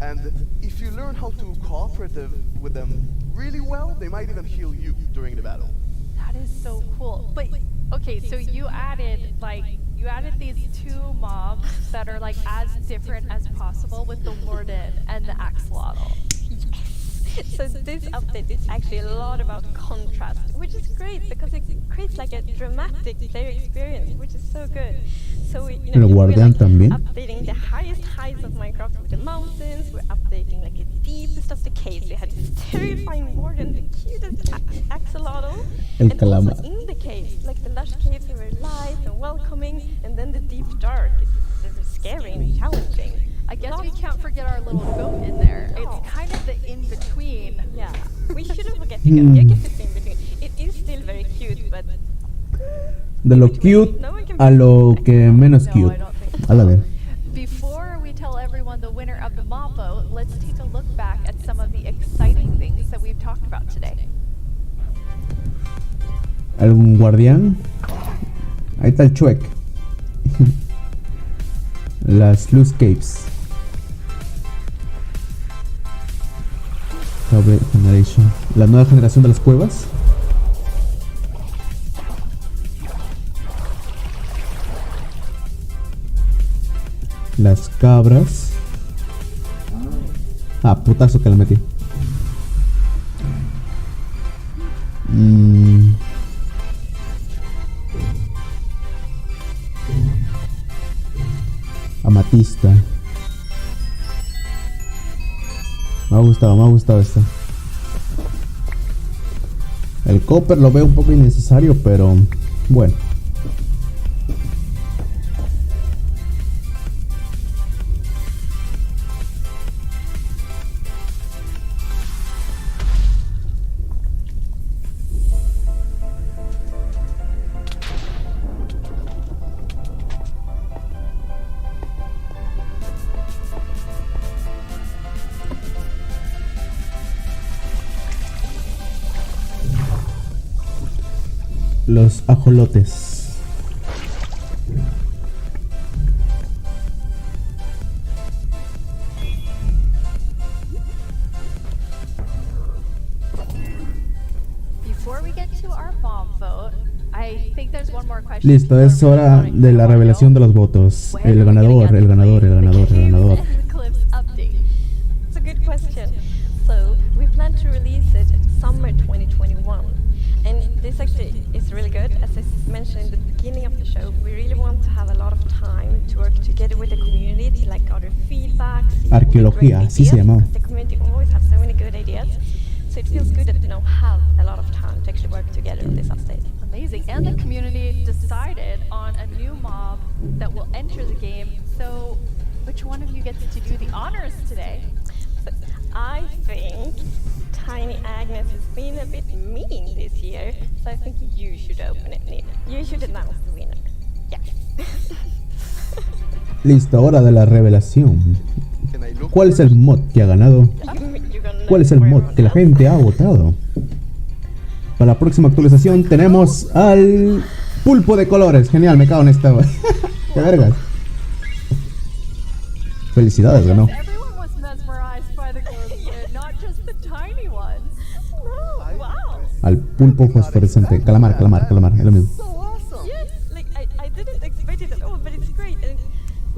S4: And if you learn how to cooperate with them really well, they might even heal you during the battle.
S6: That is so cool. But okay, so you added these two mobs that are like as different as possible with the warden and the axolotl.
S7: So this update is actually a lot about contrast, which is great because it creates like a dramatic player experience, which is so good. So
S9: El guardián también.
S7: Updating the highest heights of Minecraft with the mountains. We're updating like the deepest of the caves. We had this terrifying warden, the cutest axolotl,
S9: El
S7: and
S9: calamar.
S7: also in the caves, like the lush caves are very light and welcoming, and then the deep dark is scary and challenging.
S6: I guess we can't forget our little goat in there. It's kind of the in-between.
S7: Yeah, we shouldn't forget the goat. You get the in between. It is still very cute, but...
S9: De lo cute a lo que menos cute. A la vez.
S6: Before we tell everyone the winner of the mob vote, let's take a look back at some of the exciting things that we've talked about today.
S9: ¿Algún guardián? Ahí está el Chuec. Las Sluice Caves. Cave Generation. La nueva generación de las cuevas. Las cabras. Ah, putazo que le metí. Amatista. Me ha gustado esta. El copper lo veo un poco innecesario, pero bueno. Los ajolotes.
S6: Before we get to our mob vote, I think there's one more question.
S9: Listo, es hora de la revelación de los votos. El ganador.
S7: Clips update. It's a good question. So we plan to release it summer 2021. And this actually is really good. As I mentioned in the beginning of the show, we really want to have a lot of time to work together with the community to like gather feedback.
S9: Arqueología, así se llamaba.
S7: The community always has so many good ideas. So it feels good that we now have a lot of time to actually better in this update.
S6: Amazing. And the community decided on a new mob that will enter the game. So, which one of you gets to do the honors today?
S7: So I think Tiny Agnes has been a bit mean this year, so I think you should open it, Nina. You should announce the winner. Yeah.
S9: Listo, hora de la revelación. ¿Cuál es el mod que ha ganado? ¿Cuál es el mod que la gente ha votado? Para la próxima actualización tenemos al pulpo de colores. Genial, me cago en esta. ¡Qué vergas! Felicidades, ganó. Al pulpo fosforescente. Calamar, es lo mismo.
S7: Yes, like I didn't expect it at all, but it's great. And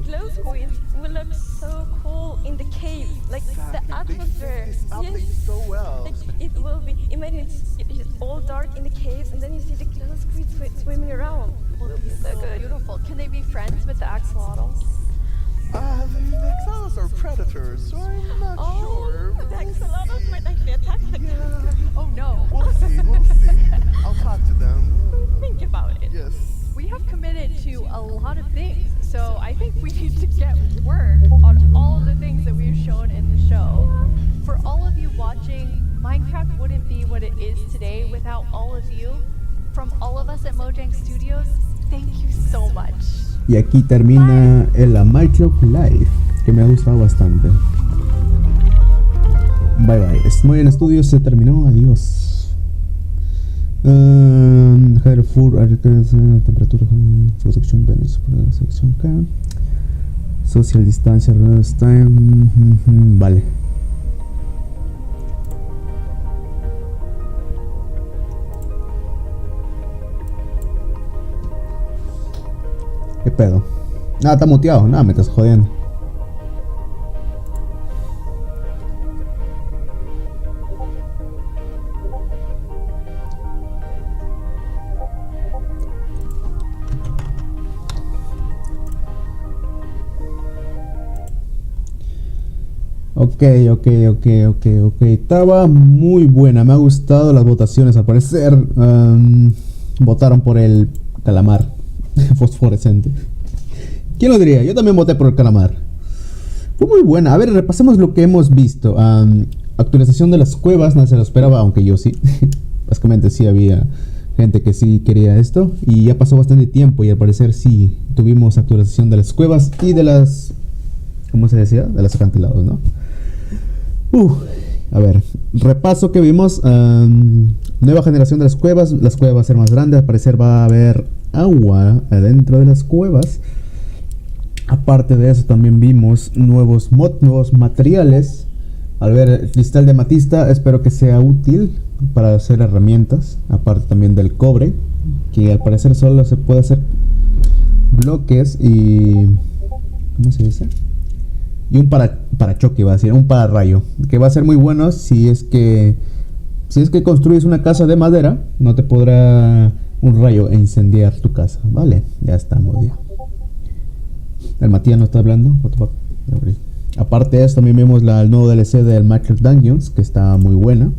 S7: glow squids will look so cool in the cave, like the atmosphere. Yes,
S4: so well.
S7: like it will be. Imagine it's all dark in the caves, and then you see the glow squids swimming around. It will be so good.
S6: Beautiful. Can they be friends with the axolotls?
S4: The axolotls are predators, so I'm not sure.
S7: The axolotls might actually attack them.
S6: Oh no.
S4: We'll see. I'll talk to them.
S7: Think about it.
S4: Yes.
S6: We have committed to a lot of things, so I think we need to get work on all of the things that we've shown in the show. For all of you watching, Minecraft wouldn't be what it is today without all of you. From all of us at Mojang Studios, thank you so much.
S9: Y aquí termina el Minecraft Live, que me ha gustado bastante. Bye bye. Estoy en estudios, se terminó. Adiós. Header full, temperatura, full section, section K. Social distancia, time. Vale. ¿Qué pedo? Nada, está muteado. Nada, me estás jodiendo. Ok. Estaba muy buena. Me ha gustado las votaciones. Al parecer votaron por el calamar fosforescente. ¿Quién lo diría? Yo también voté por el calamar. Fue muy buena. A ver, repasemos lo que hemos visto. Actualización de las cuevas. No se lo esperaba, aunque yo sí. Básicamente sí había gente que sí quería esto. Y ya pasó bastante tiempo y al parecer sí tuvimos actualización de las cuevas y de las... ¿Cómo se decía? De los acantilados, ¿no? A ver, repaso que vimos. Nueva generación de las cuevas. Las cuevas van a ser más grandes. Al parecer va a haber agua adentro de las cuevas. Aparte de eso también vimos nuevos materiales. Al ver el cristal de amatista, espero que sea útil para hacer herramientas. Aparte también del cobre, que al parecer solo se puede hacer bloques y... ¿cómo se dice? Y un parachoque, va a decir, un pararrayo, que va a ser muy bueno si es que construyes una casa de madera, no te podrá un rayo incendiar tu casa. Vale, ya estamos ya. El Matías no está hablando. Aparte de esto también vemos el nuevo DLC del Minecraft Dungeons, que está muy buena,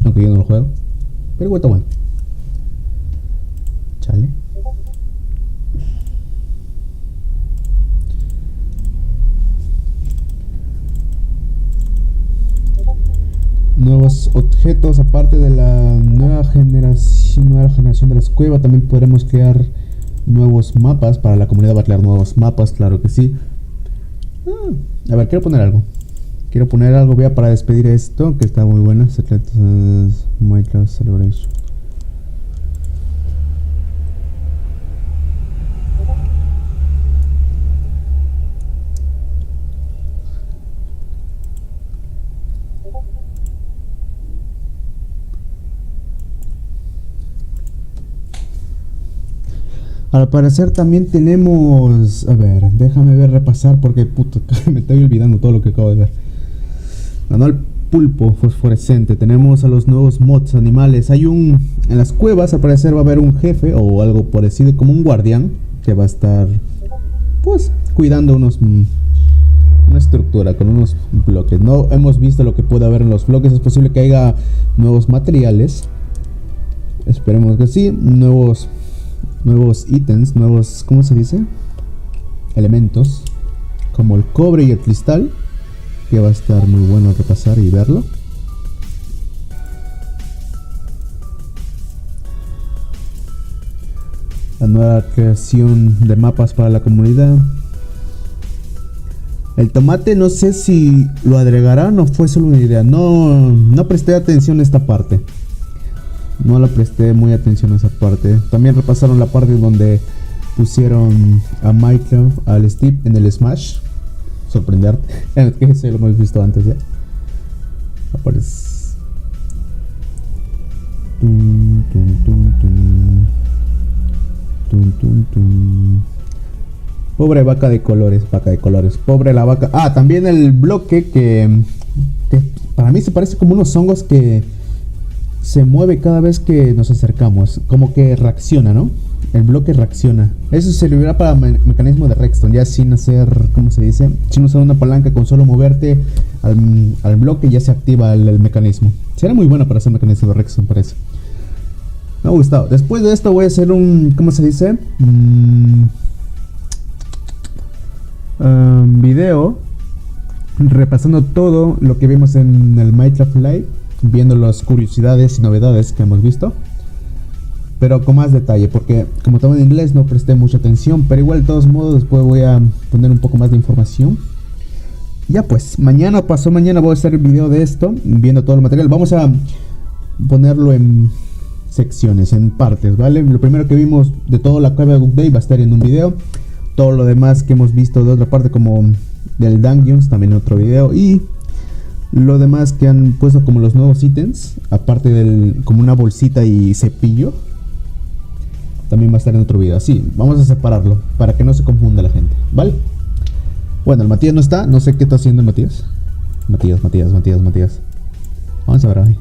S9: aunque yo no lo juego, pero igual está bueno. Chale. Nuevos objetos, aparte de la nueva generación de las cuevas, también podremos crear nuevos mapas. Para la comunidad va a crear nuevos mapas, claro que sí. A ver, quiero poner algo ya para despedir esto, que está muy bueno. Minecraft Celebration. Al parecer también tenemos... A ver, déjame repasar porque puto, me estoy olvidando todo lo que acabo de ver. Ganó el pulpo fosforescente. Tenemos a los nuevos mods animales. En las cuevas al parecer va a haber un jefe o algo parecido, como un guardián, que va a estar pues cuidando una estructura con unos bloques. No hemos visto lo que puede haber en los bloques. Es posible que haya nuevos materiales. Esperemos que sí. Nuevos ítems, nuevos, ¿cómo se dice? Elementos, como el cobre y el cristal, que va a estar muy bueno repasar y verlo. La nueva creación de mapas para la comunidad. El tomate no sé si lo agregarán o fue solo una idea. No presté atención a esta parte. No le presté muy atención a esa parte. También repasaron la parte donde pusieron a Minecraft, al Steve en el Smash. Sorprenderte. Que eso lo hemos visto antes ya. Aparece. Pobre vaca de colores, pobre la vaca. Ah, también el bloque que para mí se parece como unos hongos que se mueve cada vez que nos acercamos, como que reacciona, ¿no? El bloque reacciona. Eso servirá para mecanismo de redstone, ya sin hacer, ¿cómo se dice? Sin usar una palanca, con solo moverte al bloque ya se activa el mecanismo. Será muy bueno para hacer mecanismo de redstone, parece. Me ha gustado. Después de esto voy a hacer un, ¿cómo se dice? Video repasando todo lo que vimos en el Minecraft Live, viendo las curiosidades y novedades que hemos visto, pero con más detalle, porque como estaba en inglés no presté mucha atención, pero igual de todos modos después voy a poner un poco más de información. Ya pues, mañana o pasado mañana voy a hacer el video de esto, viendo todo el material. Vamos a ponerlo en secciones, en partes, ¿vale? Lo primero que vimos de toda la cueva de Update va a estar en un video. Todo lo demás que hemos visto de otra parte, como del Dungeons, también en otro video. Y lo demás que han puesto como los nuevos ítems, aparte del como una bolsita y cepillo, también va a estar en otro video. Así, vamos a separarlo para que no se confunda la gente, ¿vale? Bueno, el Matías no está, no sé qué está haciendo el Matías. Matías. Vamos a ver ahí.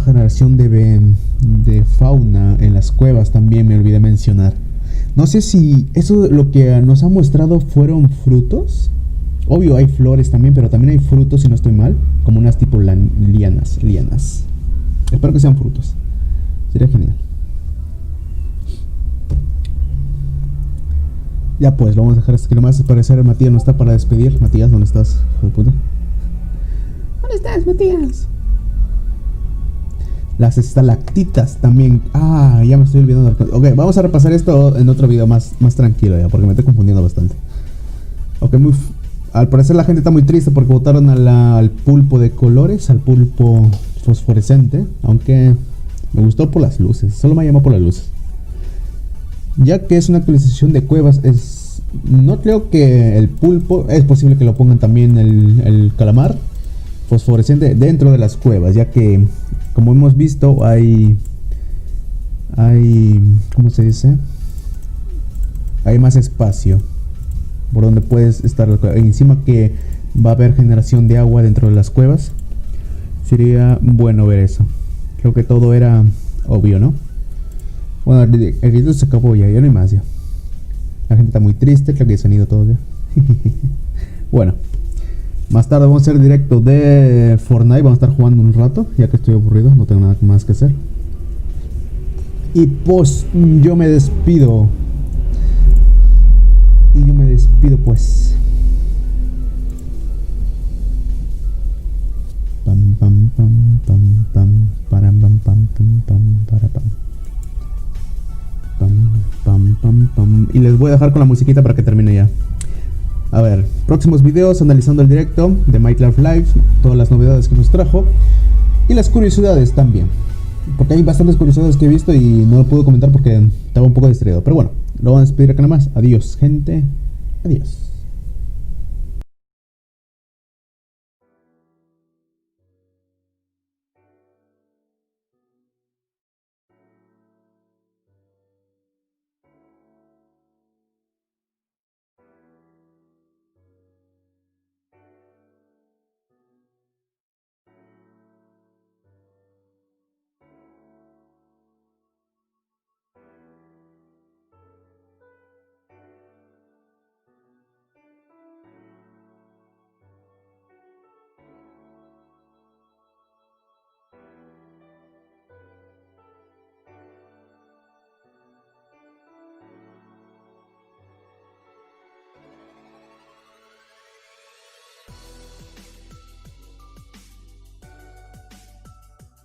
S9: Generación de fauna en las cuevas también me olvidé mencionar. No sé si eso lo que nos ha mostrado fueron frutos. Obvio hay flores también, pero también hay frutos, si no estoy mal, como unas tipo lianas. Espero que sean frutos. Sería genial. Ya pues, lo vamos a dejar hasta que nomás parecer Matías no está para despedir. Matías, ¿dónde estás, hijo de puta? ¿Dónde estás, Matías? Las estalactitas también. Ah, ya me estoy olvidando. Ok, vamos a repasar esto en otro video más tranquilo ya, porque me estoy confundiendo bastante. Ok, al parecer la gente está muy triste porque votaron al pulpo de colores, al pulpo fosforescente. Aunque me gustó por las luces, solo me llamó por las luces. Ya que es una actualización de cuevas, no creo que el pulpo, es posible que lo pongan también el calamar fosforescente dentro de las cuevas, ya que como hemos visto hay ¿cómo se dice? Hay más espacio por donde puedes estar, encima que va a haber generación de agua dentro de las cuevas. Sería bueno ver eso. Creo que todo era obvio, ¿no? Bueno, el video se acabó ya no hay más ya. La gente está muy triste, creo que se han ido todos ya. Bueno, más tarde vamos a hacer directo de Fortnite, vamos a estar jugando un rato, ya que estoy aburrido, no tengo nada más que hacer. Y pues yo me despido. Pues. Pam pam pam pam pam param pam pam pam para pam. Pam pam pam. Y les voy a dejar con la musiquita para que termine ya. A ver, próximos videos analizando el directo de Minecraft Live, todas las novedades que nos trajo y las curiosidades también, porque hay bastantes curiosidades que he visto y no lo puedo comentar porque estaba un poco distraído. Pero bueno, lo vamos a despedir acá nada más. Adiós, gente. Adiós.